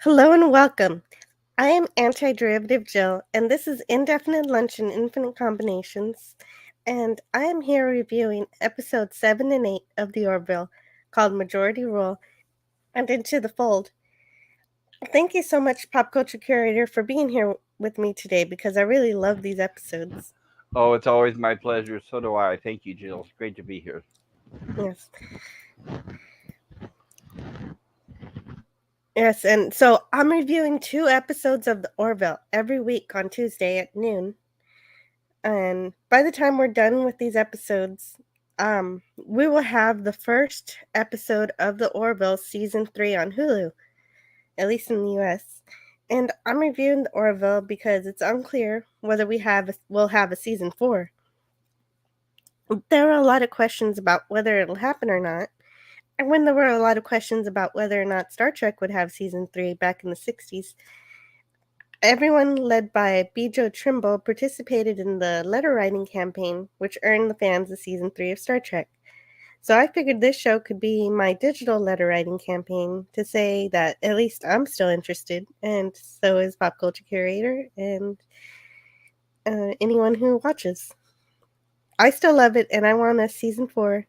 Hello and welcome. I am Anti-Derivative Jill, and this is Indefinite Lunch and Infinite Combinations, and I am here reviewing episodes 7 and 8 of the Orville, called Majority Rule and Into the Fold. Thank you so much, Pop Culture Curator, for being here with me today because I really love these episodes. Oh, it's always my pleasure. So do I. Thank you, Jill. It's great to be here. Yes. Yes, and so I'm reviewing 2 episodes of the Orville every week on Tuesday at noon. And by the time we're done with these episodes, we will have the first episode of the Orville season 3 on Hulu, at least in the US. And I'm reviewing the Orville because it's unclear whether we'll have a season 4. There are a lot of questions about whether it'll happen or not. And when there were a lot of questions about whether or not Star Trek would have season 3 back in the 60s, everyone, led by B. Joe Trimble, participated in the letter writing campaign, which earned the fans the season 3 of Star Trek. So I figured this show could be my digital letter writing campaign to say that at least I'm still interested, and so is Pop Culture Curator and anyone who watches. I still love it, and I want a season 4,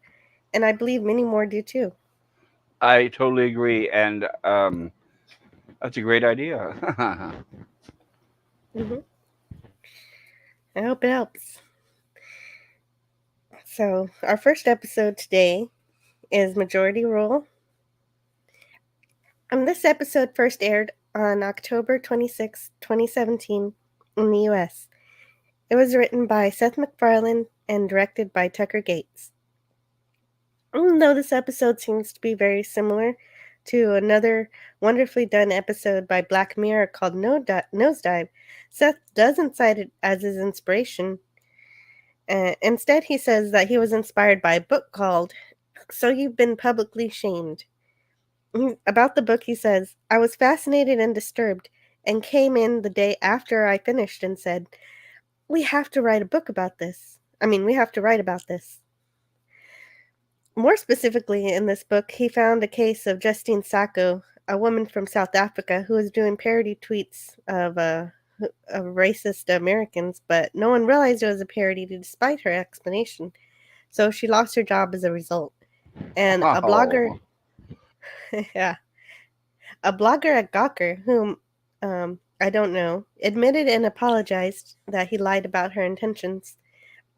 and I believe many more do too. I totally agree, and that's a great idea. hmm I hope it helps. So, our first episode today is Majority Rule. This episode first aired on October 26, 2017 in the US. It was written by Seth MacFarlane and directed by Tucker Gates. Even though this episode seems to be very similar to another wonderfully done episode by Black Mirror called Nosedive, Seth doesn't cite it as his inspiration. Instead, he says that he was inspired by a book called So You've Been Publicly Shamed. About the book, he says, I was fascinated and disturbed and came in the day after I finished and said, we have to write a book about this. We have to write about this. More specifically, in this book, he found a case of Justine Sacco, a woman from South Africa who was doing parody tweets of racist Americans, but no one realized it was a parody despite her explanation. So she lost her job as a result. And a blogger, Wow. yeah, a blogger at Gawker, whom I don't know, admitted and apologized that he lied about her intentions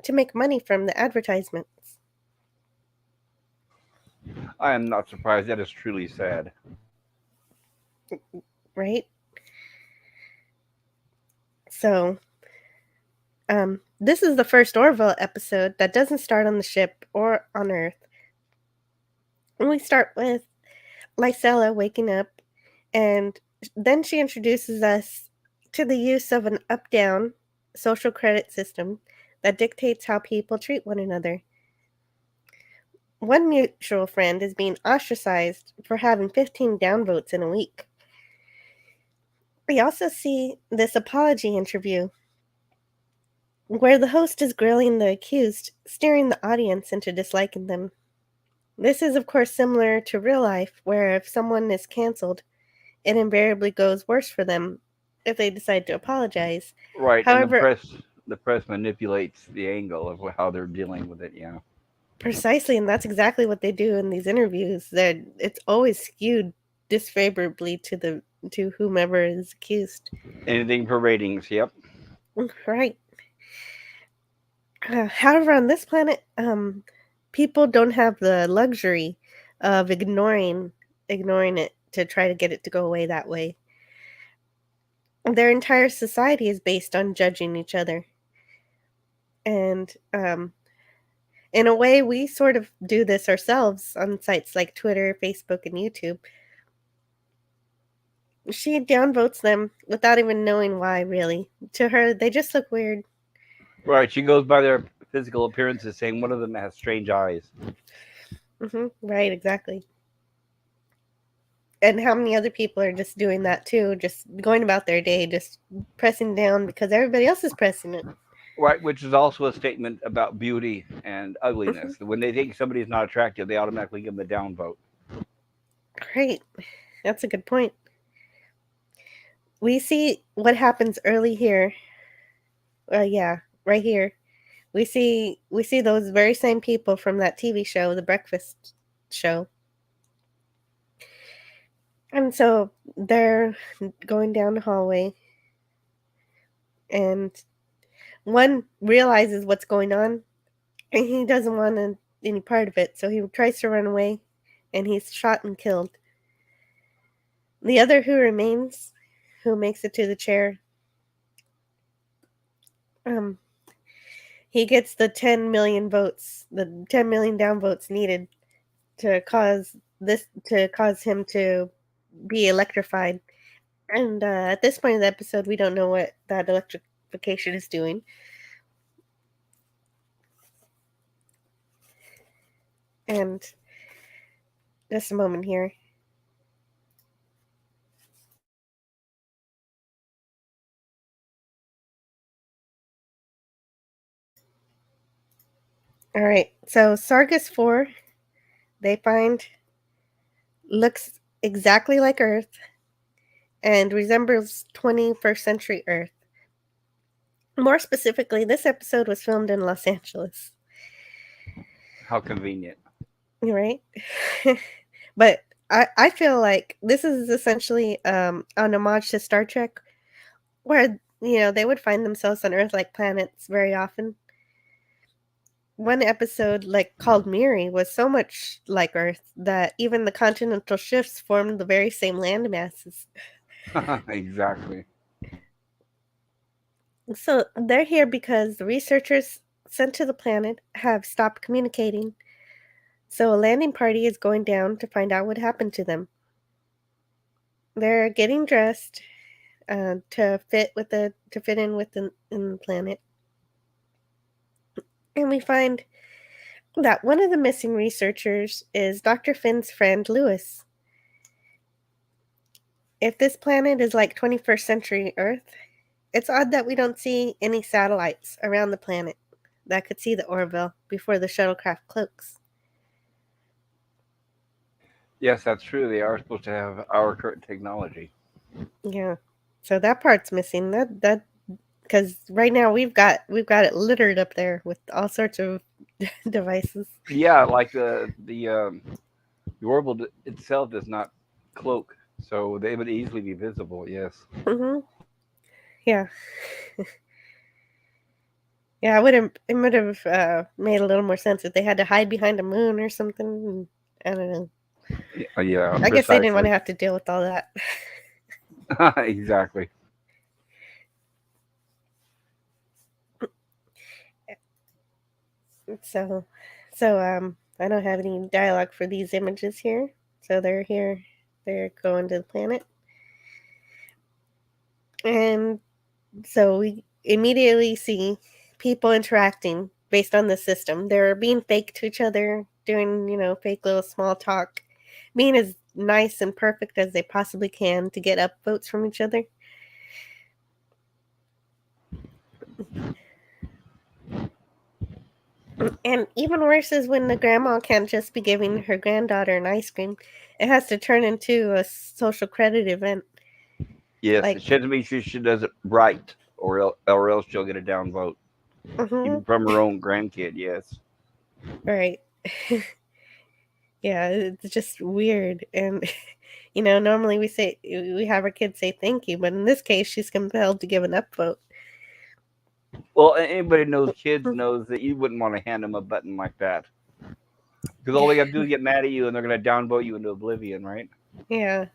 to make money from the advertisements, I am not surprised. That is truly sad. right? So, this is the first Orville episode that doesn't start on the ship or on Earth. And we start with Lysella waking up, and then she introduces us to the use of an up down social credit system that dictates how people treat one another. One mutual friend is being ostracized for having 15 downvotes in a week. We also see this apology interview where the host is grilling the accused, steering the audience into disliking them. This is, of course, similar to real life, where if someone is canceled, it invariably goes worse for them if they decide to apologize. Right, and However, the press manipulates the angle of how they're dealing with it. Yeah, precisely, and that's exactly what they do in these interviews. That it's always skewed disfavorably to whomever is accused. anything for ratings. Yep. Right. However, on this planet, people don't have the luxury of ignoring it to try to get it to go away that way. Their entire society is based on judging each other, and in a way, we sort of do this ourselves on sites like Twitter, Facebook, and YouTube. She downvotes them without even knowing why. Really, to her, they just look weird. Right. She goes by their physical appearances, saying one of them has strange eyes. Right, exactly. And how many other people are just doing that too, just going about their day, just pressing down because everybody else is pressing it. Right, which is also a statement about beauty and hmm ugliness. When they think somebody is not attractive, they automatically give them a downvote. Great. That's a good point. we see what happens early here. Yeah, right here. We see those very same people from that TV show, The Breakfast Show. And so they're going down the hallway, and one realizes what's going on, and he doesn't want any part of it, so he tries to run away, and he's shot and killed. The other who remains, who makes it to the chair, um, he gets the 10 million votes, the 10 million down votes needed to cause him to be electrified. And at this point in the episode, we don't know what that electrification is doing. And just a moment here. All right, so Sargus 4, they find, looks exactly like Earth and resembles 21st century Earth. More specifically, this episode was filmed in Los Angeles. How convenient. Right? But I feel like this is essentially an homage to Star Trek, where, they would find themselves on Earth-like planets very often. One episode, like called Miri, was so much like Earth that even the continental shifts formed the very same land masses. Exactly. So they're here because the researchers sent to the planet have stopped communicating. So a landing party is going down to find out what happened to them. They're getting dressed to fit in with in the planet, and we find that one of the missing researchers is Dr. Finn's friend Lewis. If this planet is like 21st century Earth, it's odd that we don't see any satellites around the planet that could see the Orville before the shuttlecraft cloaks. Yes, that's true. They are supposed to have our current technology. Yeah, so that part's missing. That because right now we've got it littered up there with all sorts of devices. Yeah, like the orbital itself does not cloak, so they would easily be visible. Yes. Hmm. Yeah, yeah. It would have made a little more sense if they had to hide behind a moon or something. I don't know. Yeah, I guess they didn't want precisely. to have to deal with all that. Exactly. So, so I don't have any dialogue for these images here. So they're here. They're going to the planet, and so we immediately see people interacting based on the system. They're being fake to each other, doing, fake little small talk, being as nice and perfect as they possibly can to get up votes from each other. And even worse is when the grandma can't just be giving her granddaughter an ice cream. It has to turn into a social credit event. Yes, it Like, should be she does it right, or else she'll get a down vote, mm-hmm, even from her own grandkid. Yes. right. Yeah, it's just weird. And, normally we have our kids say thank you, but in this case, she's compelled to give an upvote. Well, anybody knows kids knows that you wouldn't want to hand them a button like that because all they got to do is get mad at you and they're going to downvote you into oblivion, right? Yeah,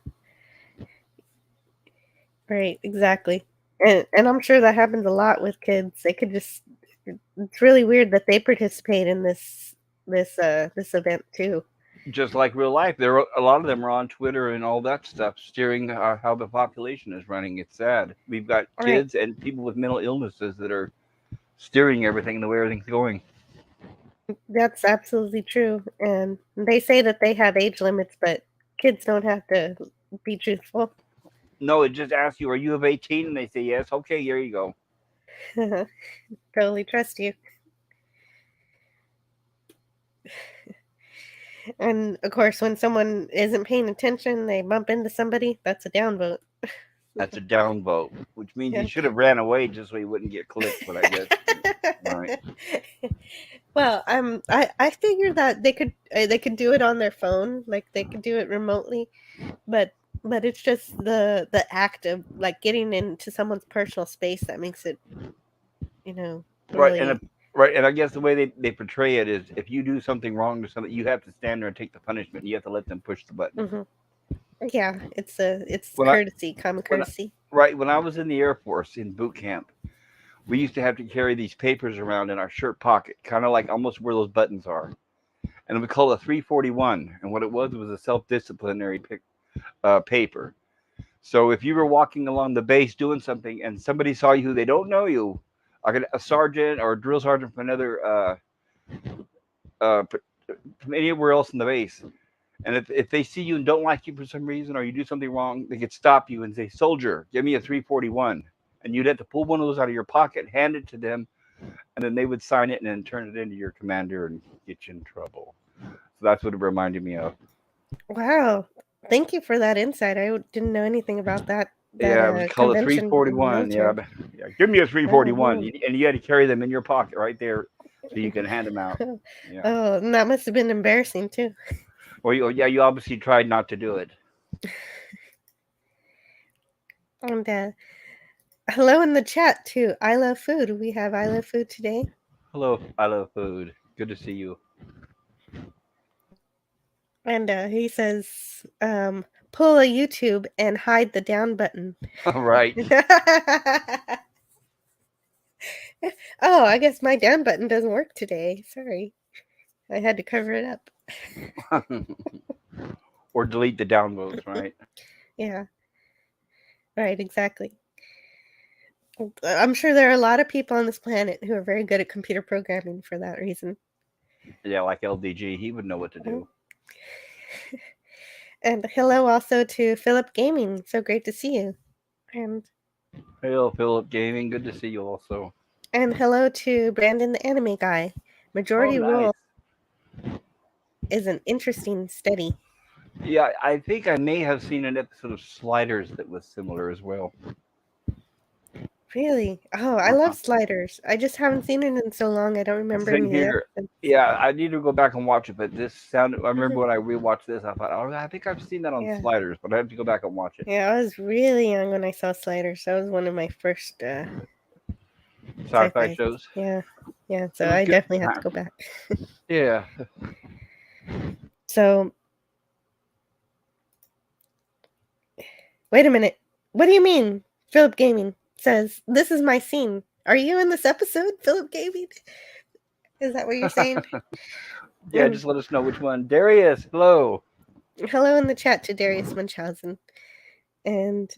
right, exactly. And I'm sure that happens a lot with kids. They could just it's really weird that they participate in this event too. Just like real life, a lot of them are on Twitter and all that stuff, steering how the population is running. It's sad. We've got Right. kids and people with mental illnesses that are steering everything the way everything's going. That's absolutely true. And they say that they have age limits, but kids don't have to be truthful. No, it just asks you, "Are you of 18?" And they say yes. Okay, here you go. Totally trust you. And of course, when someone isn't paying attention, they bump into somebody, that's a downvote. That's a downvote, which means he Yeah. should have ran away just so he wouldn't get clicked. But I guess, right. Well, I figured that they could do it on their phone, like they could do it remotely, but it's just the act of like getting into someone's personal space that makes it, Right, really. and I guess the way they portray it is if you do something wrong to something, you have to stand there and take the punishment. You have to let them push the button. Hmm. Yeah, it's When I courtesy, common when I, courtesy. right when I was in the Air Force in boot camp, we used to have to carry these papers around in our shirt pocket, kind of like almost where those buttons are, and we call it a 341. And what it was a self-disciplinary paper. So if you were walking along the base doing something and somebody saw you, they don't know you, like a sergeant or a drill sergeant from another uh, from anywhere else in the base. And if they see you and don't like you for some reason, or you do something wrong, they could stop you and say, "Soldier, give me a 341." And you'd have to pull one of those out of your pocket, hand it to them, and then they would sign it and then turn it into your commander and get you in trouble. So that's what it reminded me of. Wow, thank you for that insight. I didn't know anything about that Yeah, it was called a convention in the 341. Yeah, military. yeah. Give me a Oh 341, man. and you had to carry them in your pocket right there, so you can hand them out. Yeah. Oh, and that must have been embarrassing too. Well, yeah, you obviously tried not to do it. And hello in the chat too. I love food. We have I love food today. Hello, I love food. Good to see you. And he says, pull a YouTube and hide the down button. All right. Oh, I guess my down button doesn't work today. Sorry. I had to cover it up. Or delete the downvotes, right? Yeah, right, exactly. I'm sure there are a lot of people on this planet who are very good at computer programming for that reason. Yeah, like LDG, he would know what to Mhm. do. And hello also to Philip Gaming. So great to see you. And Hello, Philip Gaming. Good to see you also. hello to Brandon the Anime Guy. Oh, Majority nice. Rule is an interesting study. Yeah, I think I may have seen an episode of Sliders that was similar as well. Really? Oh, I Uh-huh. love Sliders. I just haven't seen it in so long. I don't remember Same any of the here. episodes. Yeah, I need to go back and watch it, but this sounded. I remember Mhm. when I rewatched this, I thought, oh, I think I've seen that on Yeah. Sliders, but I have to go back and watch it. Yeah, I was really young when I saw Sliders. That was one of my first Sci-fi sci-fi. shows. Yeah. Yeah, so It was I good definitely have to time. go back. Yeah. So, wait a minute. What do you mean? Philip Gaming says, "This is my scene." Are you in this episode, Philip Gaming? Is that what you're saying? Yeah, just let us know which one. Darius, hello. Hello in the chat to Darius Munchausen. And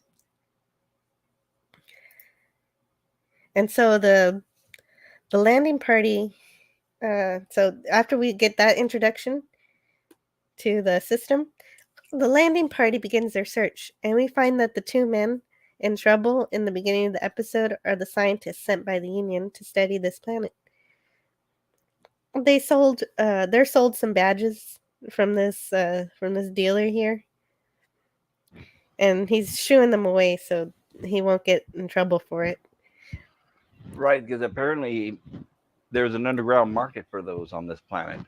so the landing party, so after we get that introduction to the system, the landing party begins their search, and we find that the two men in trouble in the beginning of the episode are the scientists sent by the Union to study this planet. They're sold some badges from this dealer here, and he's shooing them away so he won't get in trouble for it. Right, because apparently there's an underground market for those on this planet.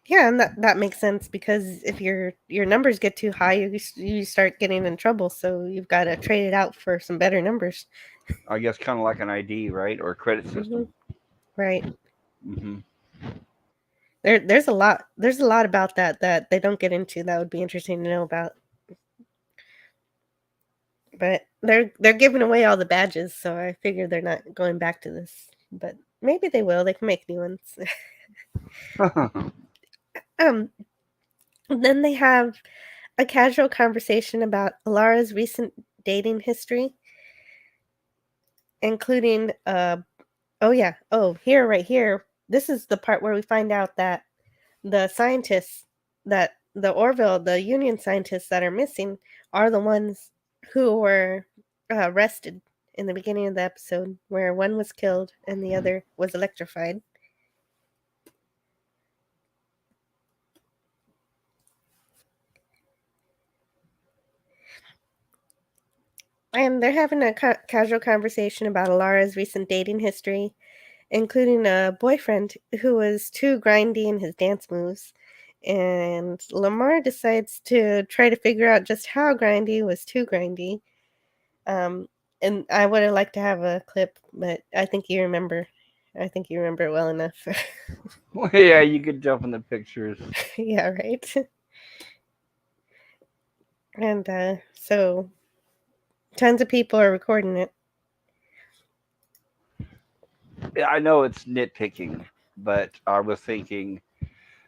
Yeah, and that makes sense because if your numbers get too high, you start getting in trouble. So you've got to trade it out for some better numbers. I guess kind of like an ID, right, or a credit Hmm. system. Right. Hmm. There's a lot about that they don't get into that would be interesting to know about. But they're giving away all the badges, so I figure they're not going back to this. But maybe they will. They can make new ones. um. Then they have a casual conversation about Alara's recent dating history, including oh yeah, here right here. This is the part where we find out that the scientists that the Orville, the Union scientists that are missing, are the ones who were arrested in the beginning of the episode, where one was killed and the other was electrified. And they're having a casual conversation about Alara's recent dating history, including a boyfriend who was too grindy in his dance moves. And Lamar decides to try to figure out just how grindy was too grindy. Um, and I would have liked to have a clip, but I think you remember. I think you remember it well enough. Well, yeah, you could jump in the pictures. Yeah, right. And so tons of people are recording it. Yeah, I know it's nitpicking, but I was thinking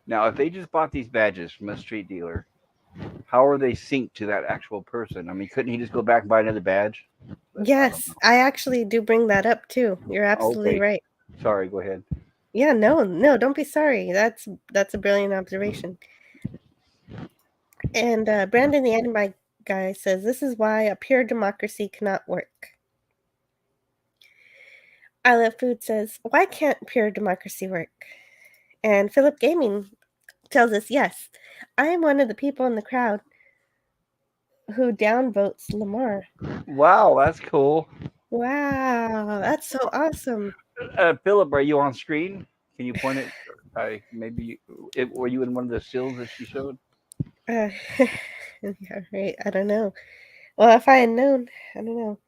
now if they just bought these badges from a street dealer, how are they synced to that actual person? I mean, couldn't he just go back and buy another badge? But I don't Yes, know. I actually do bring that up too. You're absolutely Okay, right. sorry. Go ahead. Yeah, no, no, don't be sorry. That's a brilliant observation. And Brandon, the anime guy, says this is why a pure democracy cannot work. I Love Food says, why can't pure democracy work? And Philip Gaming tells us, yes, I am one of the people in the crowd who downvotes Lamar. Wow, that's cool. Wow, that's so awesome. Philip, are you on screen? Can you point it? Maybe were you in one of the stills that she showed? Uh, yeah, right. I don't know. Well, if I had known, I don't know.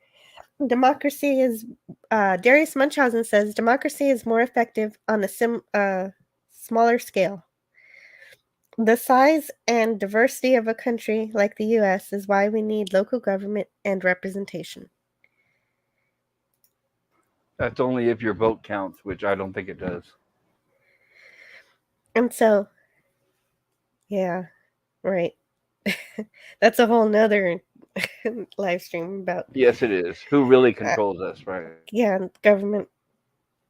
Democracy is, Darius Munchausen says, democracy is more effective on a smaller scale. The size and diversity of a country like the US is why we need local government and representation. That's only if your vote counts, which I don't think it does. And so, yeah, right. That's a whole nother live stream about, Yes, it is. Who really uh, controls us, right? yeah, government.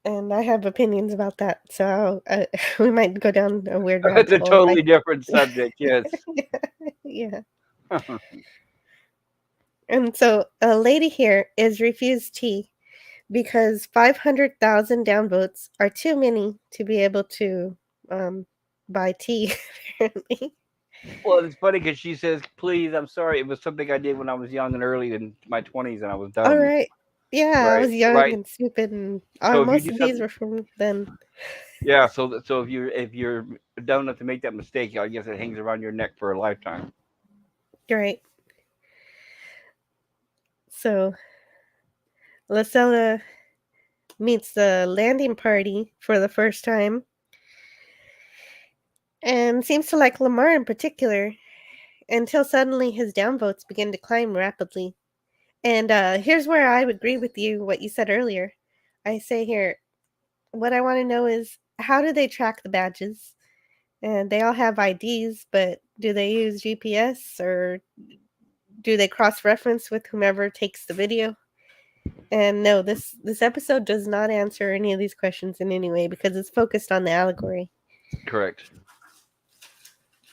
And I have opinions about that. So we might go down a weird It's rabbit a hole. totally different subject. Yes. Yeah. And so a lady here is refused tea because 500,000 downvotes are too many to be able to um, buy tea, apparently. Well, it's funny because she says, "Please, I'm sorry. It was something I did when I was young and early in my 20s, and I was All dumb." right. Yeah, I Right. was young Right. and stupid, and So if you most do of these something, were from then. yeah. So if you're dumb enough to make that mistake, I guess it hangs around your neck for a lifetime. Right. So Lacella meets the landing party for the first time and seems to like Lamar in particular until suddenly his downvotes begin to climb rapidly. And here's where I would agree with you what you said earlier. I say here, what I want to know is how do they track the badges? And they all have IDs, but do they use GPS or do they cross reference with whomever takes the video? And no, this episode does not answer any of these questions in any way because it's focused on the allegory. Correct.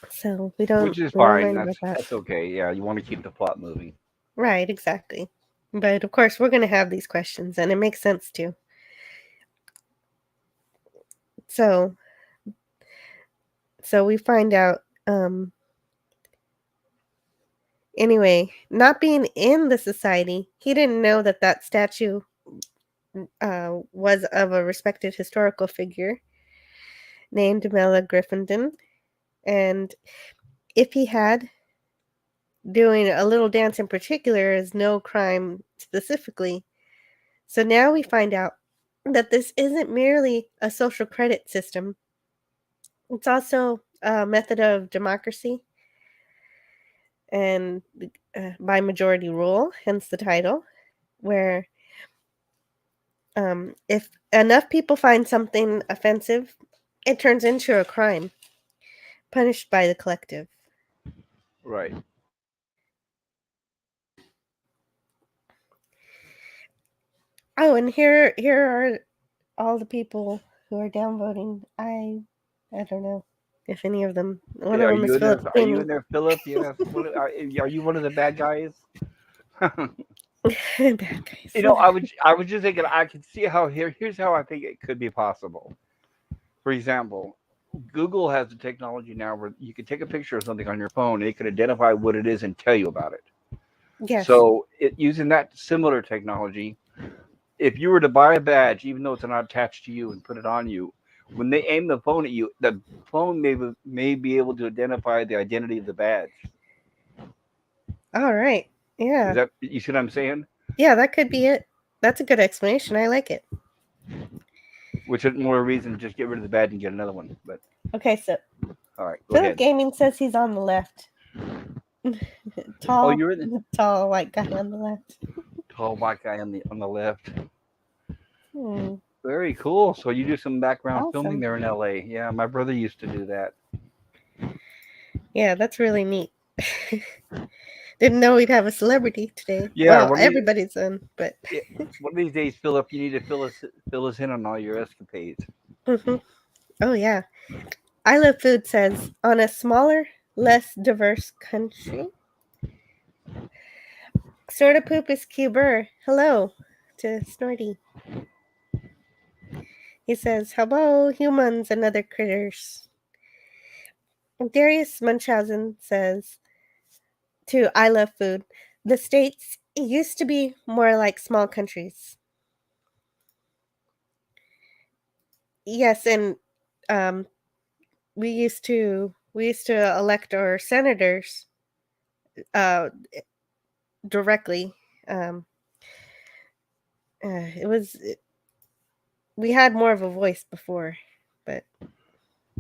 So Which is we don't fine. mind That's about that. that's okay. Yeah, you want to keep the plot moving. Right, exactly. But of course, we're going to have these questions, and it makes sense too. So, so we find out. Anyway, not being in the society, he didn't know that that statue was of a respected historical figure named Mela Griffindon, and if he had, doing a little dance in particular is no crime specifically. So now we find out that this isn't merely a social credit system, it's also a method of democracy and by majority rule, hence the title, where if enough people find something offensive, it turns into a crime, punished by the collective. Right. Oh, and here are all the people who are downvoting. I don't know if any of them. One Yeah, of are them is you in there? Philip Are you Gaming. in there, Philip? Yes. Are you one of the bad guys? Bad guys. I was just thinking I could see how here's how I think it could be possible. For example, Google has the technology now where you can take a picture of something on your phone and it can identify what it is and tell you about it. Yes. So using that similar technology, if you were to buy a badge, even though it's not attached to you, and put it on you, when they aim the phone at you, the phone may be able to identify the identity of the badge. All right. Is Yeah. that, you see what I'm saying? Yeah, that could be it. That's a good explanation. I like it. Which is more reason to just get rid of the badge and get another one. But Okay, so all right, go Philip ahead. Gaming says he's on the left. Oh, Tall, you're in the tall white guy on the left. tall white guy on the left. Hmm. Very cool. So you do some background filming Awesome. there in LA. Yeah, my brother used to do that. Yeah, that's really neat. Didn't know we'd have a celebrity today. Yeah, Well, everybody's in, but yeah, one of these days, Philip, you need to fill us in on all your escapades. hmm. Oh yeah. I Love Food says on a smaller, less diverse country. Sorta poop is cuber. Hello to Snorty. He says, hello, humans and other critters. Darius Munchausen says to I Love Food, the states used to be more like small countries. Yes, and um, we used to elect our senators uh, directly. Um, it was we had more of a voice before, but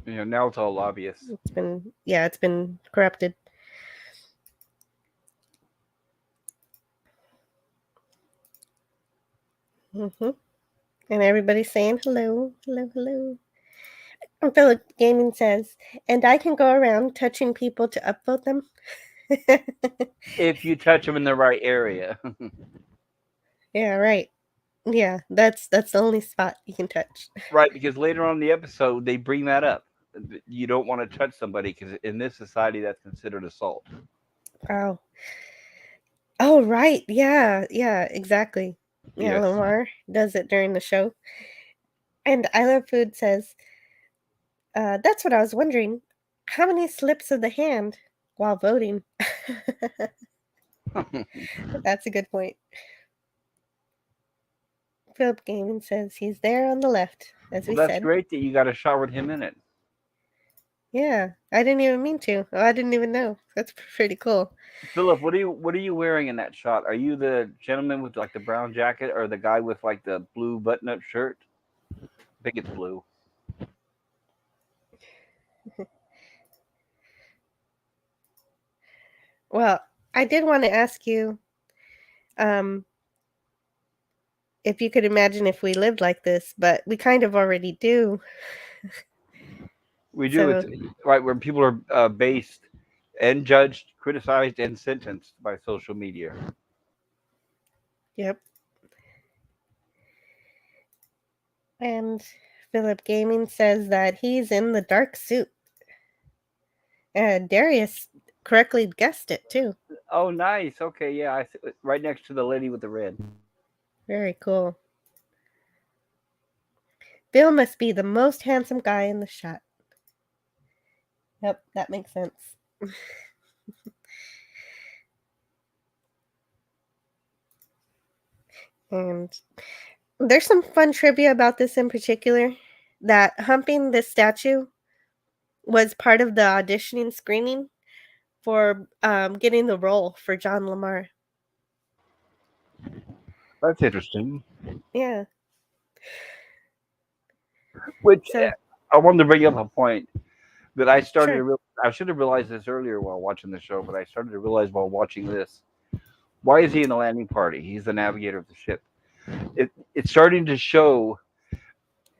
Now it's all lobbyists. it's been corrupted. hmm And everybody's saying hello, hello, hello. And Philip Gaming says, and I can go around touching people to upvote them. If you touch them in the right area. Yeah, right. Yeah, that's the only spot you can touch. Right, because later on in the episode they bring that up. You don't want to touch somebody because in this society that's considered assault. Wow. Oh, right. Yeah, yeah, exactly. Yeah, Yes. Lamar does it during the show. And I Love Food says, that's what I was wondering. How many slips of the hand while voting? That's a good point. Philip Gaming says he's there on the left, as Well, we that's said. great that you got a shot with him in it. Yeah, I didn't even mean to. Oh, I didn't even know. That's pretty cool. Philip, what are you wearing in that shot? Are you the gentleman with like the brown jacket or the guy with like the blue button-up shirt? I think it's blue. Well, I did want to ask you um, if you could imagine if we lived like this, but we kind of already do. We do. So, It's right where people are based and judged, criticized, and sentenced by social media. yep. And Philip Gaming says that he's in the dark suit. And Darius correctly guessed it too. Oh, nice. Okay, yeah, right next to the lady with the red. Very cool. Bill must be the most handsome guy in the shot. Yep, that makes sense. And there's some fun trivia about this in particular that humping this statue was part of the auditioning screening for getting the role for John Lamar. That's interesting. Yeah. Which So, I wanted to bring up a point that I started sure. to I should have realized this earlier while watching the show, but I started to realize while watching this. Why is he in the landing party? He's the navigator of the ship. It's starting to show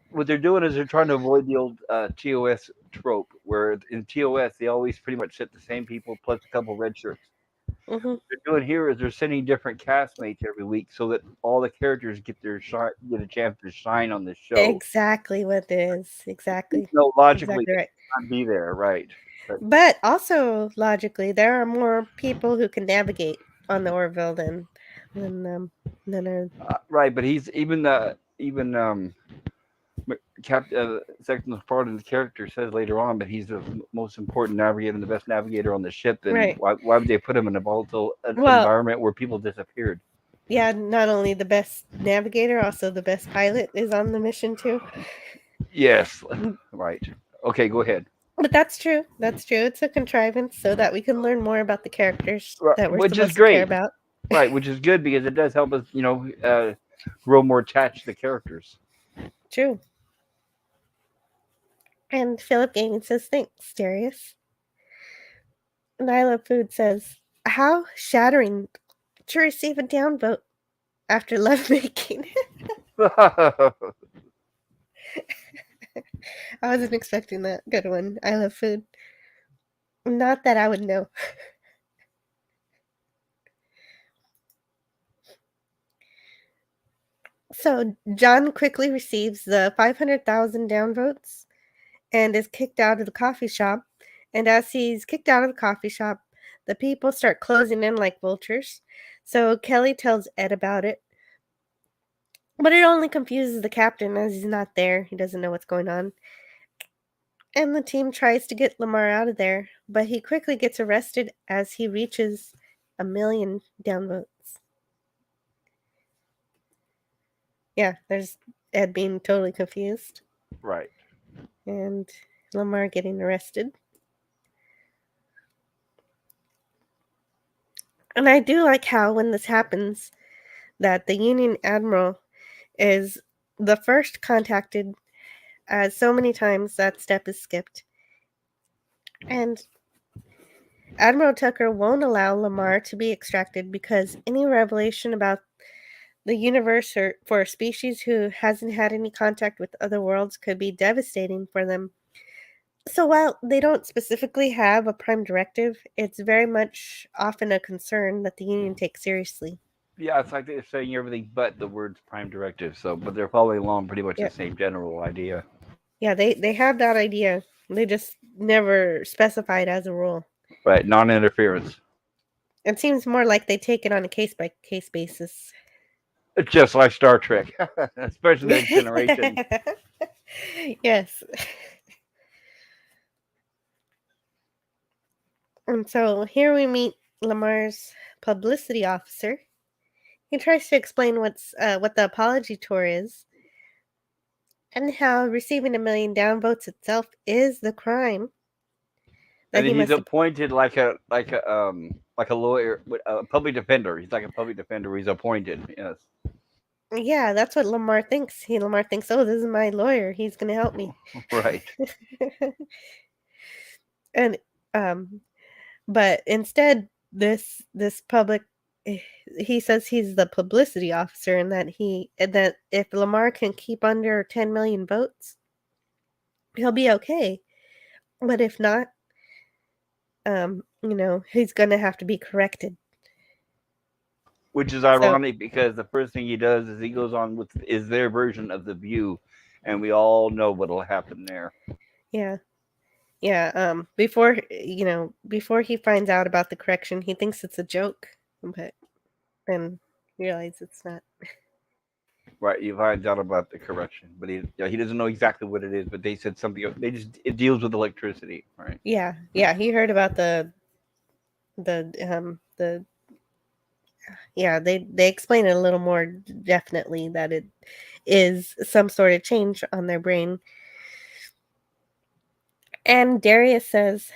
what they're doing is they're trying to avoid the old TOS trope, where in TOS they always pretty much set the same people plus a couple red shirts. hmm What they're doing here is they're sending different castmates every week so that all the characters get a chance to shine on this show. Exactly what it is. Exactly. No, logically Exactly they right. can't be there, right? But But also logically, there are more people who can navigate on the Orville than than are right, but he's even Second McFarlane's character says later on that he's the most important navigator and the best navigator on the ship. Then Right. why would they put him in a volatile Well, environment where people disappeared? yeah, not only the best navigator, also the best pilot is on the mission too. Yes, right. Okay, go ahead. But that's true. That's true. It's a contrivance so that we can learn more about the characters Right, that we're which is supposed to care great. about. Right, which is good because it does help us, grow more attached to the characters. True. And Philip Gaming says, thanks, Darius. And I Love Food says, how shattering to receive a downvote after lovemaking. I wasn't expecting that. Good one. I Love Food. Not that I would know. So John quickly receives the 500,000 downvotes and is kicked out of the coffee shop. And as he's kicked out of the coffee shop, the people start closing in like vultures. So Kelly tells Ed about it. But it only confuses the captain as he's not there. He doesn't know what's going on. And the team tries to get Lamar out of there, but he quickly gets arrested as he reaches 1,000,000 downvotes. Yeah, there's Ed being totally confused. Right. And Lamar getting arrested. And I do like how when this happens that the Union Admiral is the first contacted, as so many times that step is skipped. And Admiral Tucker won't allow Lamar to be extracted because any revelation about the universe or for a species who hasn't had any contact with other worlds could be devastating for them. So while they don't specifically have a prime directive, it's very much often a concern that the Union takes seriously. Yeah, it's like they're saying everything but the words prime directive. So, but they're following along pretty much Yeah. the same general idea. Yeah, they have that idea. They just never specify it as a rule. Right, non-interference. It seems more like they take it on a case by case basis. It's just like Star Trek, especially the next generation. Yes. And so here we meet Lamar's publicity officer. He tries to explain what the apology tour is, and how receiving 1,000,000 downvotes itself is the crime that And he then he's must. appointed like a lawyer, a public defender. He's like a public defender. He's appointed. Yes. Yeah, that's what Lamar thinks. Lamar thinks, oh, this is my lawyer. He's going to help me. Right. And but instead, this public, he says he's the publicity officer, and that if Lamar can keep under 10 million votes, he'll be okay. But if not, he's gonna have to be corrected. Which is So ironic because the first thing he does is he goes on with is their version of the View, and we all know what'll happen there. yeah, yeah. Before he finds out about the correction, he thinks it's a joke, but then realizes it's not. Right, he finds out about the correction, but he doesn't know exactly what it is. But they said something. It deals with electricity, right? Yeah, he heard about the yeah, they explain it a little more definitely that it is some sort of change on their brain. And Darius says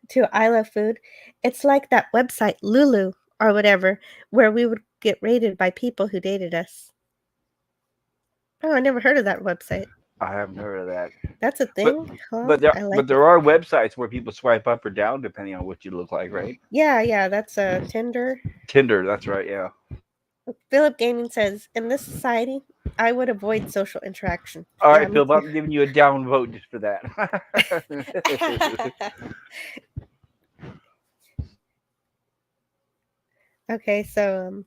to I Love Food, it's like that website Lulu or whatever, where we would get rated by people who dated us. Oh, I never heard of that website. I haven't heard of that. That's a thing? I like But it. there are websites where people swipe up or down depending on what you look like, right? Yeah, that's a Tinder. Tinder, that's right, yeah. Philip Gaming says, in this society, I would avoid social interaction. All Yeah, right, me Phil, I'm giving you a down vote just for that. too. Okay, so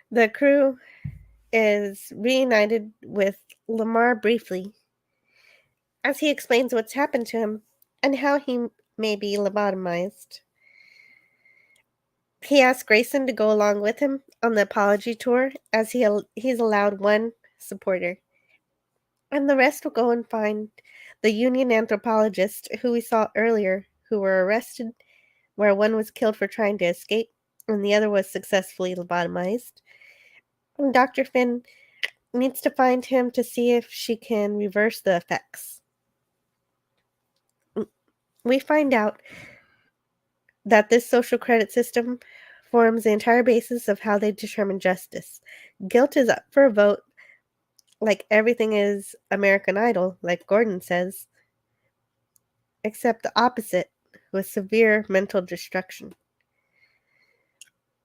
the crew is reunited with Lamar briefly as he explains what's happened to him and how he may be lobotomized. He asks Grayson to go along with him on the apology tour, as he's allowed one supporter, and the rest will go and find the Union anthropologist who we saw earlier, who were arrested, where one was killed for trying to escape, and the other was successfully lobotomized. And Dr. Finn needs to find him to see if she can reverse the effects. We find out that this social credit system forms the entire basis of how they determine justice. Guilt is up for a vote, like everything is American Idol, like Gordon says, except the opposite, with severe mental destruction.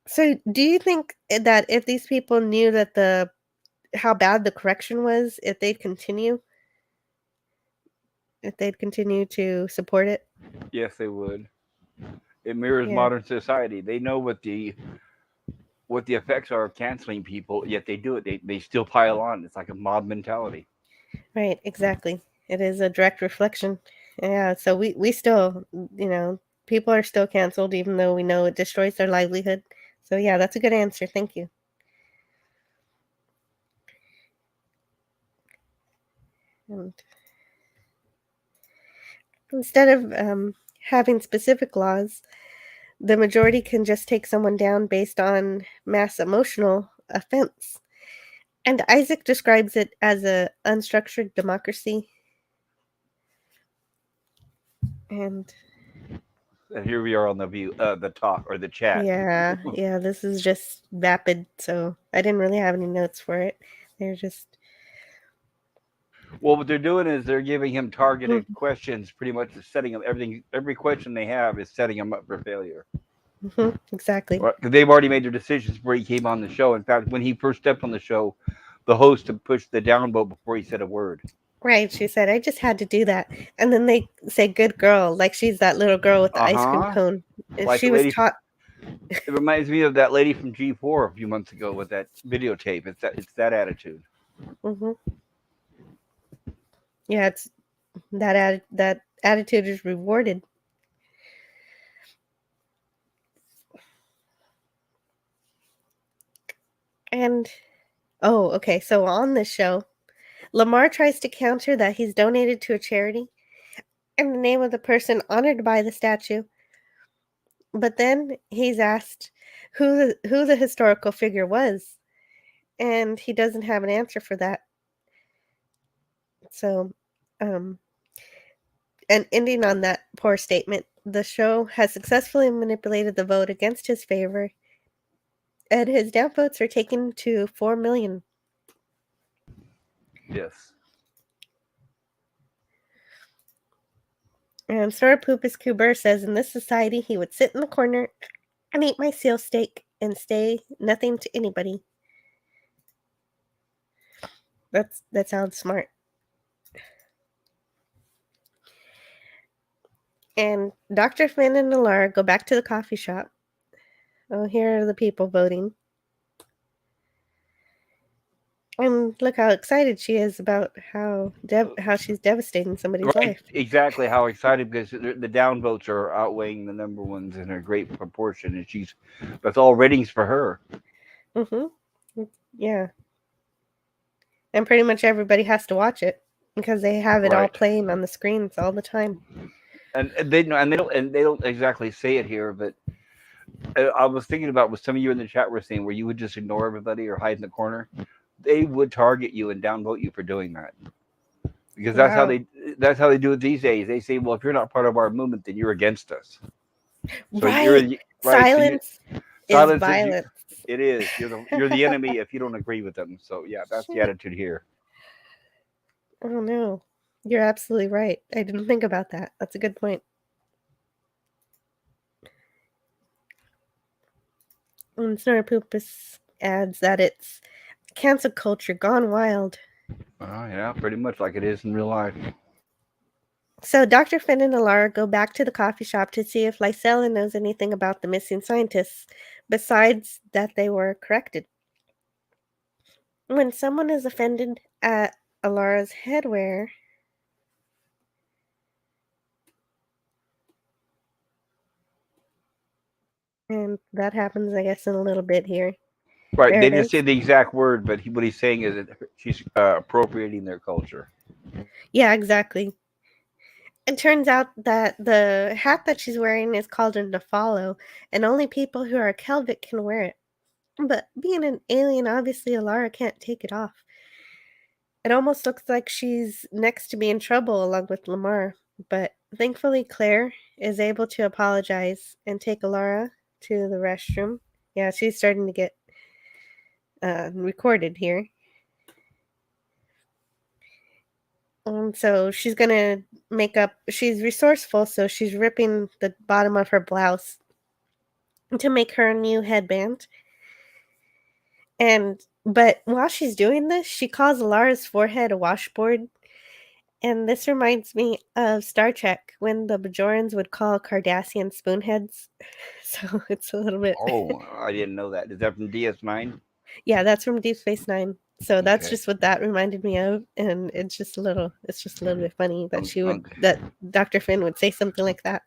So, do you think that if these people knew that the how bad the correction was, if they'd continue to support it? Yes, they would. It mirrors Yeah, modern society. They know what the effects are of canceling people, yet they do it. They still pile on. It's like a mob mentality. right, exactly. It is a direct reflection. Yeah, so we still, people are still canceled even though we know it destroys their livelihood. So yeah, that's a good answer. Thank you. And instead of having specific laws, the majority can just take someone down based on mass emotional offense. And Isaac describes it as a unstructured democracy. And And here we are on the talk or the chat. yeah, this is just vapid, so I didn't really have any notes for it. They're just Well, what they're doing is they're giving him targeted questions, pretty much setting up everything. Every question they have is setting him up for failure. exactly. Because they've already made their decisions before he came on the show. In fact, when he first stepped on the show, the host had pushed the down vote before he said a word. Right, she said, I just had to do that. And then they say, good girl, like she's that little girl with the Uh ice cream huh. cone. And Like she the was lady. taught. It reminds me of that lady from G4 a few months ago with that videotape. It's that attitude. hmm Yeah, it's that attitude is rewarded. And oh, okay. So on this show, Lamar tries to counter that he's donated to a charity in the name of the person honored by the statue. But then he's asked who the historical figure was, and he doesn't have an answer for that. So, um, and ending on that poor statement, the show has successfully manipulated the vote against his favor, and his downvotes are taken to 4 million. Yes. And Sorapupus Kuber says in this society he would sit in the corner and eat my seal steak and say nothing to anybody. That sounds smart. And Dr. Finn and Alara go back to the coffee shop. Oh, here are the people voting. And look how excited she is about how she's devastating somebody's Right. life. Exactly how excited because the down votes are outweighing the number ones in a great proportion, and that's all ratings for her. Mhm. Yeah. And pretty much everybody has to watch it because they have it all Right. playing on the screens all the time. And they know, and they don't exactly say it here, but I was thinking about what some of you in the chat were saying, where you would just ignore everybody or hide in the corner. They would target you and downvote you for doing that because Wow. that's how they do it these days. They say, well, if you're not part of our movement, then you're against us. So Right. right. So you Silence is silence is violence. it is you're the enemy if you don't agree with them. So yeah, that's the Shit. attitude here. Oh no. You're absolutely right. I didn't think about that. That's a good point. And Snorapupus adds that it's cancel culture gone wild. Yeah, pretty much like it is in real life. So Dr. Finn and Alara go back to the coffee shop to see if Lysella knows anything about the missing scientists, besides that they were corrected. When someone is offended at Alara's headwear, and that happens, I guess, in a little bit here. Right. There They it didn't say is. the exact word, but what he's saying is that she's appropriating their culture. Yeah, exactly. It turns out that the hat that she's wearing is called a Nafalo, and only people who are Kelvic can wear it. But being an alien, obviously Alara can't take it off. It almost looks like she's next to be in trouble along with Lamar. But thankfully, Claire is able to apologize and take Alara to the restroom. Yeah, she's starting to get recorded here. So she's gonna make up. She's resourceful, so she's ripping the bottom of her blouse to make her a new headband. But while she's doing this, she calls Alara's forehead a washboard. And this reminds me of Star Trek when the Bajorans would call Cardassian spoonheads. So it's a little bit. Oh, I didn't know that. Is that from DS9? Yeah, that's from Deep Space Nine. So that's Okay. just what that reminded me of, and it's just a little bit funny that Okay. that Dr. Finn would say something like that.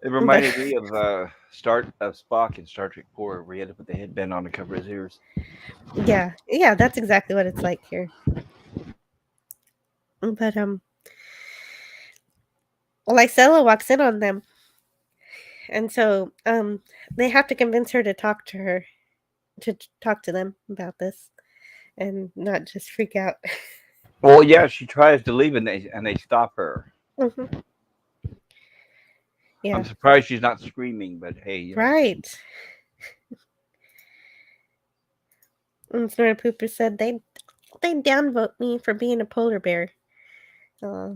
It But reminded me of Spock in Star Trek 4, where he had to put the headband on to cover his ears. yeah, that's exactly what it's like here. But Lysella walks in on them, and so they have to convince her to talk to her, to talk to them about this, and not just freak out. Well, yeah, she tries to leave and they stop her. Mhm. I'm Yeah, surprised she's not screaming, but hey, right. And Snortopooper said they downvote me for being a polar bear. Uh,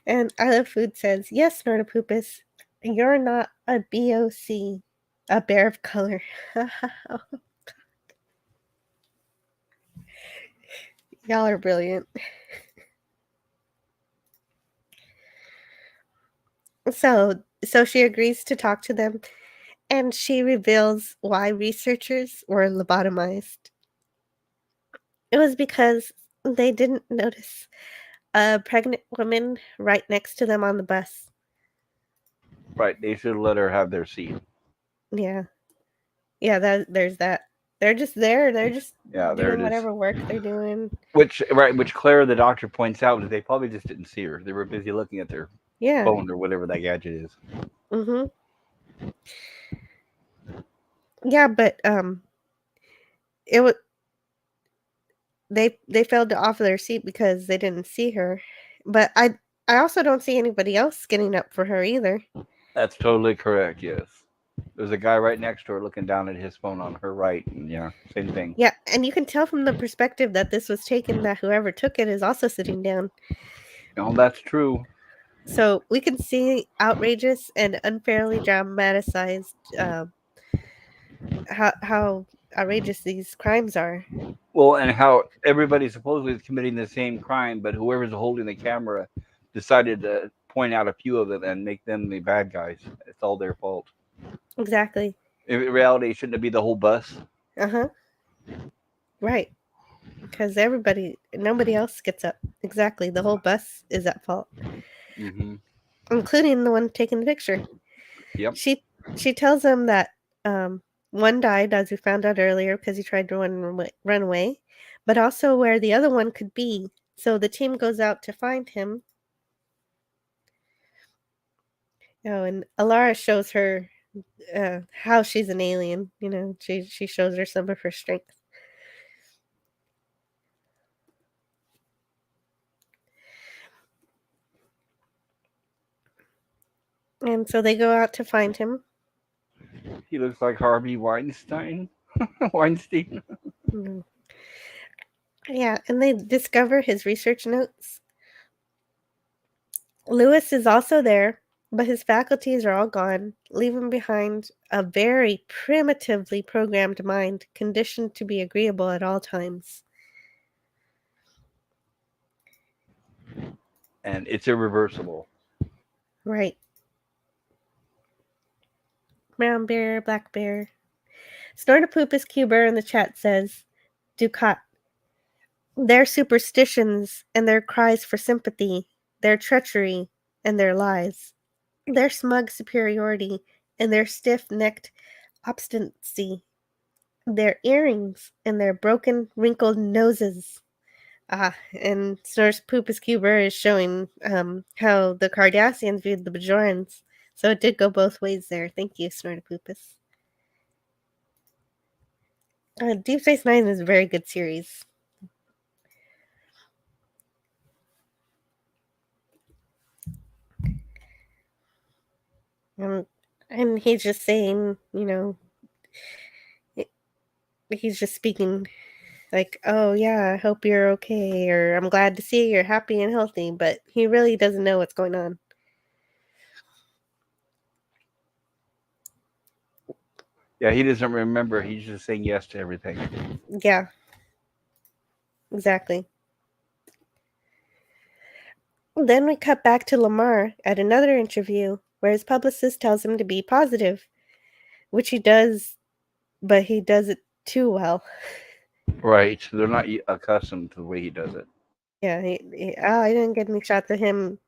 and I Love Food says, yes, Snortopoopus, you're not a BOC, a bear of color. Y'all are brilliant. So she agrees to talk to them, and she reveals why researchers were lobotomized. It was because they didn't notice a pregnant woman right next to them on the bus. right, they should let her have their seat. Yeah. Yeah, there's that. They're just there. They're just Yeah, there doing it is. whatever work they're doing. Which Claire, the doctor, points out that they probably just didn't see her. They were busy looking at their Yeah. phone or whatever that gadget is. Mhm. Yeah, but it was they failed to offer their seat because they didn't see her. But I also don't see anybody else getting up for her either. That's totally correct. Yes, there's a guy right next to her looking down at his phone on her right, and yeah, same thing. Yeah, and you can tell from the perspective that this was taken that whoever took it is also sitting down. Oh, that's true. So we can see outrageous and unfairly dramatized how outrageous these crimes are. Well, and how everybody supposedly is committing the same crime, but whoever's holding the camera decided to point out a few of them and make them the bad guys. It's all their fault. Exactly. In reality, shouldn't it be the whole bus? Uh-huh. Right. Because nobody else gets up. Exactly. The whole bus is at fault, Mm-hmm. including the one taking the picture. Yep. She she tells them that one died, as we found out earlier, because he tried to run away, but also where the other one could be. So the team goes out to find him. Oh, and Alara shows her how she's an alien. You know, she shows her some of her strengths. And so they go out to find him. He looks like Harvey Weinstein. Weinstein. Mm. Yeah, and they discover his research notes. Lewis is also there, but his faculties are all gone, leaving behind a very primitively programmed mind, conditioned to be agreeable at all times. And it's irreversible. Right. Brown bear, black bear. Snortopoopus Cuber in the chat says, Ducat. Their superstitions and their cries for sympathy, their treachery and their lies, their smug superiority and their stiff necked obstinacy, their earrings and their broken, wrinkled noses. And Snor's Poopus Cuber is showing how the Cardassians viewed the Bajorans. So it did go both ways there. Thank you, Snortopoopus. Deep Space Nine is a very good series. And he's just saying, he's just speaking like, oh yeah, I hope you're okay, or I'm glad to see you're happy and healthy, but he really doesn't know what's going on. Yeah, he doesn't remember. He's just saying yes to everything. Yeah, exactly. Then we cut back to Lamar at another interview where his publicist tells him to be positive, which he does, but he does it too well. Right. They're not accustomed to the way he does it. Yeah, I didn't get any shots of him,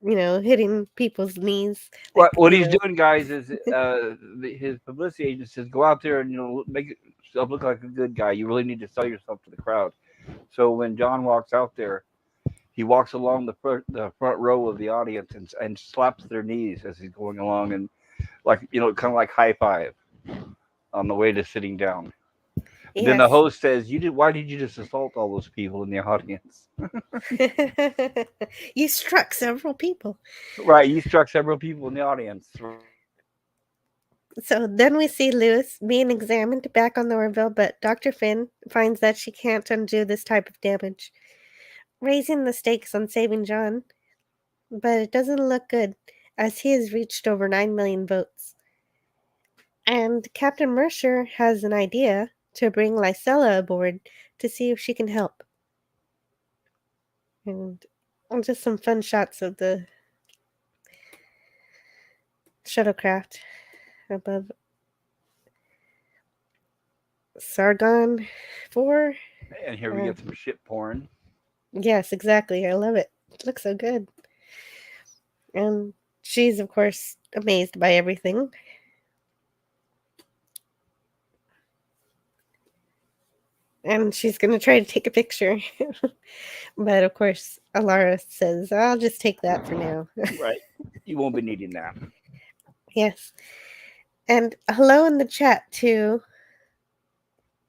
hitting people's knees. What he's doing, guys, is his publicity agent says, go out there and make yourself look like a good guy. You really need to sell yourself to the crowd. So when John walks out there, he walks along the front row of the audience and slaps their knees as he's going along, and like kind of like high five on the way to sitting down. And then the Yes. host says, "You did. Why did you just assault all those people in the audience?" You struck several people. Right, you struck several people in the audience. So then we see Lewis being examined back on the Orville, but Dr. Finn finds that she can't undo this type of damage, raising the stakes on saving John. But it doesn't look good, as he has reached over 9 million votes. And Captain Mercer has an idea to bring Lysella aboard to see if she can help. And just some fun shots of the shuttlecraft above Sargon 4. And here we get some ship porn. Yes, exactly. I love it. It looks so good. And she's, of course, amazed by everything. And she's going to try to take a picture. But, of course, Alara says, I'll just take that for now. Right. You won't be needing that. Yes. And hello in the chat to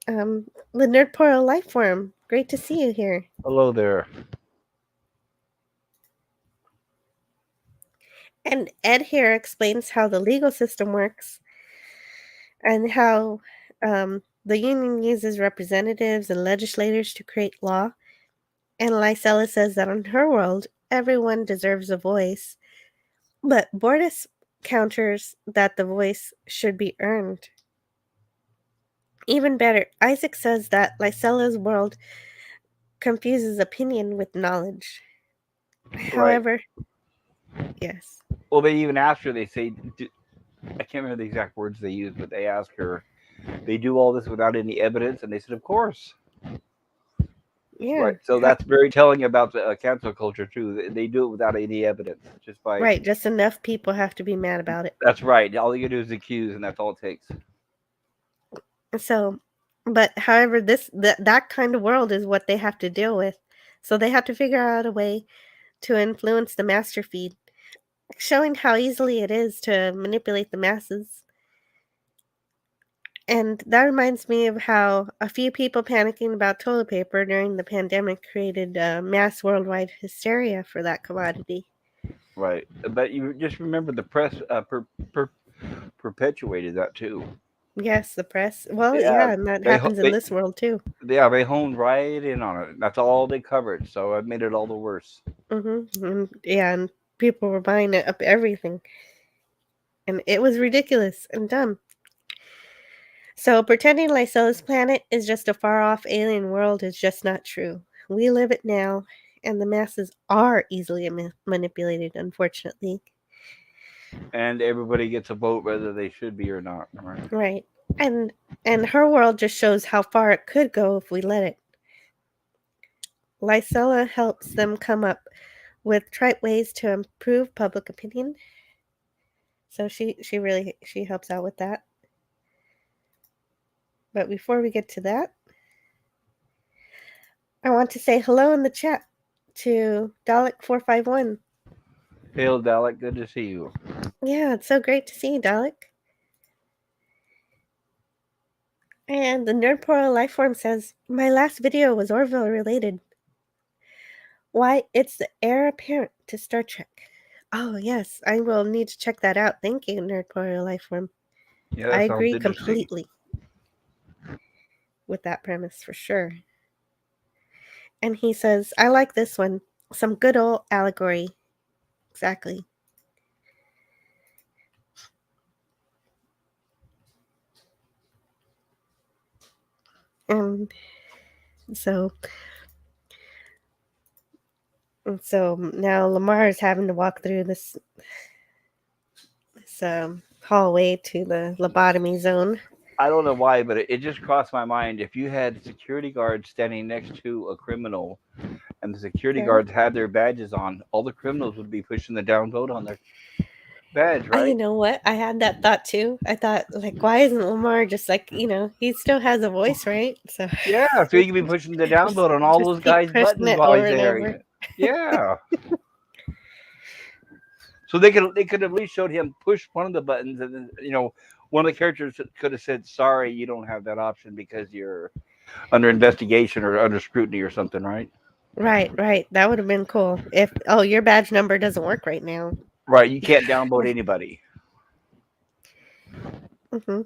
the Nerd Portal Life Form. Great to see you here. Hello there. And Ed here explains how the legal system works and how the union uses representatives and legislators to create law. And Lysella says that on her world, everyone deserves a voice. But Bortus counters that the voice should be earned. Even better, Isaac says that Lysella's world confuses opinion with knowledge. However, yes. Well, they even ask her, they say, I can't remember the exact words they used, but they ask her, they do all this without any evidence? And they said, of course. Yeah. Right. So that's very telling about the cancel culture, too. They do it without any evidence. Just by. Right, just enough people have to be mad about it. That's right. All you do is accuse, and that's all it takes. So, but however, that kind of world is what they have to deal with. So they have to figure out a way to influence the master feed, showing how easily it is to manipulate the masses. And that reminds me of how a few people panicking about toilet paper during the pandemic created mass worldwide hysteria for that commodity. Right. But you just remember the press perpetuated that, too. Yes, the press. Well, yeah, and that happens in this world, too. Yeah, they honed right in on it. That's all they covered, so it made it all the worse. And, yeah, and people were buying it up everything. And it was ridiculous and dumb. So pretending Lysella's planet is just a far-off alien world is just not true. We live it now, and the masses are easily manipulated, unfortunately. And everybody gets a vote whether they should be or not. Right. And her world just shows how far it could go if we let it. Lysella helps them come up with trite ways to improve public opinion. So she helps out with that. But before we get to that, I want to say hello in the chat to Dalek451. Hail, Dalek. Good to see you. Yeah, it's so great to see you, Dalek. And the Nerdporo Lifeform says, my last video was Orville related. Why, it's the heir apparent to Star Trek. Oh, yes, I will need to check that out. Thank you, Nerdporo Lifeform. Yeah, I that sounds agree interesting. completely with that premise for sure. And he says, I like this one. Some good old allegory. Exactly. And so now Lamar is having to walk through this hallway to the lobotomy zone. I don't know why, but it just crossed my mind. If you had security guards standing next to a criminal and the security guards had their badges on, all the criminals would be pushing the down vote on their badge, right? You know what? I had that thought too. I thought, like, why isn't Lamar just like, he still has a voice, right? So Yeah, so you could be pushing the down vote on all just those keep guys' pushing buttons it while he's over and there. over. Yeah. So they could at least showed him push one of the buttons, and then one of the characters could have said, "Sorry, you don't have that option because you're under investigation or under scrutiny or something," right? Right. That would have been cool. If your badge number doesn't work right now. Right, you can't downvote anybody. Mm-hmm.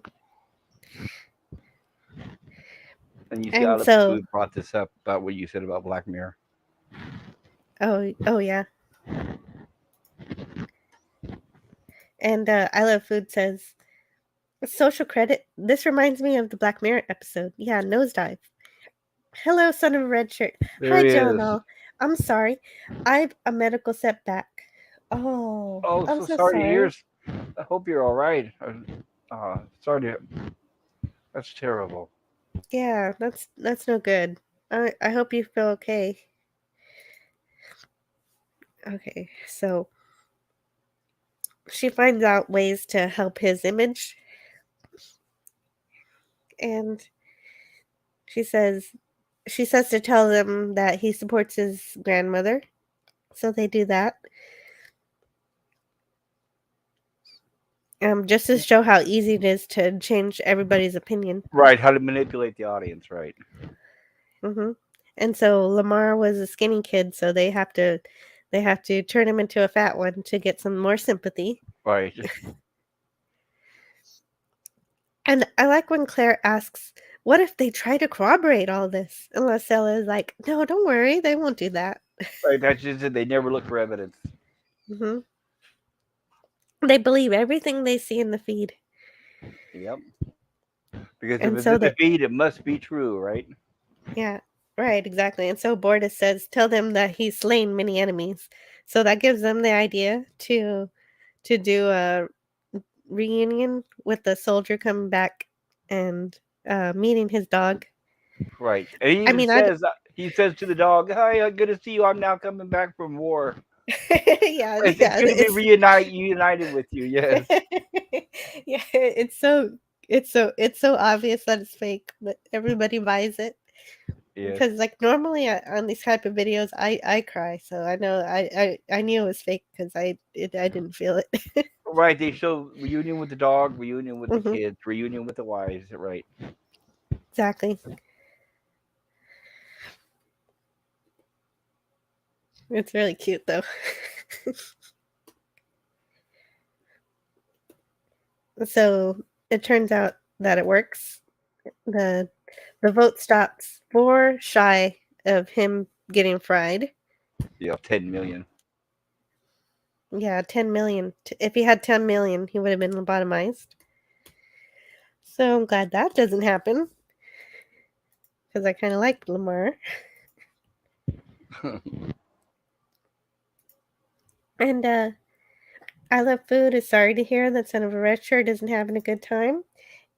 And you see, And ILIC so, Food brought this up about what you said about Black Mirror. oh yeah. And I Love Food says, social credit. This reminds me of the Black Mirror episode. Yeah, nosedive. Hello, son of a red shirt. There Hi, he John. is. I'm sorry. I've a medical setback. Oh, Oh, I'm so so sorry to hear. sorry. I hope you're all right. Sorry to. That's terrible. Yeah, that's no good. I hope you feel okay. Okay, so she finds out ways to help his image, and she says to tell them that he supports his grandmother. So they do that. Just to show how easy it is to change everybody's opinion. Right, how to manipulate the audience, right? Mm-hmm. And so Lamar was a skinny kid, so they have to turn him into a fat one to get some more sympathy. Right. And I like when Claire asks, "What if they try to corroborate all this?" And Marcella is like, "No, don't worry, they won't do that." Right, that's just it. They never look for evidence. Mm-hmm. They believe everything they see in the feed. Yep. Because if And it's so in the they, feed, it must be true, right? yeah, right, exactly. And so Borda says, "Tell them that he's slain many enemies." So that gives them the idea to do a reunion with the soldier coming back and meeting his dog. Right. And he I even mean, says to the dog, "Hi, good to see you. I'm now coming back from war. yeah, It's good to be reunited with you." Yes. yeah, it's so obvious that it's fake, but everybody buys it. Yes. Because like normally on these type of videos, I cry, so I know I knew it was fake because I didn't feel it. Right. They show reunion with the dog, reunion with the Hmm. kids, reunion with the wives. Right. Exactly. It's really cute though. So it turns out that it works. The vote stops 4 shy of him getting fried. Yeah, 10 million. Yeah, 10 million. If he had 10 million, he would have been lobotomized. So I'm glad that doesn't happen because I kind of like Lamar. And I Love Food is sorry to hear that Son of a Red Shirt isn't having a good time.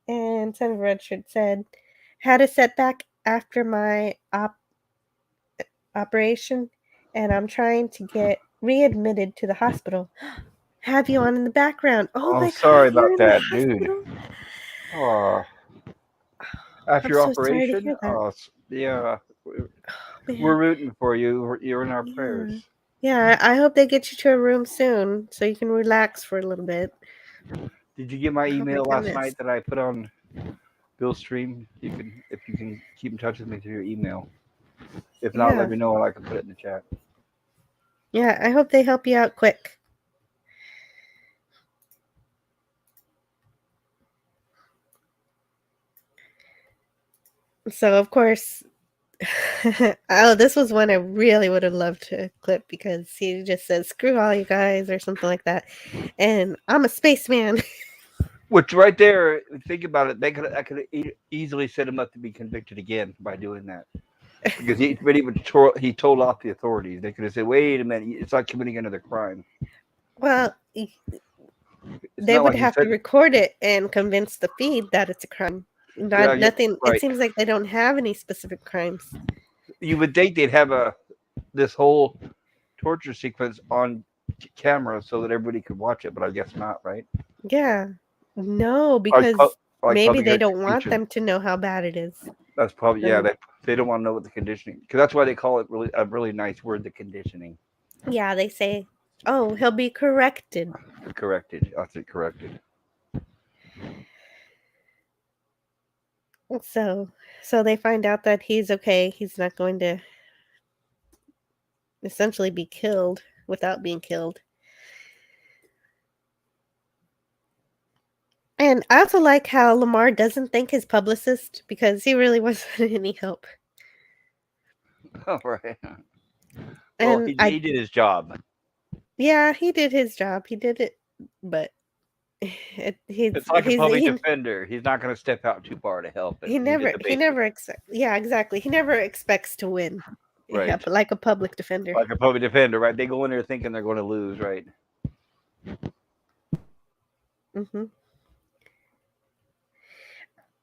And Son of a Red Shirt said, had a setback after my operation, and I'm trying to get readmitted to the hospital. Have you on in the background? Oh Oh, my sorry god, you're about in the that, dude. hospital? Oh, After I'm your so sorry to operation, hear that. yeah, Oh, we're man. rooting for you. You're in our prayers. Yeah. Yeah, I hope they get you to a room soon so you can relax for a little bit. Did you get my Oh my email last goodness. night that I put on Bill's stream? If you can keep in touch with me through your email. If not, let Yeah. me know and I can put it in the chat. Yeah, I hope they help you out quick. So, of course, oh, this was one I really would have loved to clip because he just says, screw all you guys, or something like that. And I'm a spaceman. Which right there, think about it. I could easily set him up to be convicted again by doing that because he pretty much he told off the authorities. They could have said, "Wait a minute, it's like committing another crime." Well, It's they not would like he have to said, record it and convince the feed that it's a crime. "Yeah, Not you're nothing. It right." seems like they don't have any specific crimes. You would think they'd have this whole torture sequence on camera so that everybody could watch it, but I guess not, right? Yeah. No, Like because like maybe public they don't want execution. them to know how bad it is. That's probably yeah. So, They don't want to know what the conditioning because that's why they call it really a really nice word, the conditioning. yeah, they say, oh, he'll be corrected. Corrected. I said corrected. So they find out that he's okay. He's not going to essentially be killed without being killed. And I also like how Lamar doesn't thank his publicist because he really wasn't any help. All right. Well, And he did his job. yeah, he did his job. He did it, but It's like a public he defender. He's not going to step out too far to help it. He did the he basics. never yeah, exactly. He never expects to win. Yeah, Right. but like a public defender. Like a public defender, right? They go in there thinking they're going to lose, right? Hmm.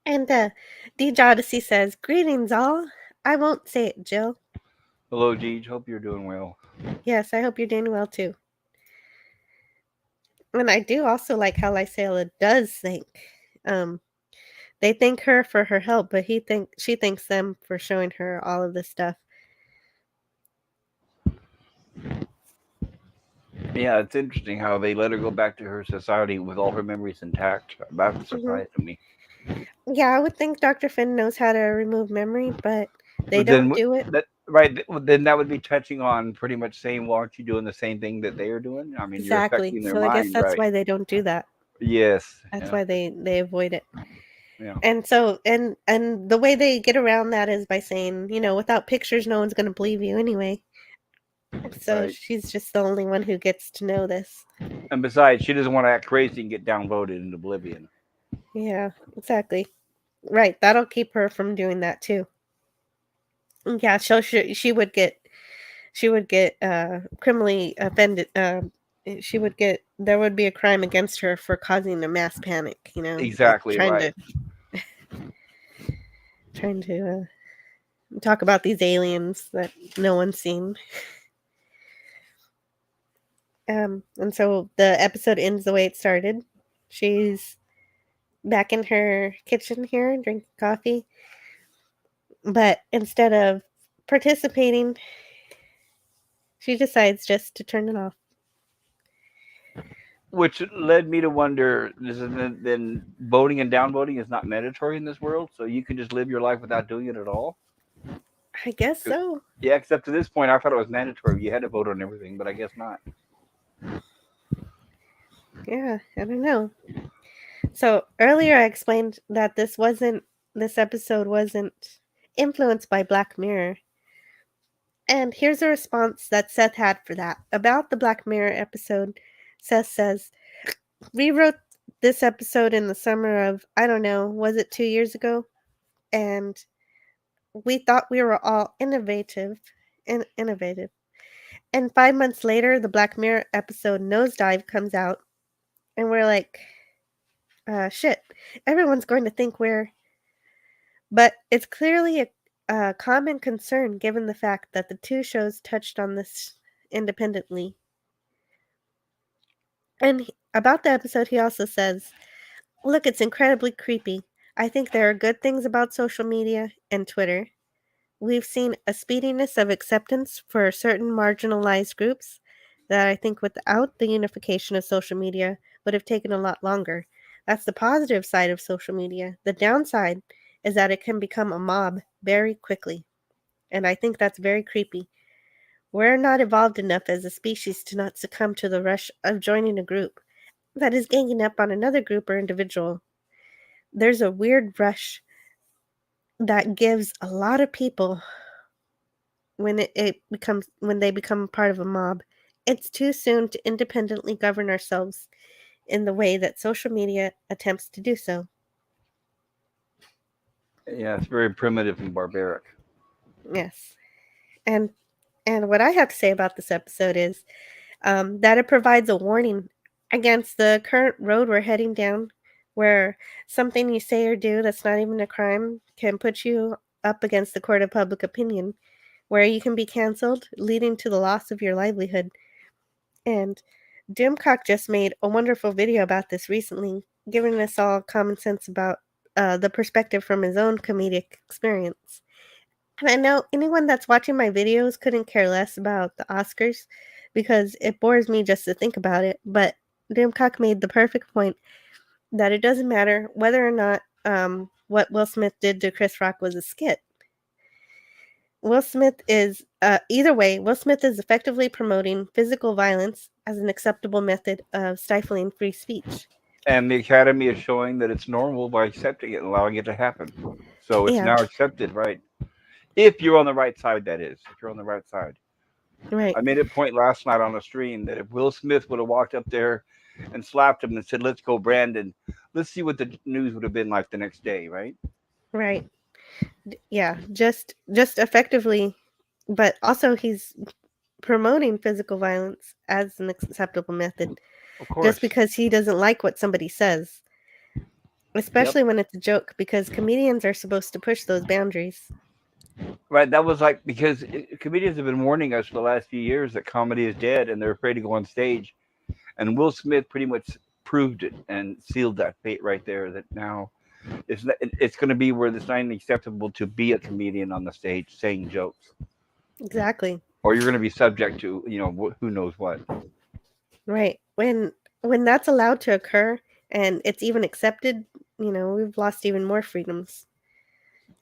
And D. Odyssey says, "Greetings, all. I won't say it, Jill. Hello, Deej. Hope you're doing well. Yes, I hope you're doing well too." And I do also like how Lysela does think. Um, they thank her for her help, but she thanks them for showing her all of this stuff. Yeah, it's interesting how they let her go back to her society with all her memories intact. That Hmm. surprised me. Yeah, I would think Dr. Finn knows how to remove memory, but they But then don't do it. that right then that would be touching on pretty much saying, "Well, aren't you doing the same thing that they are doing?" I mean, you're Exactly. affecting their So I guess mind, that's right? why they don't do that. Yes. That's Yeah. why they avoid it. Yeah. And so and the way they get around that is by saying, without pictures no one's going to believe you anyway. So Right. she's just the only one who gets to know this. And besides, she doesn't want to act crazy and get downvoted in oblivion. Yeah, exactly. Right, that'll keep her from doing that too. Yeah, she would get criminally offended. There would be a crime against her for causing a mass panic. Like Exactly right. trying to talk about these aliens that no one's seen. And so the episode ends the way it started. She's back in her kitchen here drinking coffee, but instead of participating, she decides just to turn it off. Which led me to wonder: then voting and downvoting is not mandatory in this world, so you can just live your life without doing it at all. I guess so. Yeah, except to this point, I thought it was mandatory. You had to vote on everything, but I guess not. Yeah, I don't know. So earlier I explained that this episode wasn't influenced by Black Mirror. And here's a response that Seth had for that. About the Black Mirror episode, Seth says, "We wrote this episode in the summer of, I don't know, was it 2 years ago? And we thought we were all innovative. And 5 months later, the Black Mirror episode Nosedive comes out, and we're like, shit, everyone's going to think we're..." But it's clearly a common concern given the fact that the two shows touched on this independently. And about the episode, he also says, "Look, it's incredibly creepy. I think there are good things about social media and Twitter. We've seen a speediness of acceptance for certain marginalized groups that I think without the unification of social media would have taken a lot longer. That's the positive side of social media. The downside is that it can become a mob very quickly, and I think that's very creepy. We're not evolved enough as a species to not succumb to the rush of joining a group that is ganging up on another group or individual. There's a weird rush that gives a lot of people when they become part of a mob. It's too soon to independently govern ourselves in the way that social media attempts to do so. Yeah, it's very primitive and barbaric. Yes. And what I have to say about this episode is that it provides a warning against the current road we're heading down, where something you say or do that's not even a crime can put you up against the court of public opinion, where you can be canceled, leading to the loss of your livelihood. And Doomcock just made a wonderful video about this recently, giving us all common sense about the perspective from his own comedic experience. And I know anyone that's watching my videos couldn't care less about the Oscars because it bores me just to think about it. But Doomcock made the perfect point that it doesn't matter whether or not what Will Smith did to Chris Rock was a skit. Will Smith is, either way, Will Smith is effectively promoting physical violence as an acceptable method of stifling free speech. And the Academy is showing that it's normal by accepting it and allowing it to happen. So it's Yeah, now accepted, right? If you're on the right side, that is. If you're on the right side. right, I made a point last night on a stream that if Will Smith would have walked up there and slapped him and said, "Let's go, Brandon," let's see what the news would have been like the next day, right? right. Yeah, just effectively, but also he's promoting physical violence as an acceptable method Of just course. because he doesn't like what somebody says, Yep. especially when it's a joke, because comedians are supposed to push those boundaries. Right. That was like because comedians have been warning us for the last few years that comedy is dead and they're afraid to go on stage. And Will Smith pretty much proved it and sealed that fate right there. That now it's going to be where it's not even acceptable to be a comedian on the stage saying jokes, Exactly. or you're going to be subject to who knows what. Right. When that's allowed to occur and it's even accepted, we've lost even more freedoms.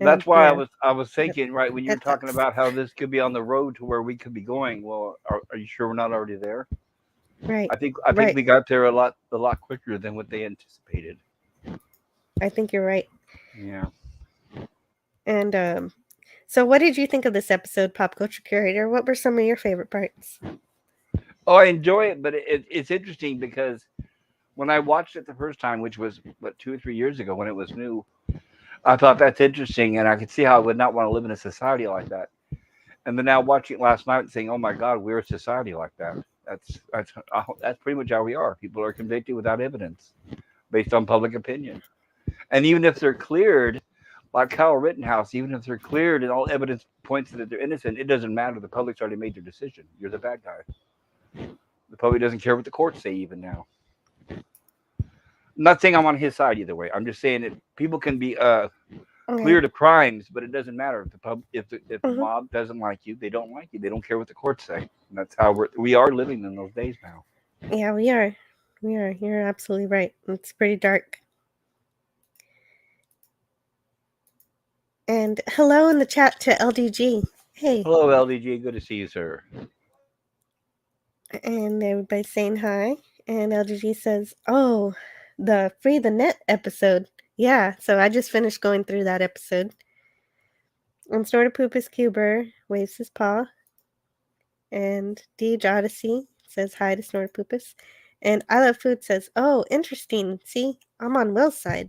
And That's why yeah, I was it, thinking right when you were it talking sucks. about how this could be on the road to where we could be going. Well, are you sure we're not already there? Right. I think Right. we got there a lot quicker than what they anticipated. I think you're right. Yeah. And so what did you think of this episode, Pop Culture Curator? What were some of your favorite parts? Oh, I enjoy it, but it's interesting because when I watched it the first time, which was what 2 or 3 years ago when it was new, I thought that's interesting, and I could see how I would not want to live in a society like that. And then now watching it last night and saying, "Oh my God, we're a society like that." That's pretty much how we are. People are convicted without evidence, based on public opinion. And even if they're cleared, like Kyle Rittenhouse, even if they're cleared and all evidence points that they're innocent, it doesn't matter. The public's already made their decision. You're the bad guy. The public doesn't care what the courts say even now. I'm not saying I'm on his side either way. I'm just saying that people can be Okay. cleared of crimes, but it doesn't matter if the Hmm. mob doesn't like you, they don't like you. They don't care what the courts say. And that's how we are living in those days now. Yeah, we are. We are. You're absolutely right. It's pretty dark. And hello in the chat to LDG. Hey. Hello, LDG. Good to see you, sir. And everybody's saying hi. And LDG says, "Oh, the Free the Net episode." Yeah, so I just finished going through that episode. And Snortapoopus Cuber waves his paw. And Deej Odyssey says hi to Snortapoopus. And I Love Food says, "Oh, interesting. See, I'm on Will's side."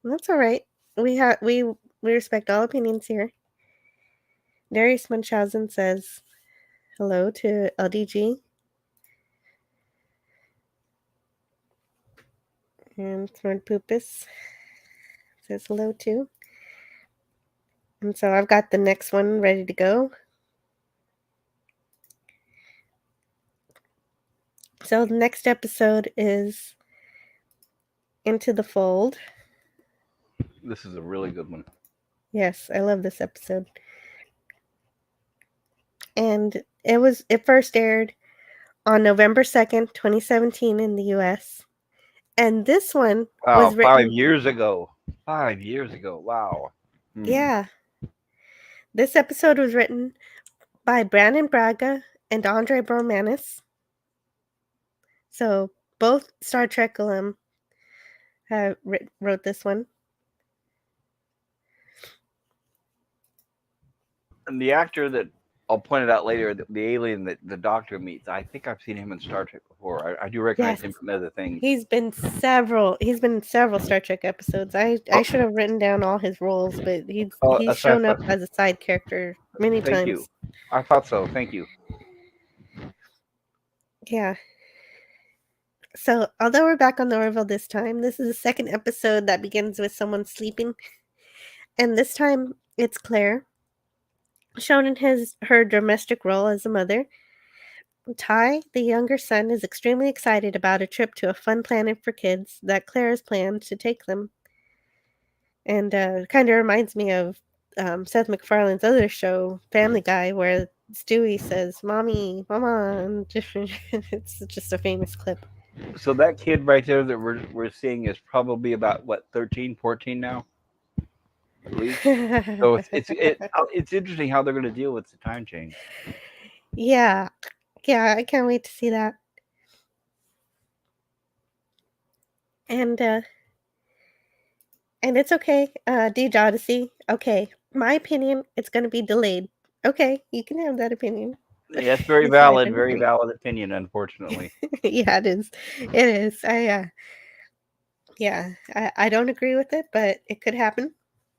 And that's all right. We respect all opinions here. Darius Munchausen says hello to LDG. And Snortapoopus says hello too. And so I've got the next one ready to go. So the next episode is Into the Fold. This is a really good one. Yes, I love this episode. And it first aired on November 2nd, 2017 in the US. And this one Wow, was 5 years ago. 5 years ago. Wow. yeah, this episode was written by Brandon Braga and Andre Bromanis. So both Star Trek alum wrote this one. And the actor that I'll point it out later, the alien that the Doctor meets, I think I've seen him in Star Trek before. I do recognize Yes. him from other things. He's been in several Star Trek episodes. I should have written down all his roles, but he's shown up as a side character many Thank times. you. I thought so. Thank you. Yeah. So, although we're back on the Orville this time, this is the second episode that begins with someone sleeping. And this time, it's Claire, shown in her domestic role as a mother. Ty, the younger son, is extremely excited about a trip to a fun planet for kids that Claire has planned to take them. And kind of reminds me of Seth MacFarlane's other show, Family Guy, where Stewie says, "Mommy, Mama," and it's just a famous clip. So that kid right there that we're seeing is probably about what 13, 14 now, at least. So it's interesting how they're going to deal with the time change. Yeah, I can't wait to see that. And it's okay. Deej Odyssey. Okay, my opinion, it's going to be delayed. Okay, you can have that opinion. Yeah, it's very valid. Very valid opinion. Unfortunately. Yeah, it is. It is. I don't agree with it, but it could happen.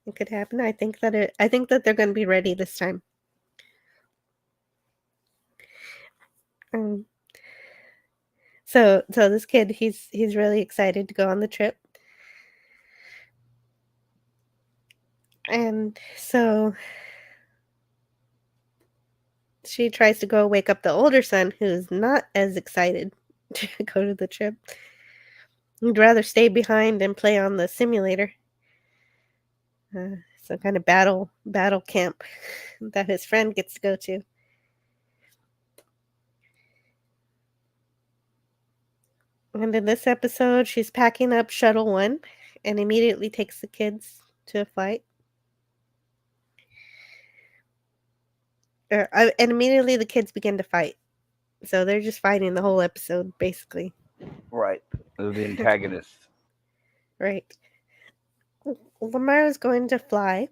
It could happen. I think that they're going to be ready this time. So this kid, he's really excited to go on the trip. And so she tries to go wake up the older son, who's not as excited to go to the trip. He'd rather stay behind and play on the simulator. Some kind of battle camp that his friend gets to go to. And in this episode, she's packing up Shuttle 1 and immediately takes the kids to a flight. And immediately the kids begin to fight. So they're just fighting the whole episode, basically. Right. The antagonists. Right. Lamar is going to fly,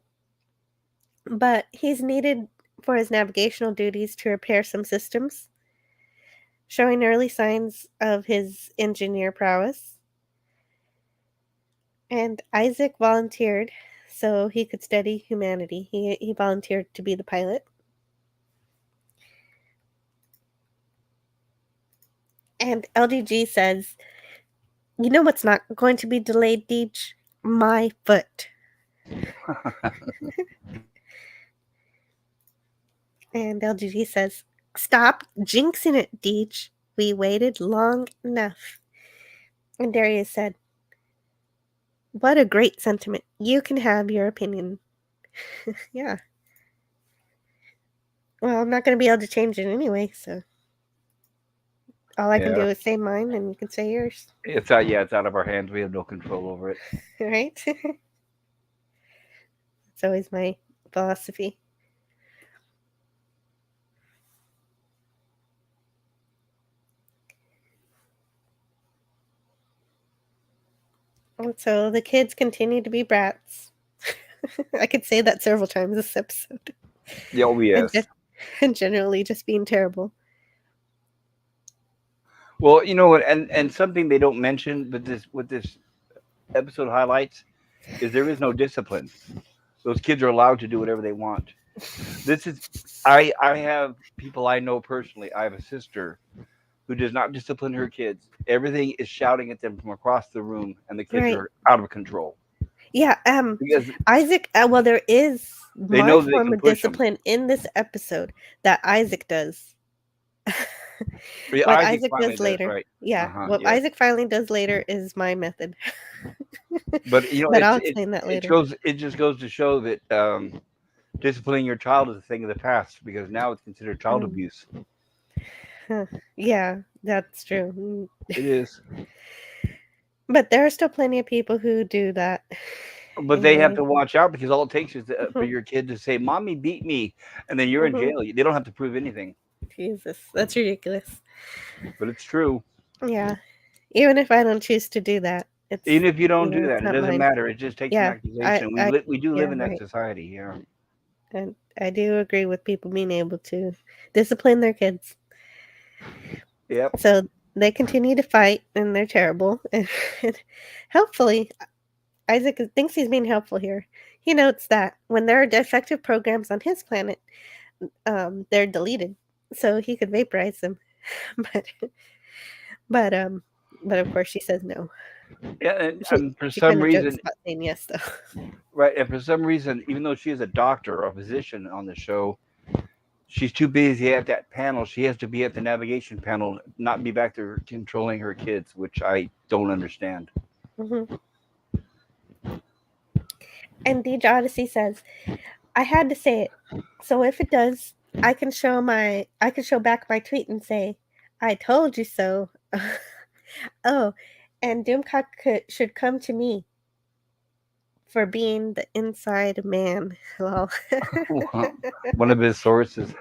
but he's needed for his navigational duties to repair some systems, showing early signs of his engineer prowess. And Isaac volunteered so he could study humanity. He volunteered to be the pilot. And LDG says, "You know what's not going to be delayed, Deej? My foot." And LGG says, "Stop jinxing it, Deej. We waited long enough." And Darius said, "What a great sentiment. You can have your opinion." Yeah. Well, I'm not going to be able to change it anyway, so all I can do is say mine and you can say yours. It's out of our hands. We have no control over it. Right? It's always my philosophy. And so the kids continue to be brats. I could say that several times this episode. Yeah, oh, yes. And generally just being terrible. Well, you know what, and something they don't mention, but what this episode highlights is there is no discipline. Those kids are allowed to do whatever they want. This is I have people I know personally. I have a sister who does not discipline her kids. Everything is shouting at them from across the room, and the kids are out of control. Yeah, because Isaac. Well, there is my form of discipline in this episode that Isaac does. Yeah, What Isaac Isaac finally does does, later. right? Yeah, Uh-huh, what yeah. Isaac finally does later is my method. But you know, But I'll explain that later. it just goes to show that disciplining your child is a thing of the past because now it's considered child Mm, abuse. huh. Yeah, that's true. It is. But there are still plenty of people who do that. But they have And to watch out because all it takes is for mhm, your kid to say, "Mommy beat me," and then you're in mhm. jail. They don't have to prove anything, Jesus, that's ridiculous. but it's true. Yeah, even if I don't choose to do that, Even if you don't do it's that, it not doesn't mine. matter. It just takes an Yeah, accusation. We do live yeah, in that right. society. Yeah. And I do agree with people being able to discipline their kids. Yep. So they continue to fight, and they're terrible. And hopefully, Isaac thinks he's being helpful here. He notes that when there are defective programs on his planet, they're deleted, so he could vaporize them. but but but of course she says no. Yeah, She and for she some kind of jokes reason, about saying yes though. right? And for some reason, even though she is a doctor or a physician on the show, she's too busy at that panel. She has to be at the navigation panel, not be back there controlling her kids, which I don't understand. Hmm. And Deej Odyssey says, "I had to say it, so if it does, I can show back my tweet and say, 'I told you so.' Oh, and Doomcock should come to me for being the inside man." Lol. One of his sources.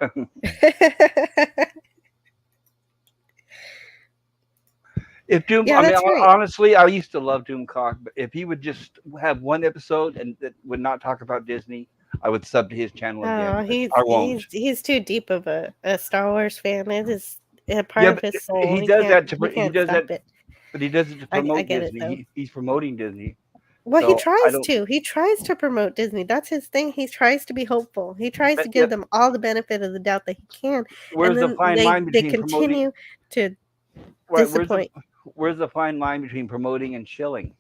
If Doom, Yeah, I mean, that's right. honestly, I used to love Doomcock, but if he would just have one episode and that would not talk about Disney, I would sub to his channel again. Oh, But I won't. he's too deep of a Star Wars fan. It is a part Yeah, of but his soul. he does that to He he can't does that, stop it. but he does it to I promote get it Disney. though. He's promoting Disney, Well, he so I tries don't. to. He tries to promote Disney. That's his thing. He tries to be hopeful. He tries to Yeah, give them all the benefit of the doubt that he can, and where's the then fine line they between promoting? continue to Right, disappoint. where's the fine line between promoting and shilling?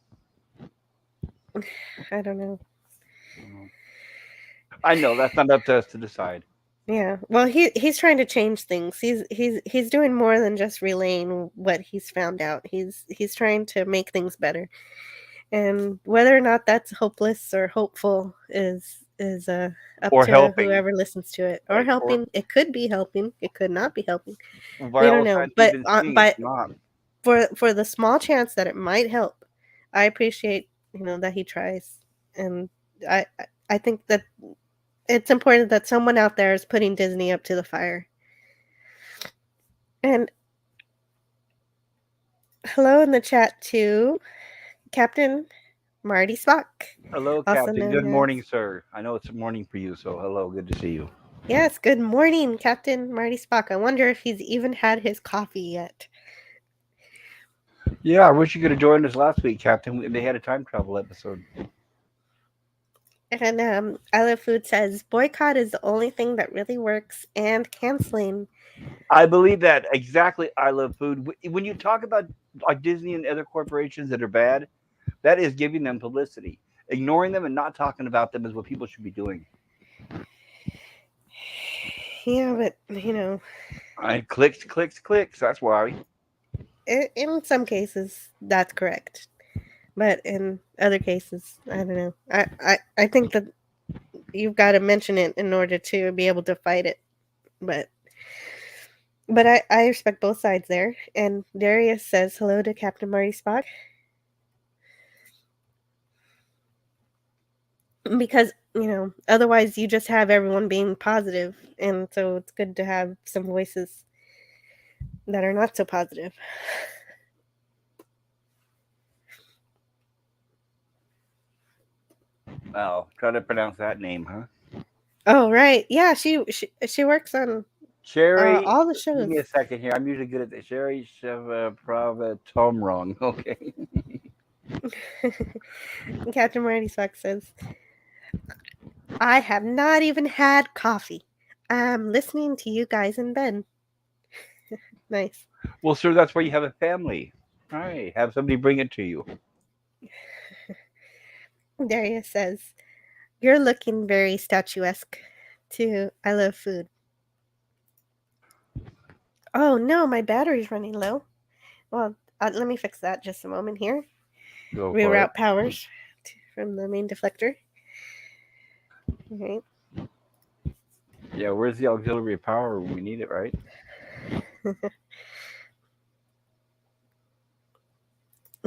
I don't know. I know that's not up to us to decide. Yeah. Well, he's trying to change things. He's doing more than just relaying what he's found out. He's trying to make things better. And whether or not that's hopeless or hopeful is up Or to helping, whoever listens to it. Or right? Or helping. It could be helping. It could not be helping. by We don't all know. signs we've been seeing, it's But not. for the small chance that it might help, I appreciate that he tries, and I I think that it's important that someone out there is putting Disney up to the fire. And hello in the chat to Captain Marty Spock, Hello, also Captain. Good known as. morning, sir. I know it's morning for you, so hello. Good to see you. Yes, good morning, Captain Marty Spock. I wonder if he's even had his coffee yet. Yeah, I wish you could have joined us last week, Captain. They had a time travel episode. And I Love Food says boycott is the only thing that really works, and canceling. I believe that exactly. I love food. When you talk about like Disney and other corporations that are bad, that is giving them publicity. Ignoring them and not talking about them is what people should be doing. Yeah, but I clicks, clicks, clicks. That's why. in some cases that's correct, but in other cases, I don't know. I think that you've got to mention it in order to be able to fight it. But I respect both sides there. And Darius says hello to Captain Marty Spock because otherwise you just have everyone being positive, and so it's good to have some voices that are not so positive. Oh, try to pronounce that name, huh? Oh right, yeah, she works on Sherry. all the Give shows. me a second here. I'm usually good at this. Sherry Sheva Prava Tom wrong. Okay. Captain Marty Spock says, I have not even had coffee. I'm listening to you guys in bed. Nice. Well, sir, that's why you have a family. All right. Have somebody bring it to you. Darius says, you're looking very statuesque to I Love Food. Oh no, my battery's running low. Well, let me fix that just a moment here. Go for it. Reroute powers from the main deflector. All Yeah, where's the auxiliary power when we need it, right? right.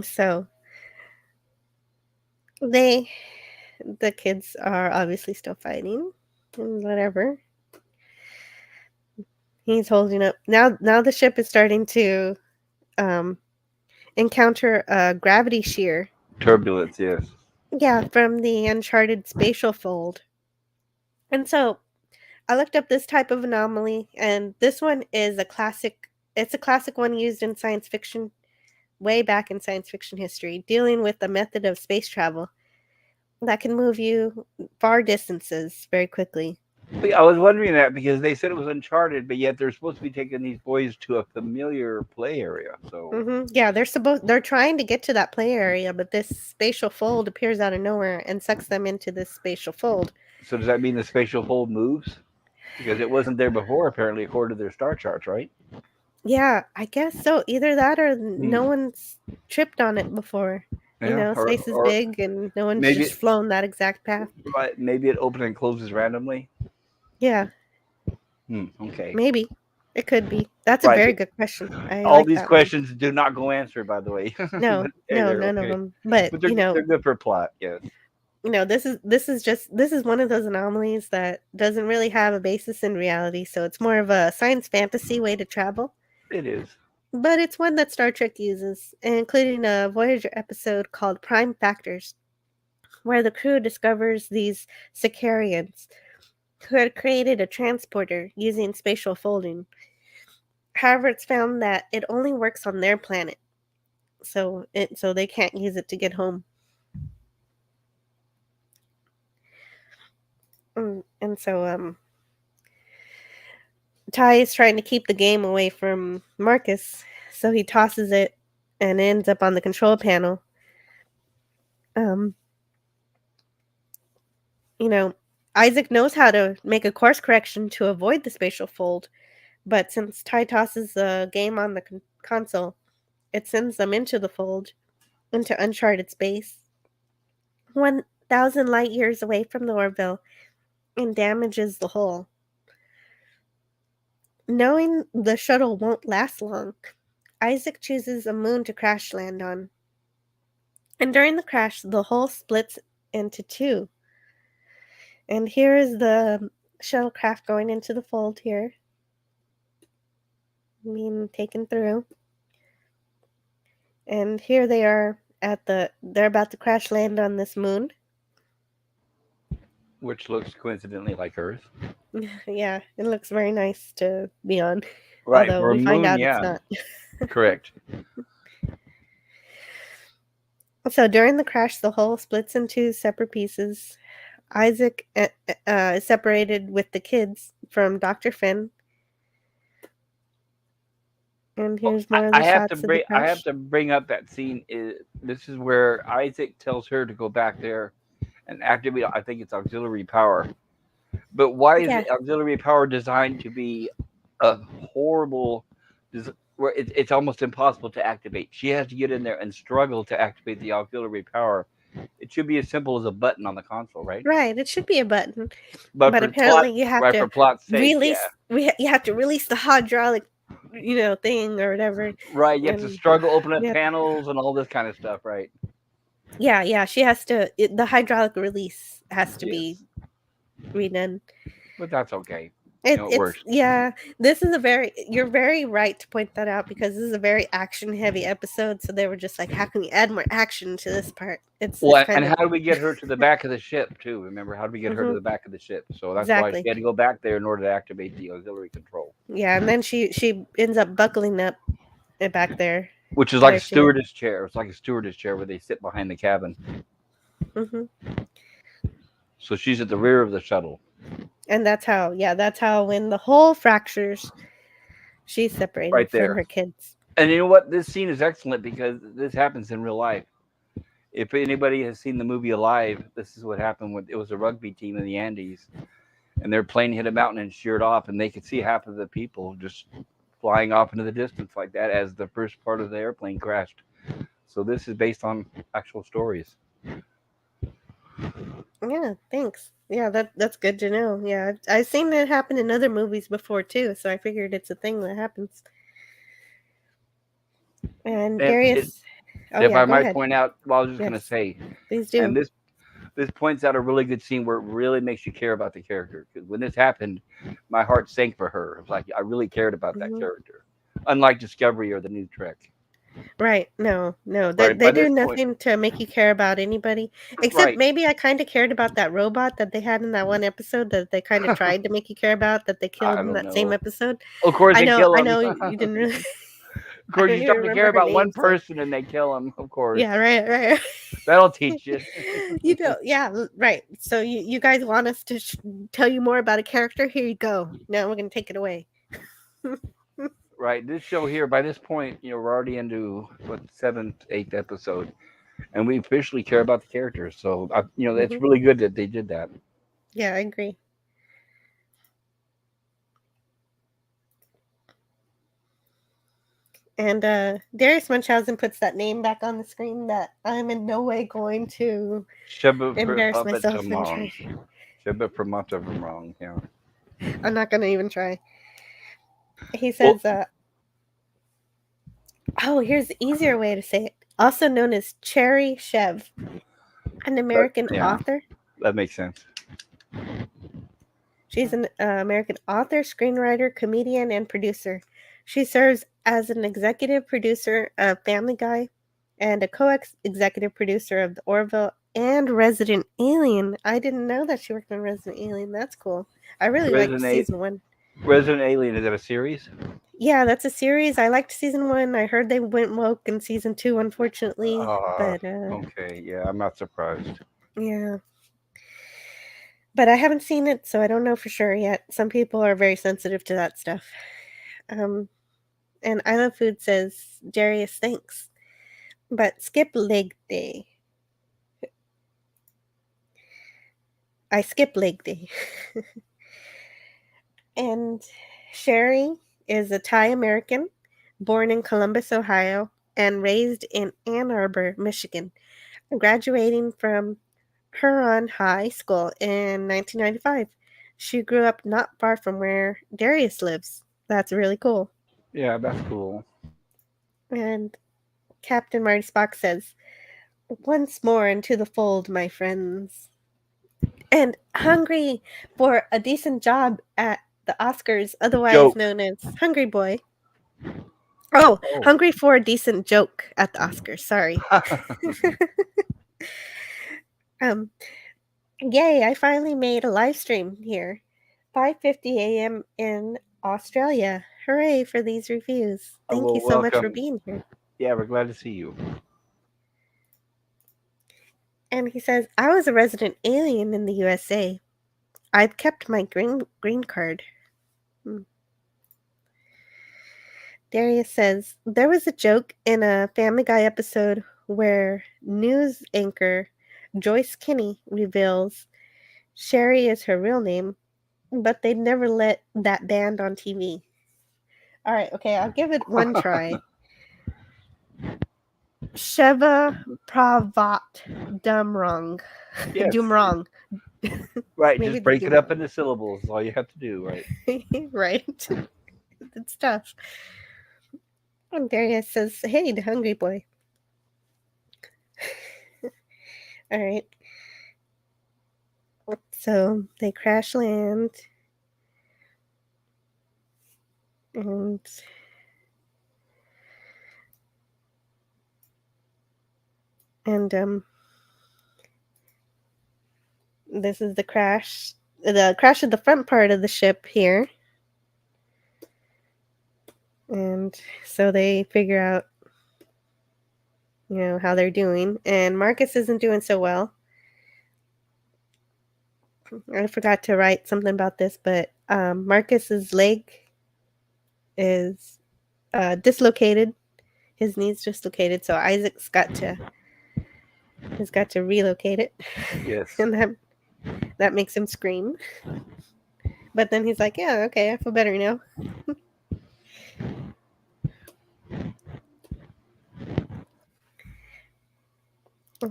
So they, the kids are obviously still fighting and whatever. He's holding up. Now the ship is starting to um, encounter a gravity shear. Turbulence, yes. Yeah, from the uncharted spatial fold. And so I looked up this type of anomaly, and this one is a classic. It's a classic one used in science fiction, way back in science fiction history, dealing with a method of space travel that can move you far distances very quickly. But I was wondering that because they said it was uncharted, but yet they're supposed to be taking these boys to a familiar play area. So, Yeah, they're trying to get to that play area, but this spatial fold appears out of nowhere and sucks them into this spatial fold. so does that mean the spatial fold moves? Because it wasn't there before, apparently, according to their star charts, right? Yeah, I guess so. Either that or Hmm. no one's tripped on it before. You Yeah, know, space is or big and no one's maybe just flown that exact path. maybe it opens and closes randomly. Yeah, Okay, maybe. It could be. That's a right. very good question. I All like these that one. questions do not go answered, by the way. No, But hey, no, they're none of okay. them. But, But they're good for plot. Yes, this is one of those anomalies that doesn't really have a basis in reality, so it's more of a science fantasy way to travel. it is. But it's one that Star Trek uses, including a Voyager episode called Prime Factors, where the crew discovers these Sicarians who had created a transporter using spatial folding. However, it's found that it only works on their planet, so they can't use it to get home. And so Ty is trying to keep the game away from Marcus, so he tosses it and ends up on the control panel. Um, you know, Isaac knows how to make a course correction to avoid the spatial fold, but since Ty tosses the game on the console, it sends them into the fold, into uncharted space, 1,000 light years away from the Orville, and damages the hull. Knowing the shuttle won't last long, Isaac chooses a moon to crash land on. And during the crash, the hull splits into two. And here is the shuttlecraft going into the fold here, being taken through. And here they are they're about to crash land on this moon. Which looks coincidentally like Earth. Yeah, it looks very nice to be on, Right, although for a we find moon, out it's yeah. not. Correct. So during the crash, the hull splits into separate pieces. Isaac is separated with the kids from Dr. Finn. And here's more of the shots of the I have crash. to bring up that scene. This is where Isaac tells her to go back there and activate. I think it's auxiliary power. But why is Yeah, the auxiliary power designed to be a horrible, where it's almost impossible to activate? She has to get in there and struggle to activate the auxiliary power. It should be as simple as a button on the console, right? right. It should be a button, But but for plot, apparently you have right, to for plot's sake, yeah, release. You have to release the hydraulic, thing or whatever, right. You have to and struggle, open up yeah, panels and all this kind of stuff, right? yeah. She has to. The hydraulic release has to be Yes, redone. but that's okay. It, It it's works. yeah. This is a very. You're very right to point that out because this is a very action heavy episode. So they were just like, how can we add more action to this part? It's Well, kind and of. how do we get her to the back of the ship too? Remember, how do we get her to Hmm. the back of the ship? So that's why Exactly. she had to go back there in order to activate the auxiliary control, Yeah, and then she ends up buckling up back there which is like a prior to it. stewardess chair. It's like a stewardess chair where they sit behind the cabin. Hmm. So she's at the rear of the shuttle. And that's how when the whole fractures, she's separated Right from there. her kids. And you know what? This scene is excellent because this happens in real life. If anybody has seen the movie Alive, this is what happened when it was a rugby team in the Andes, and their plane hit a mountain and sheared off, and they could see half of the people just flying off into the distance like that as the first part of the airplane crashed. So this is based on actual stories. Yeah, thanks. Yeah, that's good to know. Yeah, I've seen it happen in other movies before too, so I figured it's a thing that happens. And And it, Darius, oh if yeah, I go might ahead. point out, well, I was just Yes, gonna say, please and do. this points out a really good scene where it really makes you care about the character. Because when this happened, my heart sank for her. It was like I really cared about that Hmm. character, unlike Discovery or the new Trek. Right. No, no. Right They by do this point, nothing to make you care about anybody. Except right? maybe I kind of cared about that robot that they had in that one episode that they kind of tried to make you care about that they killed I in don't that same know. episode. Of course, they kill I him. know you Of didn't really I course, don't you even start to care remember her about one name, so person and they kill him. Of course, yeah, right. that'll teach you. You know, yeah, right. So you guys want us to tell you more about a character? Here you go. Now we're going to take it away. Right. This show here, by this point, we're already into what seventh, eighth episode, and we officially care about the characters. So, it's Hmm. really good that they did that. Yeah, I agree. And Darius Munchausen puts that name back on the screen that I'm in no way going to Sheba embarrass puppet myself and wrong. try. Sheba promoter wrong. Yeah. I'm not going to even try. He Well, says, oh, here's the easier way to say it. Also known as Cherry Chev, an American yeah, author. that makes sense. She's an American author, screenwriter, comedian, and producer. She serves as an executive producer of Family Guy and a co-executive producer of the Orville and Resident Alien. I didn't know that she worked on Resident Alien. That's cool. I really liked Resident A- season 1. Resident Alien, is that a series? Yeah, that's a series. I liked season 1. I heard they went woke in season 2, unfortunately. Uh, But okay. Yeah, I'm not surprised. yeah. But I haven't seen it, so I don't know for sure yet. Some people are very sensitive to that stuff. Um, and I Love Food says, Darius, thanks. But skip leg day. I skip leg day. And Sherry is a Thai American, born in Columbus, Ohio, and raised in Ann Arbor, Michigan, graduating from Huron High School in 1995. She grew up not far from where Darius lives. That's really cool. Yeah, that's cool. And Captain Marty Spock says, once more into the fold, my friends. And hungry for a decent job at the Oscars, otherwise Joke. known as Hungry Boy. Oh, Oh. hungry for a decent joke at the Oscars. Sorry. um, yay! I finally made a live stream here, 5:50 a.m. in Australia. Hooray for these reviews! Oh, Thank you well, so much for welcome. being here. Yeah, we're glad to see you. And he says, I was a resident alien in the USA. I've kept my green card. Hmm. Darius says, there was a joke in a Family Guy episode where news anchor Joyce Kinney reveals Sherry is her real name, but they'd never let that band on TV. All right, okay, I'll give it one try. Sheva Pravat Dumrong. Yes. Dumrong. Right. Maybe Just the break it Dumrong. up into syllables. Is all you have to do. Right. Right. It's tough. And Darius says, hey, the hungry boy. All right. So they crash land and and this is the crash of the front part of the ship here. And so they figure out how they're doing, and Marcus isn't doing so well. I forgot to write something about this, but Marcus's leg is dislocated. His knee's dislocated, so Isaac's has got to relocate it. Yes. And that makes him scream. But then he's like, yeah, okay, I feel better now.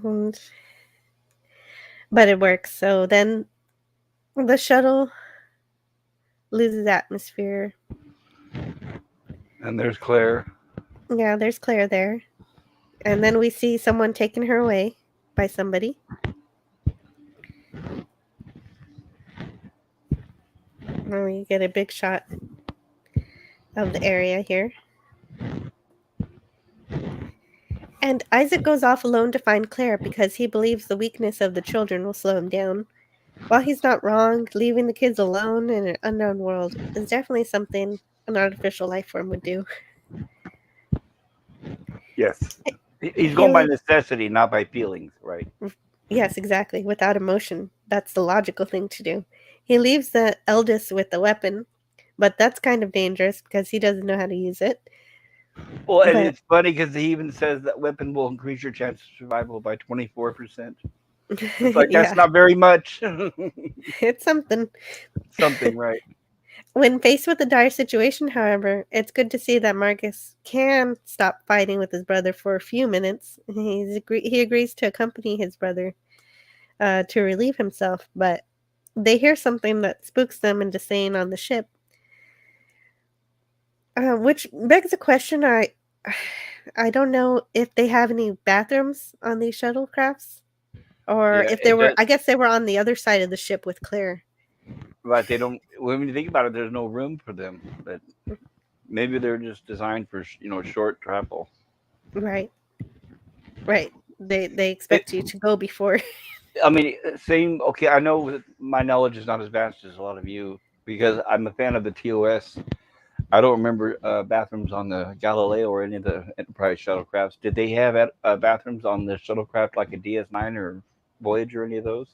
And, but it works. So then the shuttle loses atmosphere. And there's Claire. Yeah, there's Claire there. And then we see someone taking her away by somebody. And we get a big shot of the area here. And Isaac goes off alone to find Claire because he believes the weakness of the children will slow him down. While he's not wrong, leaving the kids alone in an unknown world is definitely something an artificial life form would do. Yes. He's He going by li- necessity, not by feelings, right? yes, exactly, without emotion. That's the logical thing to do. He leaves the eldest with the weapon, but that's kind of dangerous because he doesn't know how to use it. Well, and But it's funny because he even says that weapon will increase your chance of survival by 24%. It's like, that's yeah, not very much. it's something. Something, right? When faced with a dire situation, however, it's good to see that Marcus can stop fighting with his brother for a few minutes. He agrees to accompany his brother to relieve himself, but they hear something that spooks them into staying on the ship, which begs a question. I don't know if they have any bathrooms on these shuttlecrafts, or Yeah, if they it were. does. I guess they were on the other side of the ship with Claire. But they don't. When you think about it, there's no room for them. But maybe they're just designed for short travel. Right, right. They It, expect you to go before. I mean, same. Okay, I know that my knowledge is not as vast as a lot of you because I'm a fan of the TOS. I don't remember bathrooms on the Galileo or any of the Enterprise shuttlecrafts. Did they have bathrooms on the shuttlecraft like a DS9 or Voyager or any of those?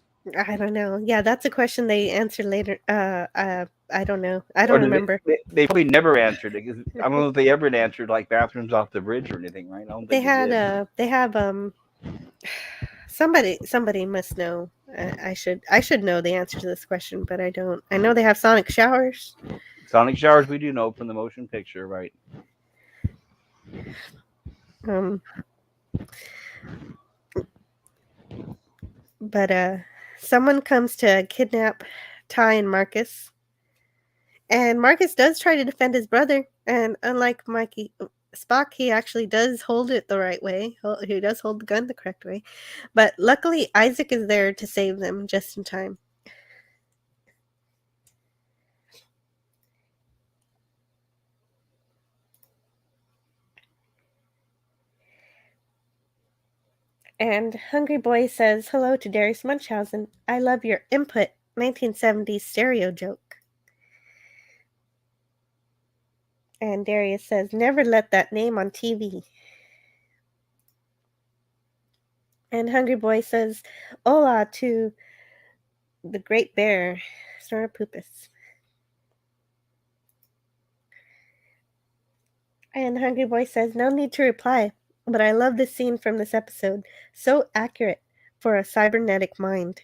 I don't know. Yeah, that's a question they answer later. I don't know. I Or don't remember. they probably never answered it 'cause I don't know if they ever answered like bathrooms off the bridge or anything, right? I don't They think they had did. they have somebody must know. I should know the answer to this question, but I don't. I know they have sonic showers. Sonic showers, we do know from the motion picture, right? Um, but someone comes to kidnap Ty and Marcus, and Marcus does try to defend his brother. And unlike Mikey Spock, he actually does hold it the right way. He does hold the gun the correct way. But luckily, Isaac is there to save them just in time. And Hungry Boy says hello to Darius Munchausen. I love your input, 1970s stereo joke. And Darius says, never let that name on TV. And Hungry Boy says, hola to the Great Bear, Snorapupus. And Hungry Boy says, no need to reply, but I love this scene from this episode. So accurate for a cybernetic mind.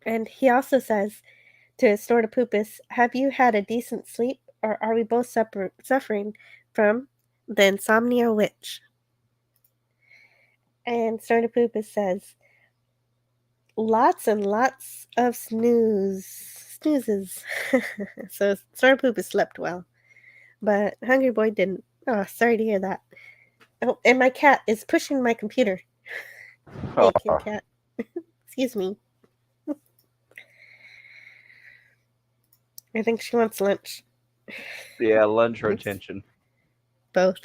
And he also says to Snorapupus, have you had a decent sleep, or are we both suffering from the insomnia witch? And Snorapupus says, lots and lots of snoozes. So Snorapupus slept well, but Hungry Boy didn't. Oh, sorry to hear that. Oh, and my cat is pushing my computer. Hey, Kit Kat. Excuse me. I think she wants lunch. Yeah, lunch or It's attention. both.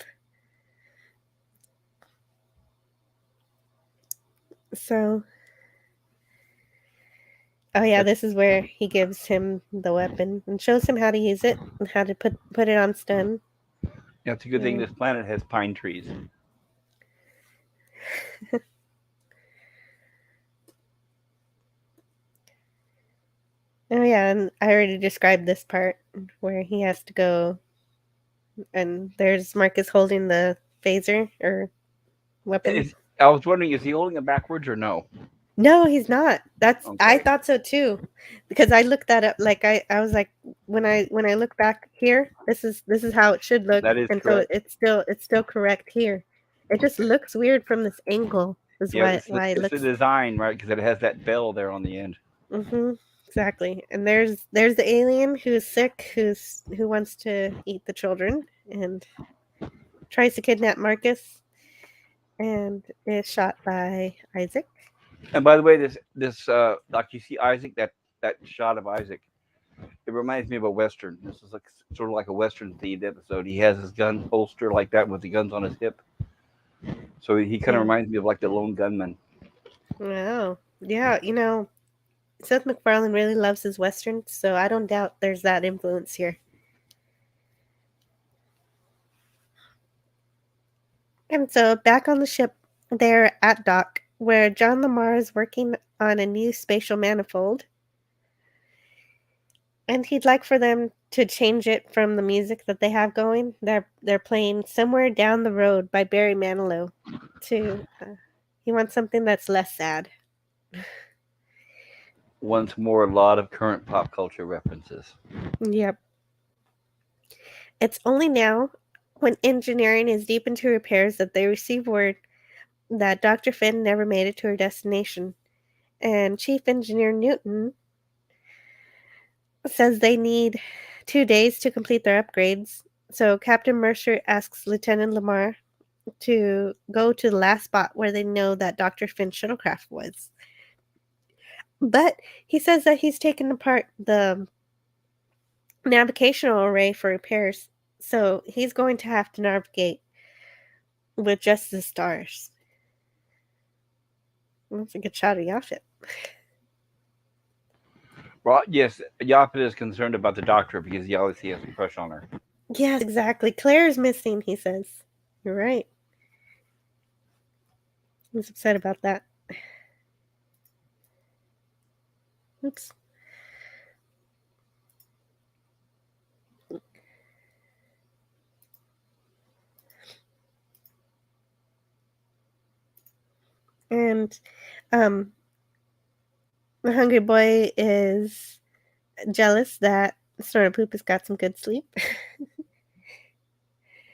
So, oh yeah, this is where he gives him the weapon and shows him how to use it and how to put it on stun. Yeah, it's a good thing And, this planet has pine trees. oh yeah, and I already described this part where he has to go, and there's Marcus holding the phaser or weapon. I was wondering, is he holding it backwards or no? No, he's not. I Okay, thought so too, because I looked that up. Like I was like, when I look back here, this is how it should look, that is and so correct. it's still correct here. It just looks weird from this angle. Is Yeah, why it it's the looks. design, right? Because it has that bell there on the end. Mm-hmm. Exactly. And there's the alien who's sick, who wants to eat the children and tries to kidnap Marcus, and is shot by Isaac. And by the way, like you see Isaac, that shot of Isaac, it reminds me of a western. This is like sort of like a western themed episode. He has his gun holster like that with the guns on his hip, so he kind of Yeah. reminds me of like the lone gunman. Wow. Yeah. Seth MacFarlane really loves his westerns, so I don't doubt there's that influence here. And so back on the ship, they're at dock, where John Lamar is working on a new spatial manifold, and he'd like for them to change it from the music that they have going. They're playing "Somewhere Down the Road" by Barry Manilow. To he wants something that's less sad. Once more, a lot of current pop culture references. Yep. It's only now, when engineering is deep into repairs, that they receive word that Dr. Finn never made it to her destination, and Chief Engineer Newton says they need 2 days to complete their upgrades. So Captain Mercer asks Lieutenant Lamar to go to the last spot where they know that Dr. Finn's shuttlecraft was. But he says that he's taken apart the navigational array for repairs, so he's going to have to navigate with just the stars. That's a good shot of Yaphet. Well, yes, Yaphet is concerned about the doctor because he obviously has a crush on her. Yes, exactly. Claire's missing, he says. You're right. He's upset about that. Oops. And um the hungry boy is jealous that Snortopoopas got some good sleep.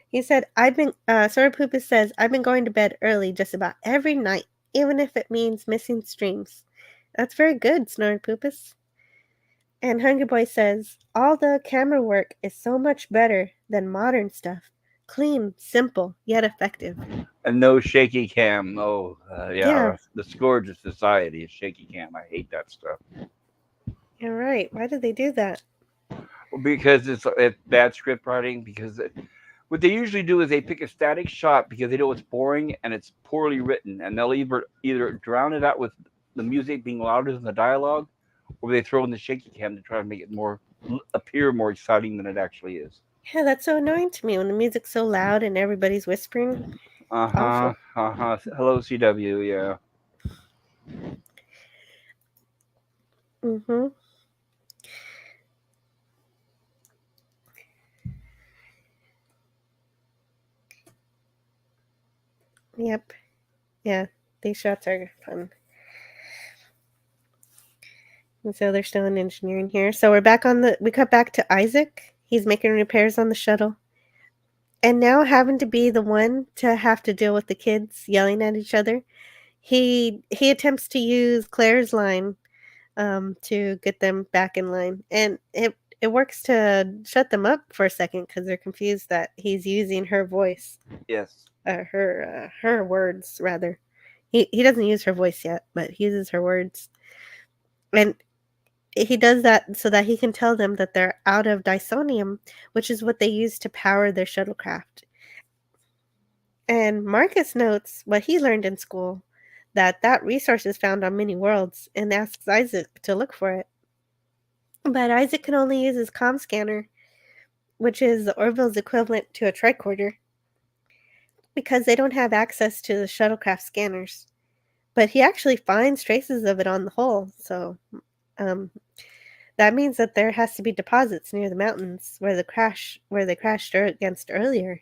He said, Snortopoopas says, I've been going to bed early just about every night, even if it means missing streams. That's very good, Snortopoopas. And Hungry Boy says, all the camera work is so much better than modern stuff. Clean, simple, yet effective. And no shaky cam. Oh, Yeah, yeah, the scourge of society is shaky cam. I hate that stuff. you're right. Why did they do that? Well, because it's bad script writing. Because what they usually do is they pick a static shot because they know it's boring and it's poorly written, and they'll either drown it out with the music being louder than the dialogue, or they throw in the shaky cam to try to make it more appear more exciting than it actually is. Yeah, that's so annoying to me when the music's so loud and everybody's whispering. Uh It's huh. awful. Uh huh. Hello, CW. Yeah. Mm-hmm. Yep. Yeah, these shots are fun. And so they're still in engineering here. So we cut back to Isaac. He's making repairs on the shuttle. And now having to be the one to have to deal with the kids yelling at each other, he attempts to use Claire's line to get them back in line. And it works to shut them up for a second because they're confused that he's using her voice, Yes. her words rather. He doesn't use her voice yet, but he uses her words. And he does that so that he can tell them that they're out of dysonium, which is what they use to power their shuttlecraft. And Marcus notes what he learned in school, that resource is found on many worlds, and asks Isaac to look for it. But Isaac can only use his comm scanner, which is the Orville's equivalent to a tricorder, because they don't have access to the shuttlecraft scanners. But he actually finds traces of it on the hull, so um, that means that there has to be deposits near the mountains where they crashed against earlier.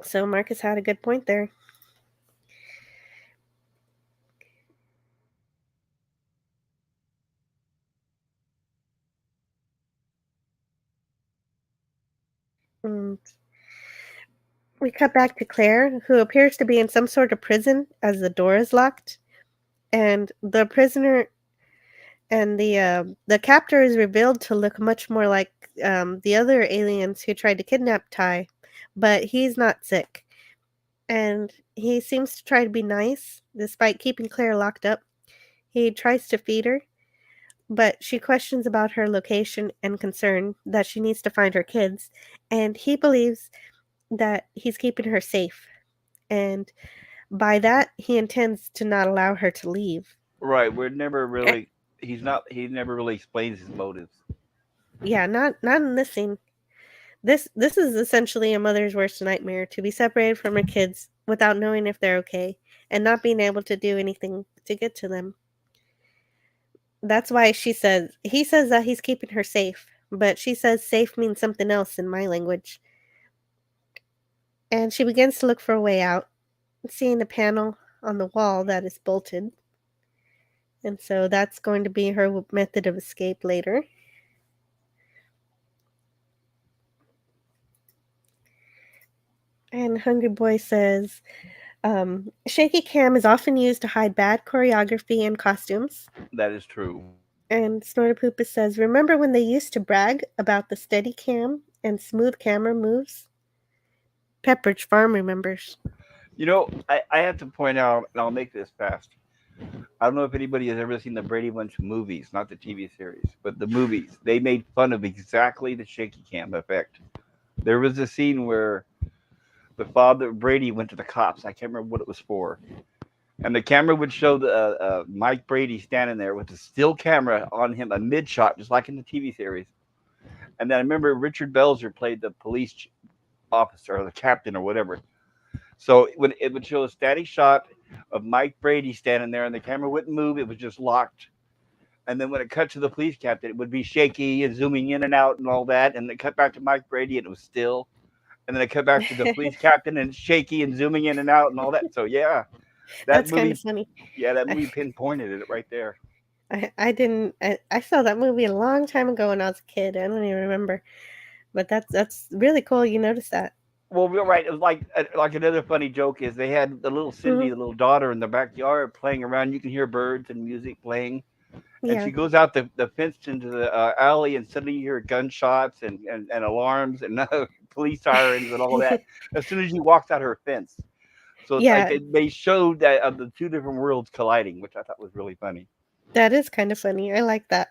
So Marcus had a good point there. Mm. We cut back to Claire, who appears to be in some sort of prison as the door is locked, and the prisoner and the captor is revealed to look much more like the other aliens who tried to kidnap Ty, but he's not sick, and he seems to try to be nice despite keeping Claire locked up. He tries to feed her, but she questions about her location and concern that she needs to find her kids, and he believes that he's keeping her safe, and by that he intends to not allow her to leave. Right. We're never Eh, really. He's not. He never really explains his motives. yeah, not in this scene. This is essentially a mother's worst nightmare, to be separated from her kids without knowing if they're okay and not being able to do anything to get to them. That's why he says that he's keeping her safe, but she says safe means something else in my language. And she begins to look for a way out, seeing a panel on the wall that is bolted. And so that's going to be her method of escape later. And Hungry Boy says, shaky cam is often used to hide bad choreography and costumes. That is true. And Snortopoopa says, remember when they used to brag about the steady cam and smooth camera moves? Pepperidge Farm remembers. I have to point out, and I'll make this fast. I don't know if anybody has ever seen the Brady Bunch movies, not the TV series, but the movies. They made fun of exactly the shaky cam effect. There was a scene where the father Brady went to the cops. I can't remember what it was for, and the camera would show the Mike Brady standing there with a still camera on him, a mid shot, just like in the TV series. And then I remember Richard Belzer played the police officer or the captain or whatever. So when it would show a static shot of Mike Brady standing there, and the camera wouldn't move; it was just locked. And then when it cut to the police captain, it would be shaky and zooming in and out and all that. And it cut back to Mike Brady, and it was still. And then it cut back to the police captain, and it's shaky and zooming in and out and all that. So yeah, that That's kind of movie, funny. yeah, that I, movie pinpointed it right there. I didn't I saw that movie a long time ago when I was a kid. I don't even remember. But that's really cool you noticed that. Well, we're right. It was like another funny joke is they had the little Hmm. Cindy, the little daughter, in the backyard playing around. You can hear birds and music playing, and Yeah. she goes out the fence into the alley, and suddenly you hear gunshots and alarms and police sirens and all that. As soon as she walks out her fence, so it's like Yeah, they showed that of the two different worlds colliding, which I thought was really funny. that is kind of funny. I like that.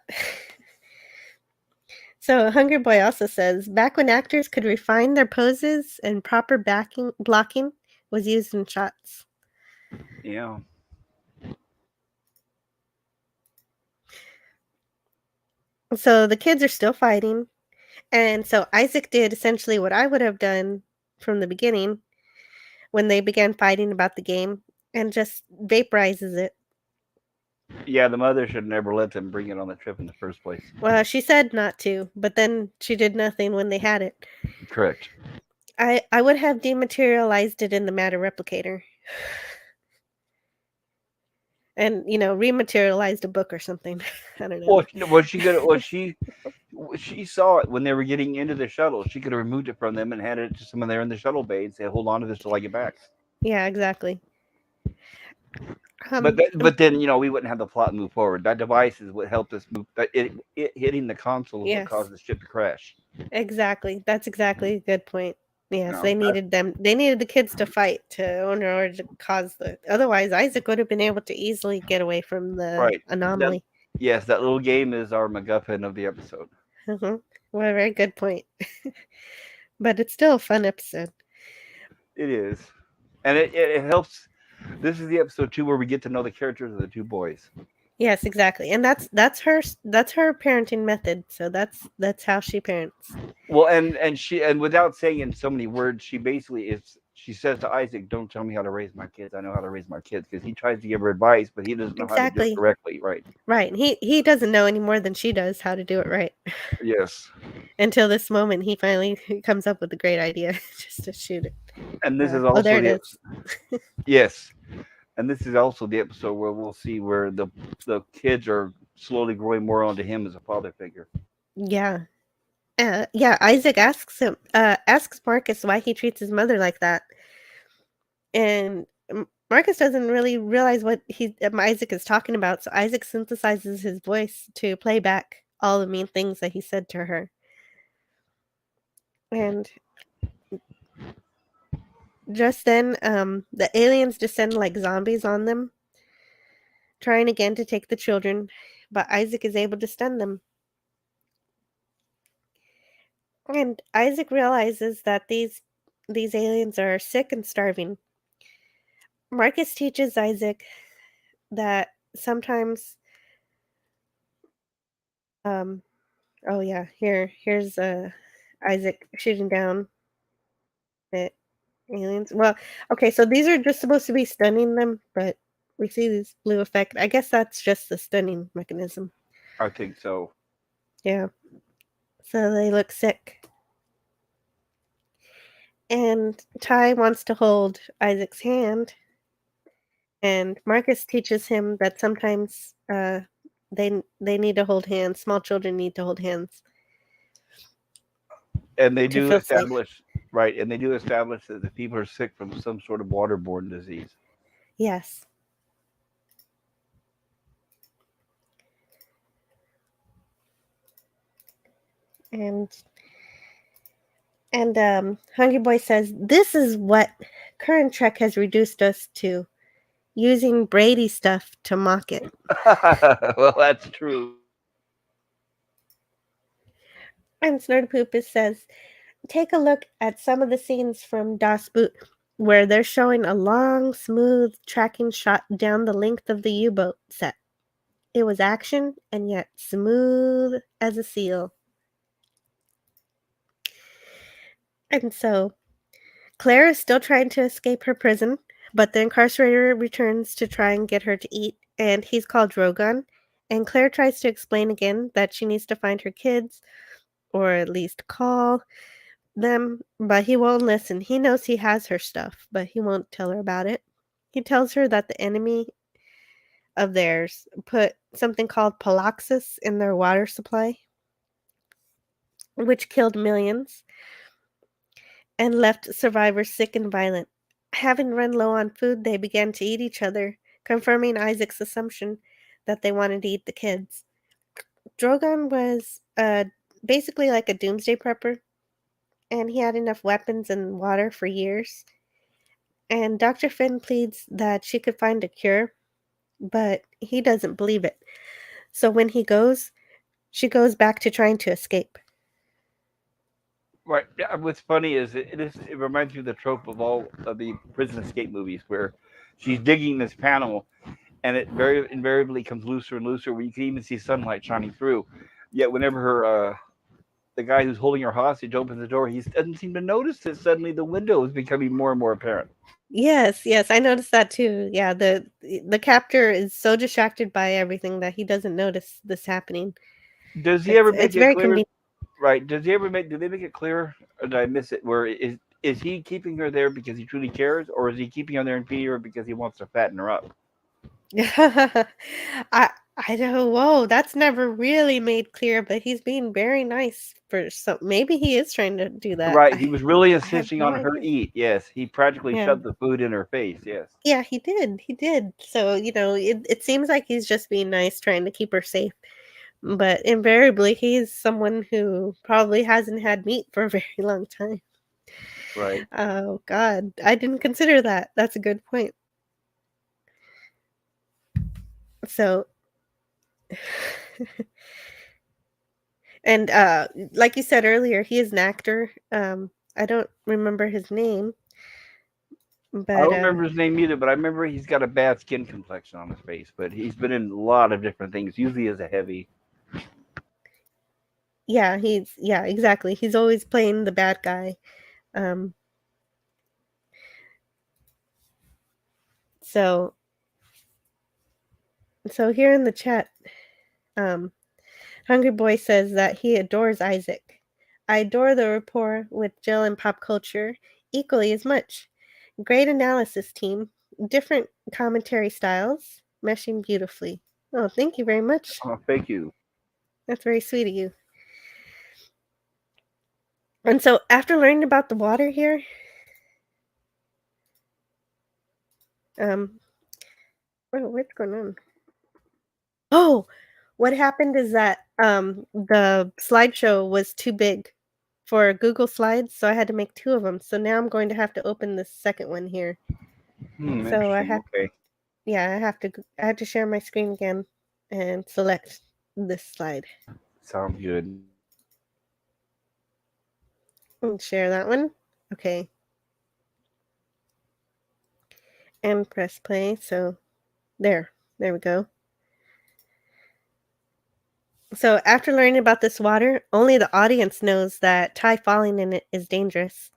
So Hunger Boy also says back when actors could refine their poses and proper backing blocking was used in shots. Yeah, So the kids are still fighting. And so Isaac did essentially what I would have done from the beginning when they began fighting about the game and just vaporizes it. yeah. The mother should never let them bring it on the trip in the first place. Well, she said not to, but then she did nothing when they had it. Correct. I would have dematerialized it in the matter replicator and, rematerialized a book or something. I don't know. Well, was she gonna? She saw it when they were getting into the shuttle. She could have removed it from them and handed it to someone there in the shuttle bay and said, "Hold on to this till I get back." Yeah, exactly. But Um, that, but then we wouldn't have the plot move forward. That device is what helped us move. It hitting the console is what yes, caused the ship to crash. exactly. That's exactly a good point. Yes, No, that, they needed the kids to fight in order to cause the otherwise Isaac would have been able to easily get away from the right. That anomaly. yes, that little game is our MacGuffin of the episode. Mhm. Well, very good point. But it's still a fun episode. It is, and it helps. This is the episode too where we get to know the characters of the two boys. Yes, exactly. And that's her parenting method. So that's how she parents. Well, and without saying in so many words, she basically is. She says to Isaac, "Don't tell me how to raise my kids. I know how to raise my kids." Because he tries to give her advice, but he doesn't know how to do it Exactly. correctly. Right? Right. He doesn't know any more than she does how to do it right. Yes. Until this moment he finally comes up with a great idea just to shoot it. And this is Oh, there also it the is. yes, and this is also the episode where we'll see where the kids are slowly growing more onto him as a father figure. Yeah. Yeah, Isaac asks Marcus why he treats his mother like that, and Marcus doesn't really realize what Isaac is talking about. So Isaac synthesizes his voice to play back all the mean things that he said to her, and just then, the aliens descend like zombies on them, trying again to take the children, but Isaac is able to stun them. And Isaac realizes that these aliens are sick and starving. Marcus teaches Isaac that sometimes um oh yeah, here's Isaac shooting down the aliens. Well, okay, so these are just supposed to be stunning them, but we see this blue effect. I guess that's just the stunning mechanism. I think so. Yeah. So they look sick. And Ty wants to hold Isaac's hand, and Marcus teaches him that sometimes they need to hold hands. Small children need to hold hands And they to do feel safe. establish, right, and they do establish that the people are sick from some sort of waterborne disease. Yes. And Hungry Boy says this is what current Trek has reduced us to, using Brady stuff to mock it. Well, that's true. And Snurtpoopus says, take a look at some of the scenes from Das Boot, where they're showing a long, smooth tracking shot down the length of the U-boat set. It was action and yet smooth as a seal. And so Claire is still trying to escape her prison, but the incarcerator returns to try and get her to eat, and he's called Drogon. And Claire tries to explain again that she needs to find her kids, or at least call them, but he won't listen. He knows he has her stuff, but he won't tell her about it. He tells her that the enemy of theirs put something called Palaxis in their water supply, which killed millions and left survivors sick and violent. Having run low on food, they began to eat each other, confirming Isaac's assumption that they wanted to eat the kids. Drogon was basically like a doomsday prepper, and he had enough weapons and water for years. And Dr. Finn pleads that she could find a cure, but he doesn't believe it. So when he goes, she goes back to trying to escape. Right. Yeah, what's funny is it reminds me of the trope of all of the prison escape movies where she's digging this panel and it very invariably comes looser and looser where you can even see sunlight shining through. Yet whenever the guy who's holding her hostage opens the door, he doesn't seem to notice that suddenly the window is becoming more and more apparent. Yes, yes, I noticed that too. Yeah, the captor is so distracted by everything that he doesn't notice this happening. Does he ever It's make it very clear? convenient. Right. Does he ever make? Do they make it clear, or did I miss it? Where is he keeping her there because he truly cares, or is he keeping her there and feeding her because he wants to fatten her up? I I don't. Whoa, that's never really made clear, but he's being very nice for some. Maybe he is trying to do that. Right. He was really I have insisting no on her idea. eat. Yes. He practically Yeah. shoved the food in her face. Yes. Yeah, he did. He did. So, it seems like he's just being nice, trying to keep her safe. But invariably, he's someone who probably hasn't had meat for a very long time. Right. Oh, God. I didn't consider that. That's a good point. So, and like you said earlier, he is an actor. I don't remember his name, I but don't remember his name either, but I remember he's got a bad skin complexion on his face. But he's been in a lot of different things, usually as a heavy. yeah, exactly. He's always playing the bad guy. Um, so so here in the chat, um, Hungry Boy says that he adores Isaac. I adore the rapport with Jill and Pop Culture equally as much. Great analysis team. Different commentary styles, meshing beautifully. Oh, thank you very much. Oh, thank you. That's very sweet of you. And so after learning about the water here, um, what's going on? Oh, what happened is that the slideshow was too big for Google Slides, so I had to make two of them. So now I'm going to have to open the second one here. So I Interesting. have, Okay. yeah, I have to share my screen again and select this slide Sounds good. and share that one. Okay, and press play. So there we go. So after learning about this water, only the audience knows that Ty falling in it is dangerous.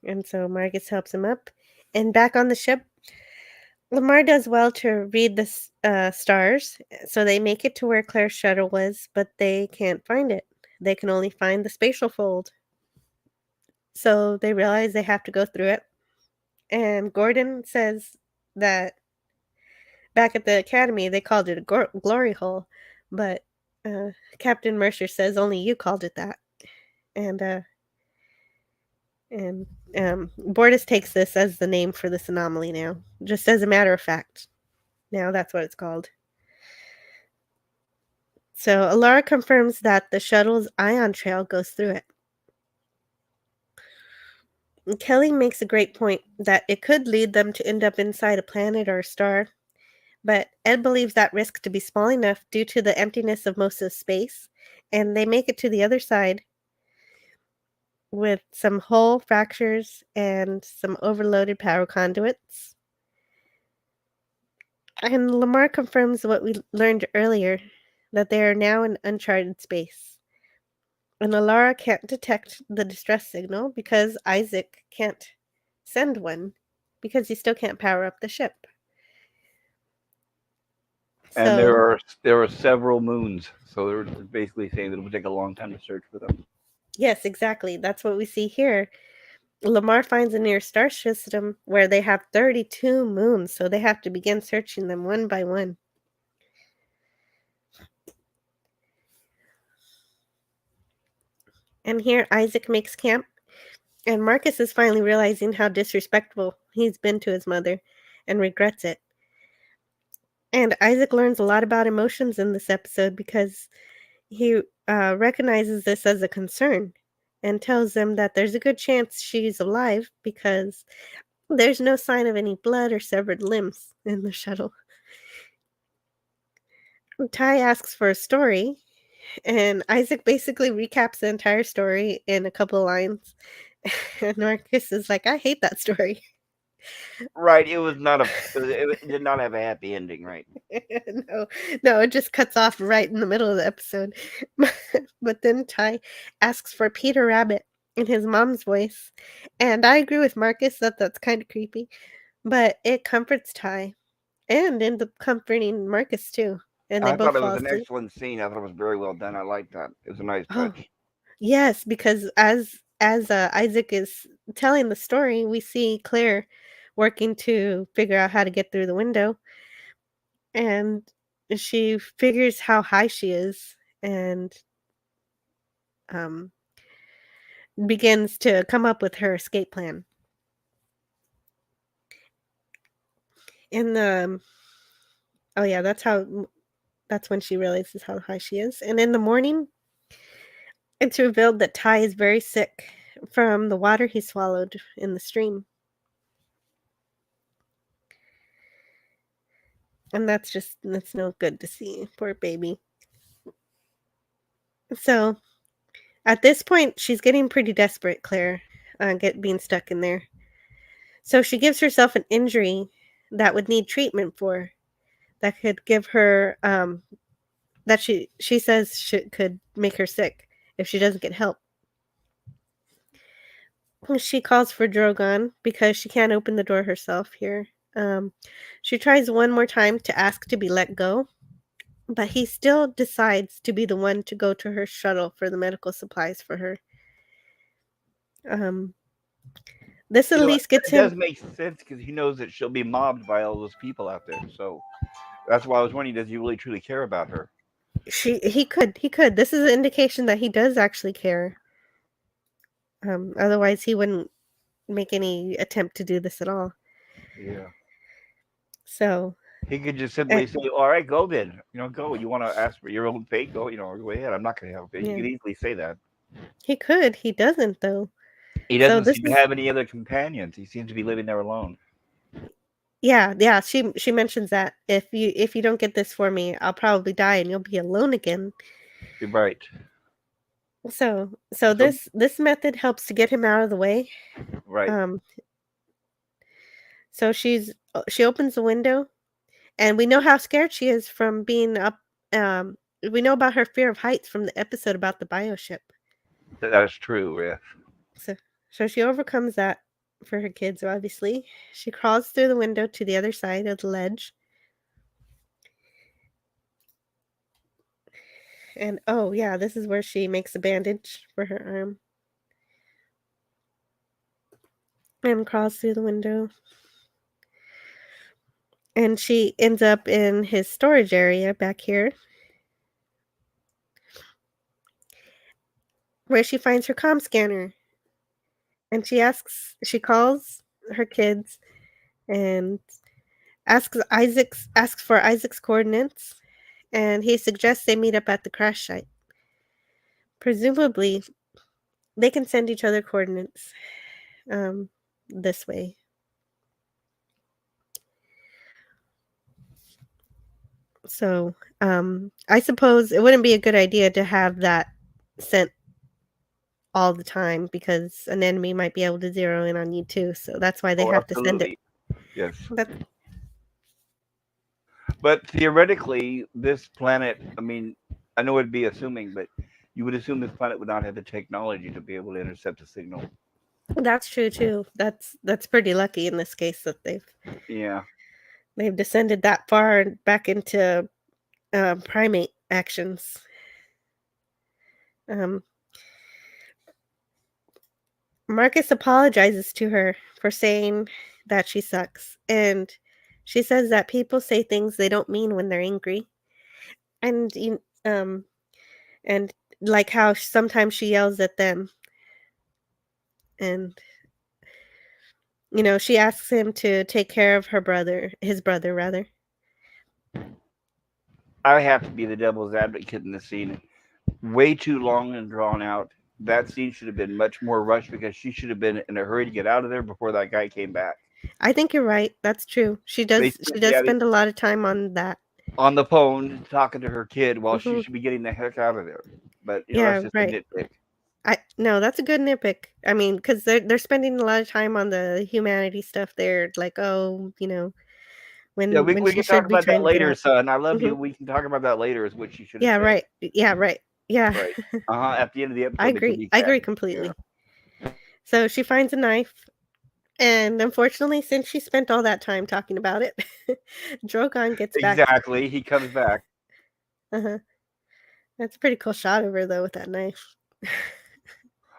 And so Marcus helps him up. And back on the ship, Lamar does well to read the stars, so they make it to where Claire's shuttle was, but they can't find it. They can only find the spatial fold. So they realize they have to go through it. And Gordon says that back at the academy, they called it a glory hole, but uh, Captain Mercer says only you called it that. And and Bortus takes this as the name for this anomaly now, just as a matter of fact. Now that's what it's called. So Alara confirms that the shuttle's ion trail goes through it. And Kelly makes a great point that it could lead them to end up inside a planet or a star, but Ed believes that risk to be small enough due to the emptiness of most of space, and they make it to the other side with some hull fractures and some overloaded power conduits. And Lamar confirms what we learned earlier, that they are now in uncharted space. And Alara can't detect the distress signal because Isaac can't send one because he still can't power up the ship. And So, there are several moons, so they're basically saying that it would take a long time to search for them. yes, exactly. That's what we see here. Lamar finds a near star system where they have 32 moons, so they have to begin searching them one by one. And here Isaac makes camp, and Marcus is finally realizing how disrespectful he's been to his mother and regrets it. And Isaac learns a lot about emotions in this episode because he recognizes this as a concern and tells them that there's a good chance she's alive because there's no sign of any blood or severed limbs in the shuttle. Ty asks for a story, and Isaac basically recaps the entire story in a couple of lines. And Marcus is like, I hate that story. Right. It was not a. It did not have a happy ending. Right. no, no, it just cuts off right in the middle of the episode. But then Ty asks for Peter Rabbit in his mom's voice. And I agree with Marcus that that's kind of creepy, but it comforts Ty and ends up comforting Marcus too. And they I both thought it fall was an asleep. excellent scene. I thought it was very well done. I liked that. It was a nice Oh, touch. yes, because as Isaac is telling the story, we see Claire working to figure out how to get through the window, and she figures how high she is and um, begins to come up with her escape plan. In the oh yeah, that's when she realizes how high she is. And in the morning, it's revealed that Ty is very sick from the water he swallowed in the stream, and that's no good to see. Poor baby. So at this point, she's getting pretty desperate. Claire, being stuck in there. So she gives herself an injury that would need treatment for that could give her that she says could make her sick if she doesn't get help. She calls for Drogon because she can't open the door herself here. She tries one more time to ask to be let go, but he still decides to be the one to go to her shuttle for the medical supplies for her. Um, this at You know, least gets it does him. make sense because he knows that she'll be mobbed by all those people out there. So that's why I was wondering, does he really truly care about her? He could. This is an indication that he does actually care. Otherwise he wouldn't make any attempt to do this at all. Yeah. So, He could just and, simply say, "All right, go then. Go. You want to ask for your own fate? Go. Go ahead. I'm not going to help you." He yeah, could easily say that. he could. He doesn't though. He So doesn't this seem to is have any other companions. He seems to be living there alone. yeah. She mentions that if you don't get this for me, I'll probably die and you'll be alone again. You're right. So So, this method helps to get him out of the way. right. Um, so she opens the window, and we know how scared she is from being up. Um, we know about her fear of heights from the episode about the bioship. That is true. Yeah. So so she overcomes that for her kids. Obviously, she crawls through the window to the other side of the ledge, and oh yeah, this is where she makes a bandage for her arm and crawls through the window. And she ends up in his storage area back here, where she finds her comm scanner. And she calls her kids and asks for Isaac's coordinates, and he suggests they meet up at the crash site. Presumably, they can send each other coordinates um, this way. So, I suppose it wouldn't be a good idea to have that sent all the time because an enemy might be able to zero in on you too. So that's why they Oh, have to send it. absolutely. Yes. That But theoretically, this planet, I mean, I know it'd be assuming, but you would assume this planet would not have the technology to be able to intercept a signal. that's true too. That's pretty lucky in this case that Yeah. they've descended that far back into primate actions. Um, Marcus apologizes to her for saying that she sucks, and she says that people say things they don't mean when they're angry, and and like how sometimes she yells at them, and she asks him to take care of his brother rather. I have to be the devil's advocate in this scene. Way too long and drawn out. That scene should have been much more rushed because she should have been in a hurry to get out of there before that guy came back. I think you're right. That's true. She They does. spent She does yeah, spend a lot of time on that. on the phone talking to her kid while she Hmm. should be getting the heck out of there. But that's Yeah, just a right. nitpick. I no, that's a good nitpick. I mean, because they're spending a lot of time on the humanity stuff. They're like, oh, Yeah, when we she can talk should be about that trying to get later, out. son. I love Hmm. you. We can talk about that later, is what she should have Yeah, said. right. Yeah, right. Yeah, Right. At the end of the I episode, they can agree. I recap. agree Yeah. completely. So she finds a knife, and unfortunately, since she spent all that time talking about it, Drogon gets back. Exactly. He comes back. Uh-huh. That's a pretty cool shot of her though with that knife.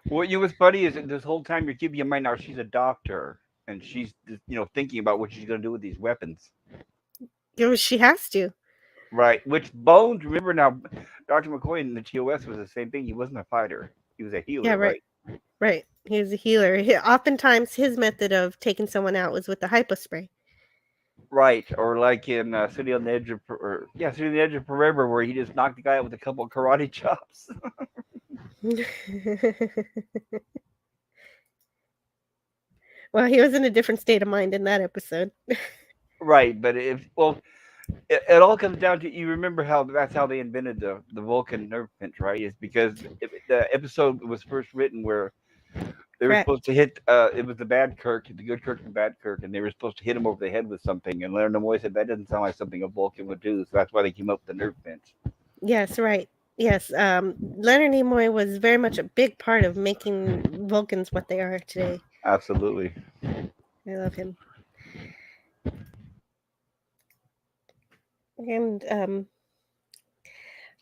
What was funny is that this whole time you're keeping in mind now she's a doctor and she's just, thinking about what she's going to do with these weapons. She has to. Right. Which Bones, remember now, Dr. McCoy in the TOS was the same thing. He wasn't a fighter. He was a Yeah, healer, right. right? Right. He was a healer. Oftentimes, his method of taking someone out was with the hypo spray. Right. Or like in City on the Edge of, City on the Edge of Forever, where he just knocked the guy out with a couple of karate chops. Well, he was in a different state of mind in that episode. Right. But it all comes down to you remember how that's how they invented the Vulcan nerve pinch, right? Is because the episode was first written where they were Correct. supposed to hit. It was the bad Kirk, the good Kirk, and the bad Kirk, and they were supposed to hit him over the head with something. And Leonard Nimoy said that doesn't sound like something a Vulcan would do, so that's why they came up with the nerve pinch. Yes, right. Yes. Leonard Nimoy was very much a big part of making Vulcans what they are today. Absolutely. I love him. And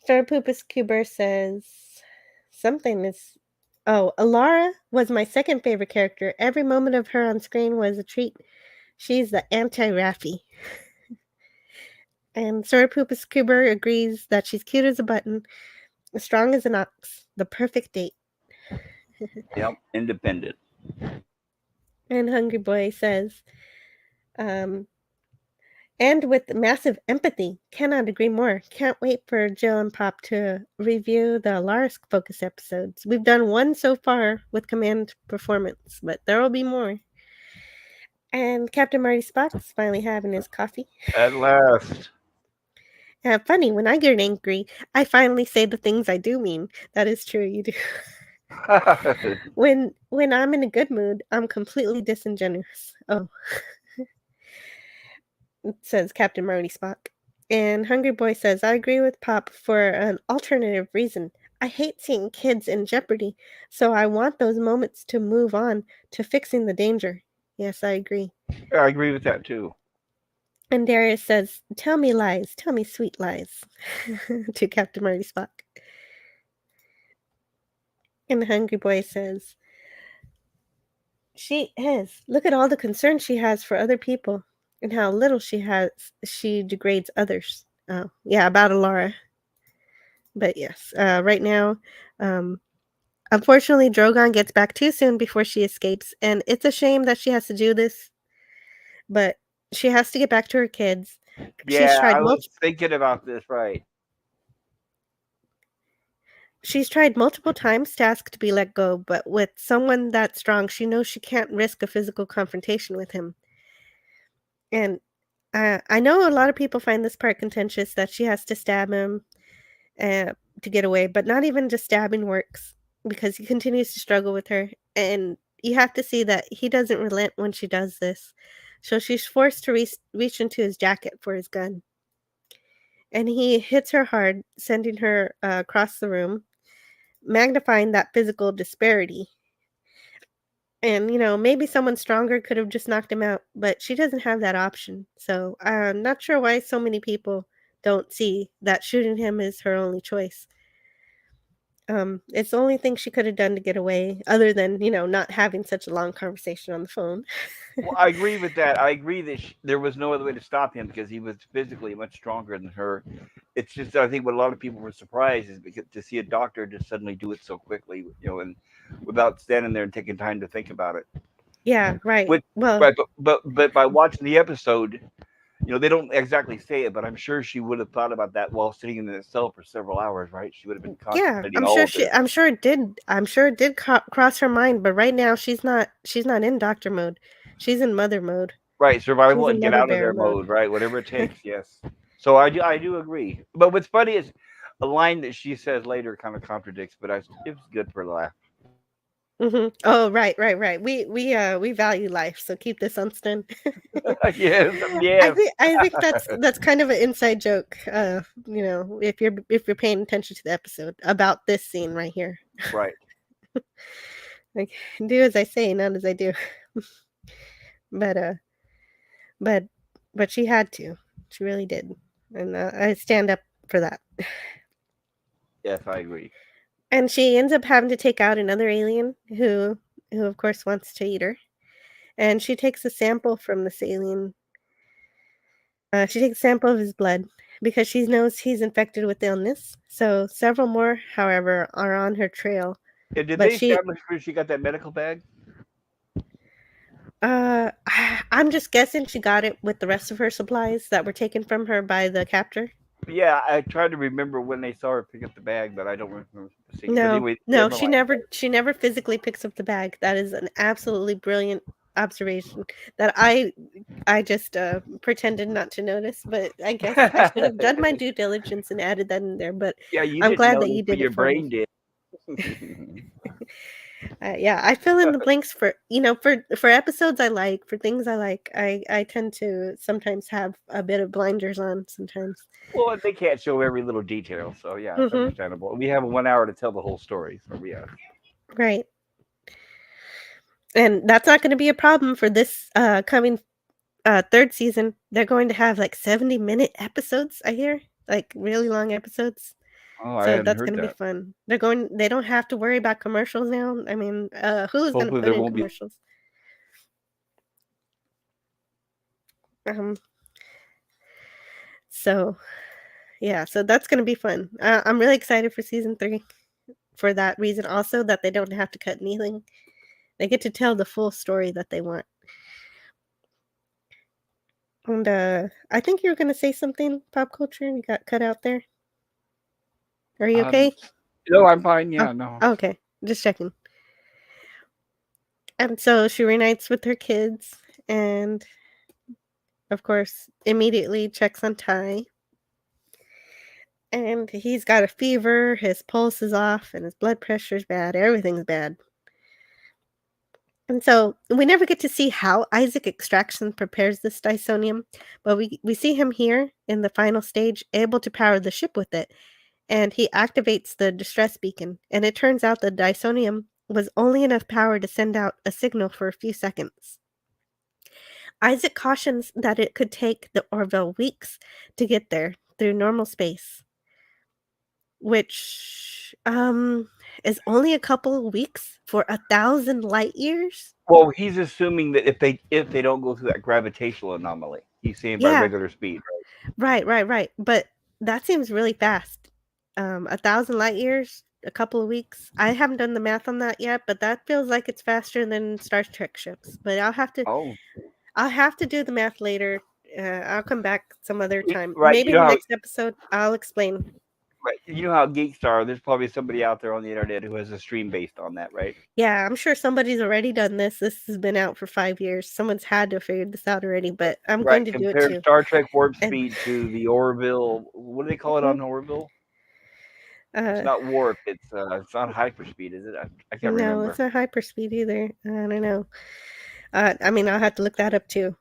Starpupus Cuber says something is. Oh, Alara was my second favorite character. Every moment of her on screen was a treat. She's the anti-Raffi. And Surapoopa Scuba agrees that she's cute as a button, strong as an ox, the perfect date. Yep, independent. And Hungry Boy says, um, and with massive empathy, cannot agree more. Can't wait for Jill and Pop to review the Lars focus episodes. We've done one so far with Command Performance, but there will be more. And Captain Marty Spock's finally having his coffee. At last. Funny, when I get angry, I finally say the things I do mean. That is true, you do. When I'm in a good mood, I'm completely disingenuous. Oh, says Captain Marty Spock. And Hungry Boy says, I agree with Pop for an alternative reason. I hate seeing kids in jeopardy, so I want those moments to move on to fixing the danger. Yes, I agree. I agree with that too. And Darius says, tell me lies, tell me sweet lies, to Captain Marty Spock. And the Hungry Boy says, she is. Look at all the concern she has for other people and how little she degrades others. Oh, yeah, about Alara. But yes, right now, um, unfortunately, Drogon gets back too soon before she escapes, and it's a shame that she has to do this, but she has to get back to her kids. She's Yeah, tried I was multiple. thinking about this, right. She's tried multiple times to ask to be let go, but with someone that strong, she knows she can't risk a physical confrontation with him. And I know a lot of people find this part contentious that she has to stab him to get away, but not even just stabbing works because he continues to struggle with her. And you have to see that he doesn't relent when she does this. So she's forced to reach into his jacket for his gun. And he hits her hard, sending her across the room, magnifying that physical disparity. And, maybe someone stronger could have just knocked him out, but she doesn't have that option. So I'm not sure why so many people don't see that shooting him is her only choice. It's the only thing she could have done to get away, other than, not having such a long conversation on the phone. Well, I agree with that. I agree that there was no other way to stop him because he was physically much stronger than her. It's just I think what a lot of people were surprised is because to see a doctor just suddenly do it so quickly, and without standing there and taking time to think about it. Yeah, right. Which, Well, right, but by watching the episode, they don't exactly say it, but I'm sure she would have thought about that while sitting in the cell for several hours, right? She would have been yeah, contemplating all of this. I'm sure it did. I'm sure it did cross her mind, but right now she's not in doctor mode. She's in mother mode. Right, She's survival in and get mother out of bear their mode. mode, right? Whatever it takes, yes. So I do agree. But what's funny is a line that she says later kind of contradicts, but it was good for a laugh. Oh, right, right, right. We value life, so keep this on Stan. Yes, I yes, think I think that's kind of an inside joke. If you're paying attention to the episode about this scene right here. right. Like, do as I say, not as I do. But but but she had to. She really did, and I stand up for that. Yes, I agree. And she ends up having to take out another alien who of course wants to eat her. And she takes a sample from this alien. She takes a sample of his blood because she knows he's infected with illness. So several more, however, are on her trail. And did But they establish where she got that medical bag? uh, I'm just guessing she got it with the rest of her supplies that were taken from her by the captor. Yeah, I tried to remember when they saw her pick up the bag, but I don't remember seeing. But No, anyway, no, never she mind. never physically picks up the bag. That is an absolutely brilliant observation that I just pretended not to notice, but I guess I should have done my due diligence and added that in there. But Yeah, you I'm didn't glad that notice, you but did your it for me. brain did. Yeah, I fill in the blanks for for episodes I like, for things I like. I tend to sometimes have a bit of blinders on sometimes. Well, they can't show every little detail, so yeah, it's Hmm. understandable. We have 1 hour to tell the whole story, so yeah. Right, and that's not going to be a problem for this coming third season. They're going to have like 70-minute episodes. I hear like really long episodes. Oh, I So hadn't that's heard gonna be that. fun. They don't have to worry about commercials now. I mean, Hulu's gonna Hopefully, put there in won't be. commercials. Um, So, yeah, so that's gonna be fun. I'm really excited for season 3 for that reason also, that they don't have to cut anything. They get to tell the full story that they want. And, I think you were gonna say something, Pop Culture, and you got cut out there. Are you Um, okay? no, I'm fine. Oh, Yeah, no. okay. Just checking. And so she reunites with her kids and, of course, immediately checks on Ty. And he's got a fever, his pulse is off, and his blood pressure's bad. Everything's bad. And so we never get to see how Isaac extracts and prepares this Dysonium, but we see him here in the final stage, able to power the ship with it. And he activates the distress beacon. And it turns out the Dysonium was only enough power to send out a signal for a few seconds. Isaac cautions that it could take the Orville weeks to get there through normal space, which is only a couple of weeks for 1,000 light years. Well, he's assuming that if they don't go through that gravitational anomaly, he's saying by Yeah, regular speed. right. But that seems really fast. 1,000 light years, a couple of weeks. I haven't done the math on that yet, but that feels like it's faster than Star Trek ships. But Oh, I'll have to do the math later. I'll come back some other time. right. Maybe in the next episode, I'll explain. Right. You know how geeks are. There's probably somebody out there on the internet who has a stream based on that, right? Yeah, I'm sure somebody's already done this. This has been out for 5 years. Someone's had to have figured this out already, but I'm Right. going to do it Compare too. Star Trek warp And speed to the Orville. What do they call it mhm, on Orville? It's uh, not warp. It's not hyperspeed, is it? I can't no, it's remember. not hyperspeed either. I don't know. I mean, I'll have to look that up too.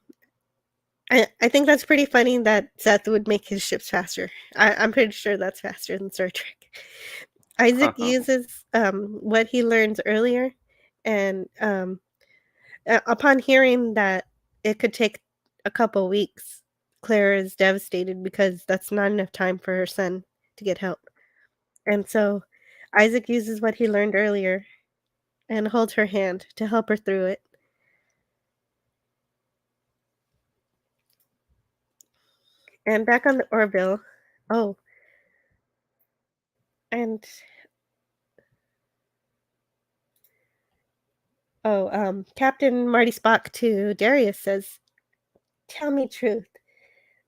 I think that's pretty funny that Seth would make his ships faster. I'm pretty sure that's faster than Star Trek. Isaac uses what he learns earlier, and upon hearing that it could take a couple weeks, Claire is devastated because that's not enough time for her son to get help. And so Isaac uses what he learned earlier and holds her hand to help her through it. And back on the Orville, oh, and Captain Marty Spock to Darius says, "Tell me truth.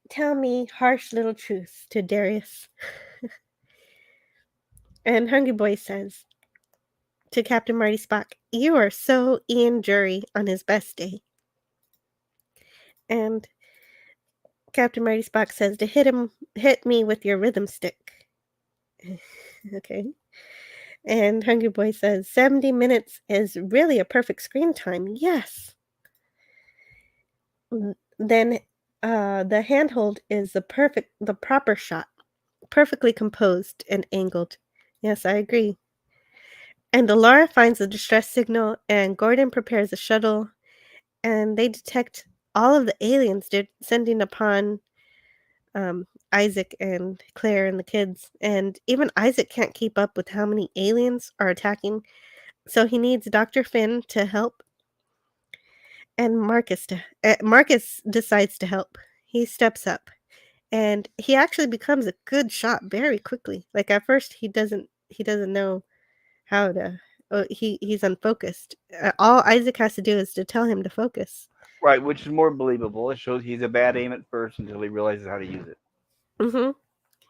Tell me harsh little truths," to Darius. And Hungry Boy says to Captain Marty Spock, "You are so Ian Jury on his best day." And Captain Marty Spock says to hit me with your rhythm stick. Okay. And Hungry Boy says 70 minutes is really a perfect screen time. Yes. Then the handhold is the proper shot, perfectly composed and angled. Yes, I agree. And Alara finds the distress signal, and Gordon prepares a shuttle, and they detect all of the aliens descending upon Isaac and Claire and the kids. And even Isaac can't keep up with how many aliens are attacking, so he needs Dr. Finn to help, and Marcus decides to help. He steps up, and he actually becomes a good shot very quickly. Like at first, he doesn't know how to. Oh, he's unfocused. All Isaac has to do is to tell him to focus. Right, which is more believable. It shows he's a bad aim at first until he realizes how to use it. Mm-hmm.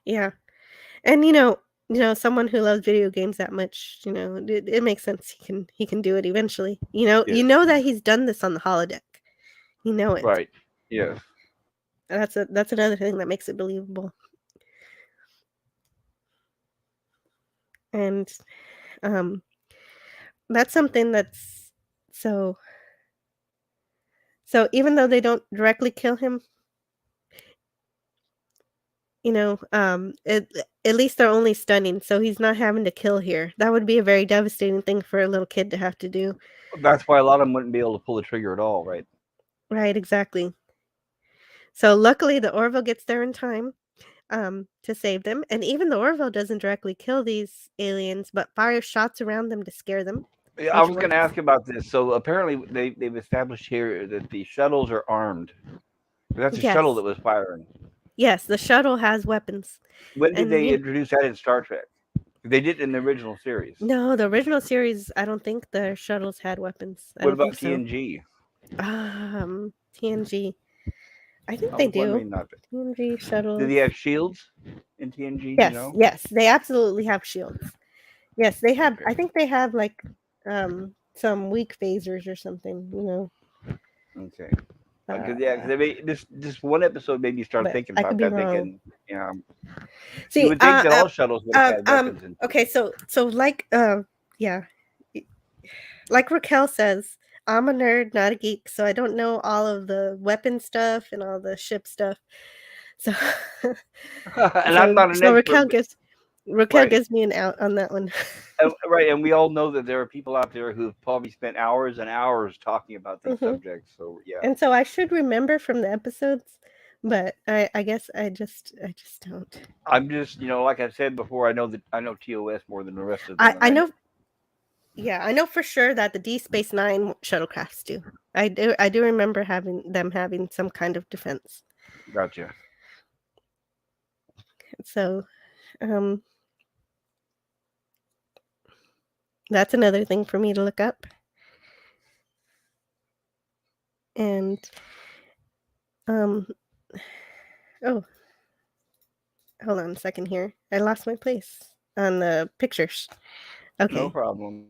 Yeah, and someone who loves video games that much, it makes sense. He can do it eventually. Yeah. That he's done this on the holodeck. You know it. Right. Yes. That's another thing that makes it believable. And um, that's something that's so. So even though they don't directly kill him, at least they're only stunning, so he's not having to kill here. That would be a very devastating thing for a little kid to have to do. That's why a lot of them wouldn't be able to pull the trigger at all, right? Right, exactly. So luckily the Orville gets there in time to save them, and even the Orville doesn't directly kill these aliens, but fires shots around them to scare them, Yeah, I which was going to works. ask about this. So apparently they've established here that the shuttles are armed. That's a shuttle Yes. that was firing. Yes, the shuttle has weapons. When did And they introduce that in Star Trek? They did it in the original series. no, the original series, I don't think the shuttles had weapons. I What don't think about so. TNG? TNG. I think I they was do. wondering that. TNG Do shuttles. they have shields in TNG? You Yes, know? yes, they absolutely have shields. Yes, they have. I Okay. think they have like some weak phasers or something. Okay. Because yeah, Uh, because this one episode made me start but thinking I could about be that. wrong. Thinking, you See, would think that all shuttles would have had weapons in. okay, so like yeah, like Raquel says, I'm a nerd, not a geek, so I don't know all of the weapon stuff and all the ship stuff. So And I'm so not an so expert, Raquel right? gives me an out on that one. Right, and we all know that there are people out there who've probably spent hours and hours talking about these hmm subjects. So yeah, And so I should remember from the episodes, but I guess I just don't. I'm just like I said before, I know TOS more than the rest of them, I and I I know. know Yeah, I know for sure that the D Space Nine shuttlecrafts do. I do remember having some kind of defense. Gotcha. So um that's another thing for me to look up. And um oh, hold on a second here. I lost my place on the pictures. No Okay. problem.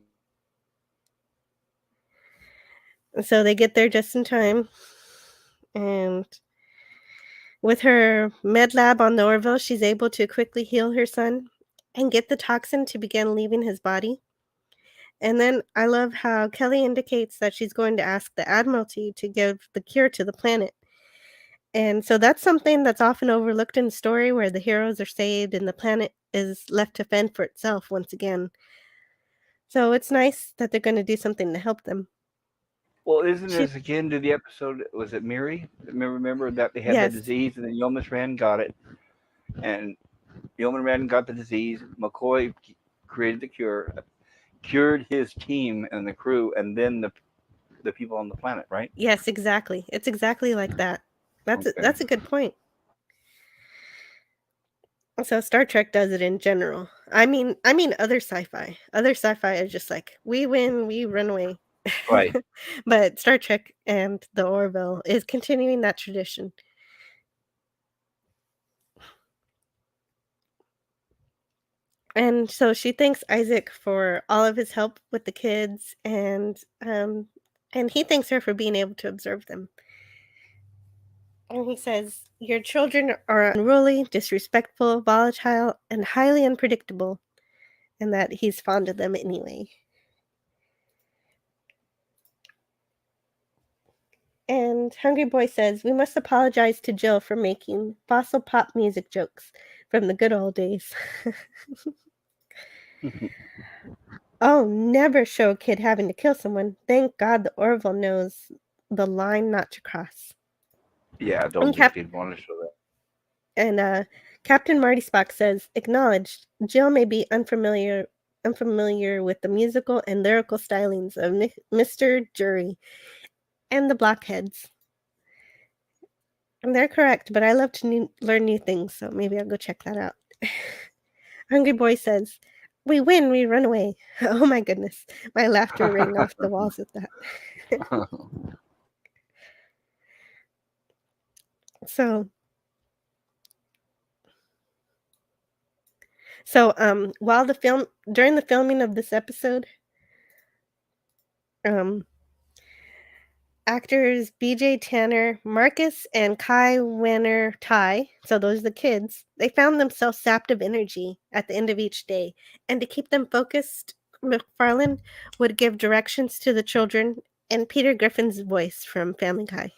So they get there just in time, and with her med lab on the Orville, she's able to quickly heal her son and get the toxin to begin leaving his body. And then I love how Kelly indicates that she's going to ask the Admiralty to give the cure to the planet. And so that's something that's often overlooked in the story, where the heroes are saved and the planet is left to fend for itself once again. So it's nice that they're going to do something to help them. Well, isn't She, this akin to the episode? Was it Miri? Remember that they had that yes, disease, and then Yeoman Rand got it, and Yeoman Rand got the disease. McCoy created the cure, cured his team and the crew, and then the people on the planet, right? yes, exactly. It's exactly like that. Okay. That's a good point. So Star Trek does it in general. I mean other sci-fi. Other sci-fi is just like we win, we run away. Right. But Star Trek and the Orville is continuing that tradition. And so she thanks Isaac for all of his help with the kids, and he thanks her for being able to observe them. And he says, "Your children are unruly, disrespectful, volatile, and highly unpredictable," and that he's fond of them anyway. And Hungry Boy says, "We must apologize to Jill for making fossil pop music jokes from the good old days." Oh, never show a kid having to kill someone. Thank God the Orville knows the line not to cross. Yeah, I And don't think they'd want to show that. Captain Marty Spock says, "Acknowledged. Jill may be unfamiliar with the musical and lyrical stylings of Mr. Jury and the Blockheads." And they're correct, but I love to learn new things, so maybe I'll go check that out. Hungry Boy says, "We win, we run away." Oh my goodness. My laughter rang off the walls with that. So while during the filming of this episode, um actors BJ Tanner, Marcus, and Kai Wenner Tai, so those are the kids, they found themselves sapped of energy at the end of each day. And to keep them focused, McFarlane would give directions to the children and Peter Griffin's voice from Family Guy.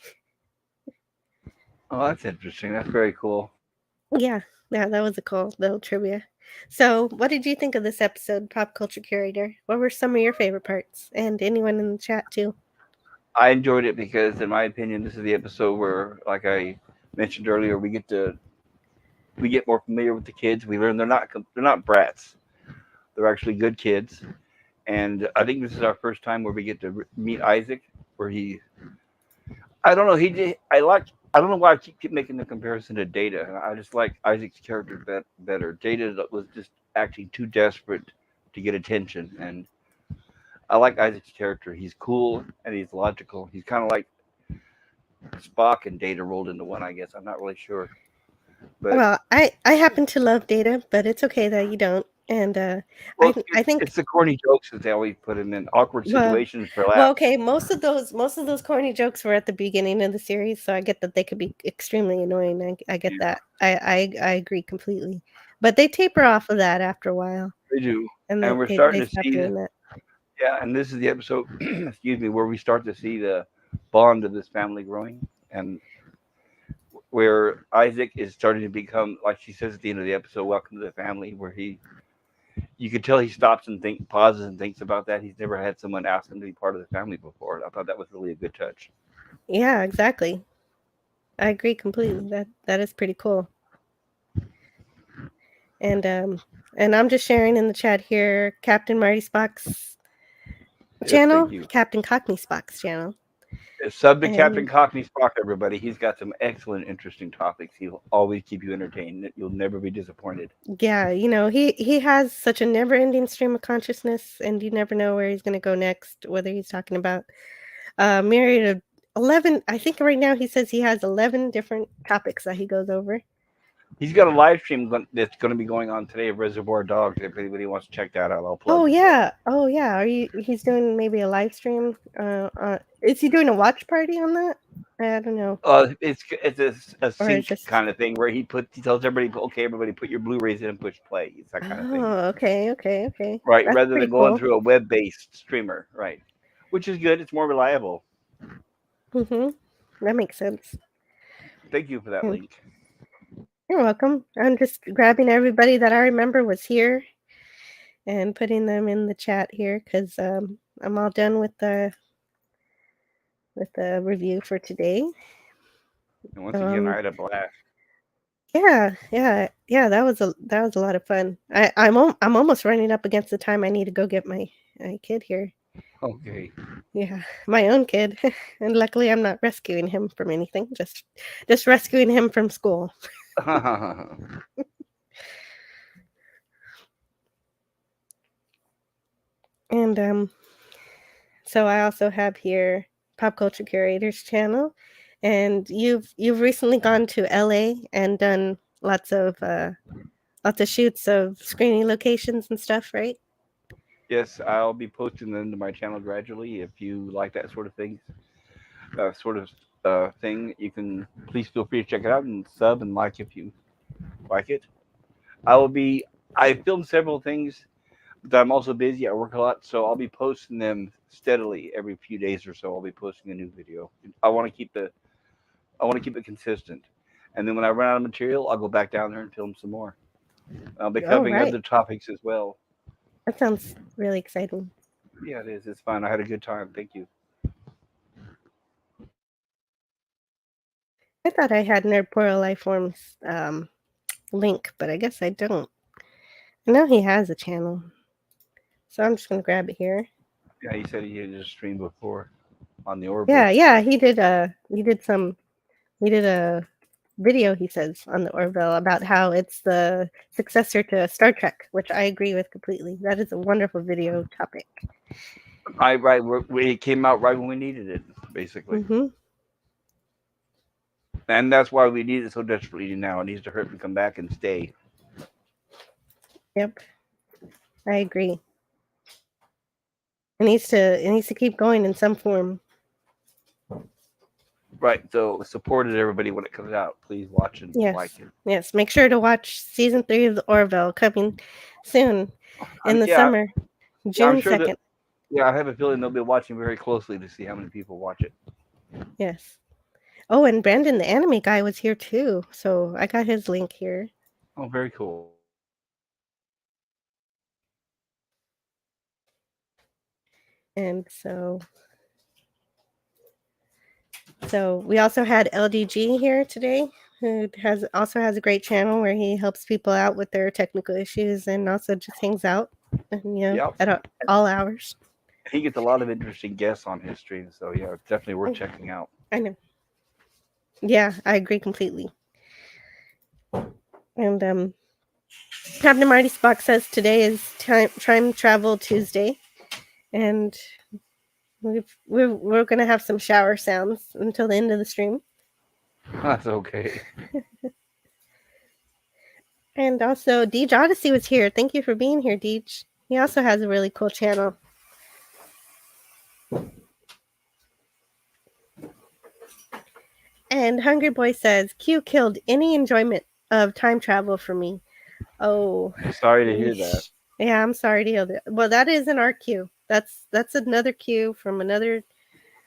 Oh, that's interesting. That's very cool. Yeah, yeah, that was a cool little trivia. So, what did you think of this episode, Pop Culture Curator? What were some of your favorite parts? And anyone in the chat, too. I enjoyed it because, in my opinion, this is the episode where, like I mentioned earlier, we get more familiar with the kids. We learn they're not brats. They're actually good kids. And I think this is our first time where we get to meet Isaac, where he I don't know. I like I don't know why I keep making the comparison to Data. I just like Isaac's character better. Data was just acting too desperate to get attention, and I like Isaac's character. He's cool and he's logical. He's kind of like Spock and Data rolled into one, I guess. I'm not really sure, but Well, I happen to love Data, but it's okay that you don't. And well, I think it's the corny jokes that they always put him in awkward well, situations for well, laughs. okay, most of those corny jokes were at the beginning of the series, so I get that they could be extremely annoying. I get Yeah, that. I agree completely. But they taper off of that after a while, they do, and and we're they starting to stop see doing that. yeah, and this is the episode, excuse me, where we start to see the bond of this family growing, and where Isaac is starting to become, like she says at the end of the episode, "Welcome to the family," where you could tell he stops and pauses and thinks about that. He's never had someone ask him to be part of the family before. And I thought that was really a good touch. Yeah, exactly. I agree completely. That is pretty cool. And I'm just sharing in the chat here Captain Marty Spock's Yes, thank channel, you. Captain Cockney Spock's channel. Sub to Captain And Cockney Spock, everybody. He's got some excellent, interesting topics. He'll always keep you entertained. You'll never be disappointed. yeah, he has such a never-ending stream of consciousness, and you never know where he's going to go next, whether he's talking about myriad of 11. I think right now he says he has 11 different topics that he goes over. He's got a live stream that's going to be going on today of Reservoir Dogs. If anybody wants to check that out, I'll plug Oh it as well. yeah. Oh yeah. Are you he's doing maybe a live stream? Is he doing a watch party on that? I don't know. It's a Or is sync just kind of thing where he tells everybody, okay, everybody put your Blu-rays in and push play. It's that kind of thing, oh, okay, okay, okay. right? That's Rather pretty than going cool. through a web-based streamer, right? Which is good. It's more reliable. Mhm. That makes sense. Thank you for that Mm, link. you're welcome. I'm just grabbing everybody that I remember was here and putting them in the chat here because I'm all done with the review for today. And once again, I Um, had a blast. yeah, yeah, yeah. That was a lot of fun. I'm almost running up against the time I need to go get my kid here. Okay. Yeah, my own kid, and luckily I'm not rescuing him from anything. Just rescuing him from school. And so I also have here Pop Culture Curator's channel, and you've recently gone to LA and done lots of shoots of screening locations and stuff, right? Yes, I'll be posting them to my channel gradually. If you like that sort of thing, you can please feel free to check it out and sub and like if you like it. I will be. I filmed several things, but I'm also busy. I work a lot, so I'll be posting them steadily every few days or so. I'll be posting a new video. I want to keep the. I want to keep it consistent, and then when I run out of material, I'll go back down there and film some more. I'll be Oh, covering right. other topics as well. That sounds really exciting. Yeah, it is. It's fun. I had a good time. Thank you. I thought I had Nerdporo Lifeform's link, but I guess I don't. I know he has a channel, so I'm just gonna grab it here. Yeah, he said he had just streamed before on the Orville. Yeah, yeah, he did a video, he says, on the Orville about how it's the successor to Star Trek, which I agree with completely. That is a wonderful video topic. It came out right when we needed it, basically, Mhm. and that's why we need it so desperately now. It needs to hurt and come back and stay. Yep, I agree. It needs to keep going in some form. Right. So support it, everybody, when it comes out. Please watch and Yes. like it. Yes, make sure to watch season 3 of the Orville coming soon in the Yeah, summer, yeah. I'm June sure that. 2nd. Yeah, I have a feeling they'll be watching very closely to see how many people watch it. Yes. Oh, and Brandon, the anime guy, was here too. So I got his link here. Oh, very cool. And so we also had LDG here today, who has a great channel where he helps people out with their technical issues and also just hangs out, and, Yep. at all hours. He gets a lot of interesting guests on his stream, so yeah, it's definitely worth Oh, checking out. I know. Yeah, I agree completely. And Captain Marty Spock says today is time travel Tuesday, and we're gonna have some shower sounds until the end of the stream. That's okay. And also, Deej Odyssey was here. Thank you for being here, Deej. He also has a really cool channel. And Hungry Boy says, Q killed any enjoyment of time travel for me. Oh, Sorry to hear that. yeah, I'm sorry to hear that. Well, that isn't our Q. That's another Q from another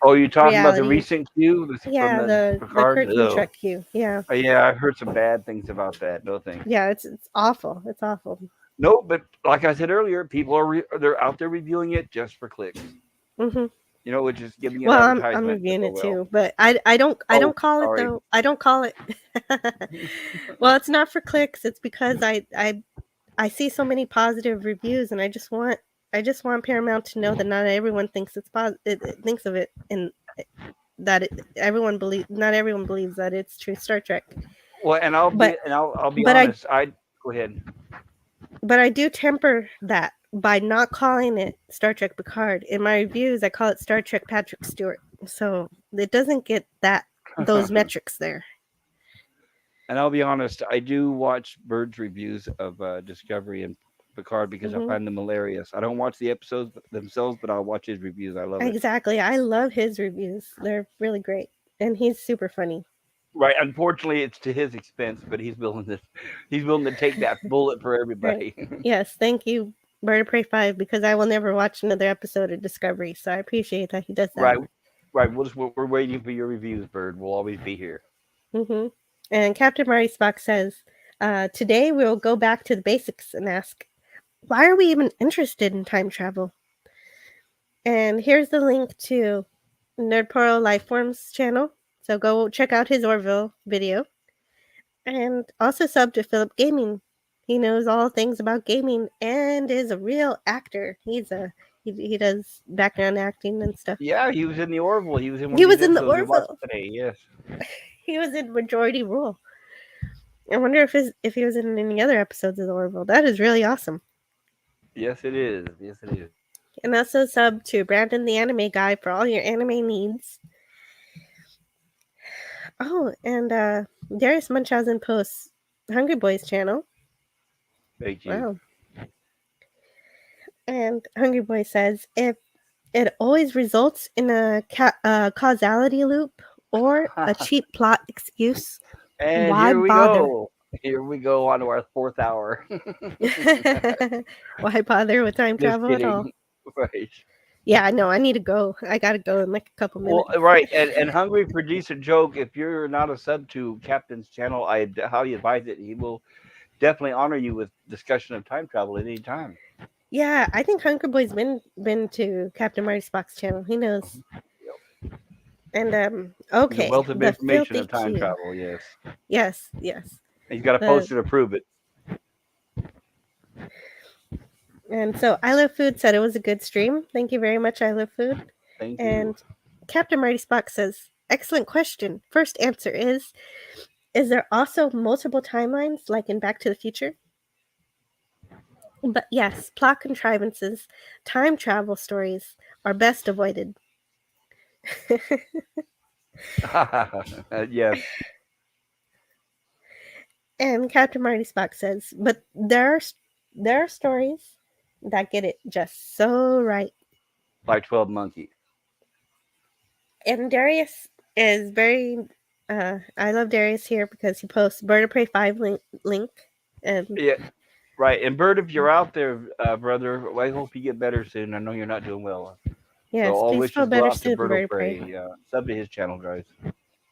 Oh, you talking about the reality. recent Q from Yeah, the the Picard? curtain Ugh. truck Q. Yeah, Yeah, I've heard some bad things about that. No thanks. yeah, it's awful. It's awful. No, but like I said earlier, people they're out there reviewing it just for clicks. Hmm. Which is giving it Well, I'm advertisement to reviewing go it well. too, but I Oh, don't call it sorry. though. I don't call it. Well, it's not for clicks. It's because I see so many positive reviews, and I just want Paramount to know that not everyone thinks it thinks of it, and that everyone believe not everyone believes that it's true Star Trek. Well, But I'll be but I honest. I Go ahead. but I do temper that by not calling it Star Trek Picard. In my reviews, I call it Star Trek Patrick Stewart. So it doesn't get those metrics there. And I'll be honest. I do watch Bird's reviews of Discovery and Picard because I Hmm. find them hilarious. I don't watch the episodes themselves, but I'll watch his reviews. I love it. Exactly. I love his reviews. They're really great. And he's super funny. Right. Unfortunately, it's to his expense, but he's willing to take that bullet for Right. everybody. Yes, thank you, Bird of Prey 5, because I will never watch another episode of Discovery. So I appreciate that he does that. Right. Right. We're waiting for your reviews, Bird. We'll always be here. Hmm. And Captain Marty Spock says, today we'll go back to the basics and ask, why are we even interested in time travel? And here's the link to Nerdporo Lifeforms channel. So go check out his Orville video. And also sub to Philip Gaming. He knows all things about gaming and is a real actor. He does background acting and stuff. Yeah, he was in the Orville. He was in one He of these was in the episodes we watched Orville. today. Yes. He was in majority role. I wonder if he was in any other episodes of the Orville. That is really awesome. Yes, it is. Yes, it is. And also sub to Brandon the Anime Guy for all your anime needs. Oh, and Darius Munchausen posts Hungry Boys channel. Thank you. Wow. And Hungry Boy says, if it always results in a causality loop or a cheap plot excuse, And why here we bother? go. Here we go on to our fourth hour. Why bother with time Just travel at all? kidding. Right. Yeah, I know. I need to go. I gotta go in like a couple Well, minutes. right. And Hungry for Decent Joke, if you're not a sub to Captain's channel, I highly advise it. He will definitely honor you with discussion of time travel at any time. Yeah, I think Hungry Boy's been to Captain Marty Spock's channel. He knows. And He's a okay, wealth of the information filthy of time Q. travel, yes. Yes, yes. He's got a The poster to prove it. And so I Love Food said it was a good stream. Thank you very much, I Love Food. Thank you. And Captain Marty Spock says, excellent question. First answer is there also multiple timelines like in Back to the Future? But yes, plot contrivances, time travel stories are best avoided. Yes. And Captain Marty Spock says, but there are stories that get it just so right. Like 12 Monkeys. And Darius is very I love Darius here because he posts Bird of Prey 5 link and Yeah, right. And Bird, if you're out there, brother, I hope you get better soon. I know you're not doing well. So yes, all please feel wishes go better out to soon, Bird Bird of Prey. Prey. Sub to his channel, guys.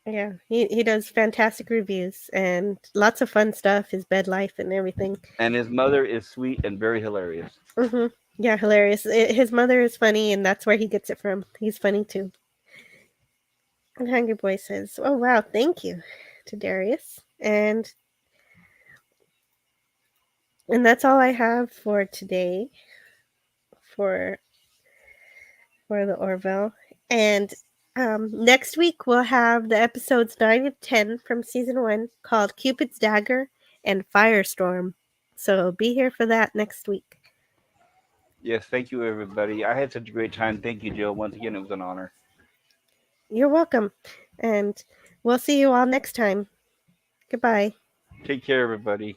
Yeah, he does fantastic reviews and lots of fun stuff, his bed life and everything. And his mother is sweet and very hilarious. Hmm. Yeah, hilarious. His mother is funny, and that's where he gets it from. He's funny too. And Hungry Boy says, "Oh wow, thank you to Darius." And that's all I have for today for the Orville. And Next week, we'll have the episodes 9 and 10 from season 1 called Cupid's Dagger and Firestorm. So be here for that next week. Yes, thank you, everybody. I had such a great time. Thank you, Jill. Once again, it was an honor. You're welcome. And we'll see you all next time. Goodbye. Take care, everybody.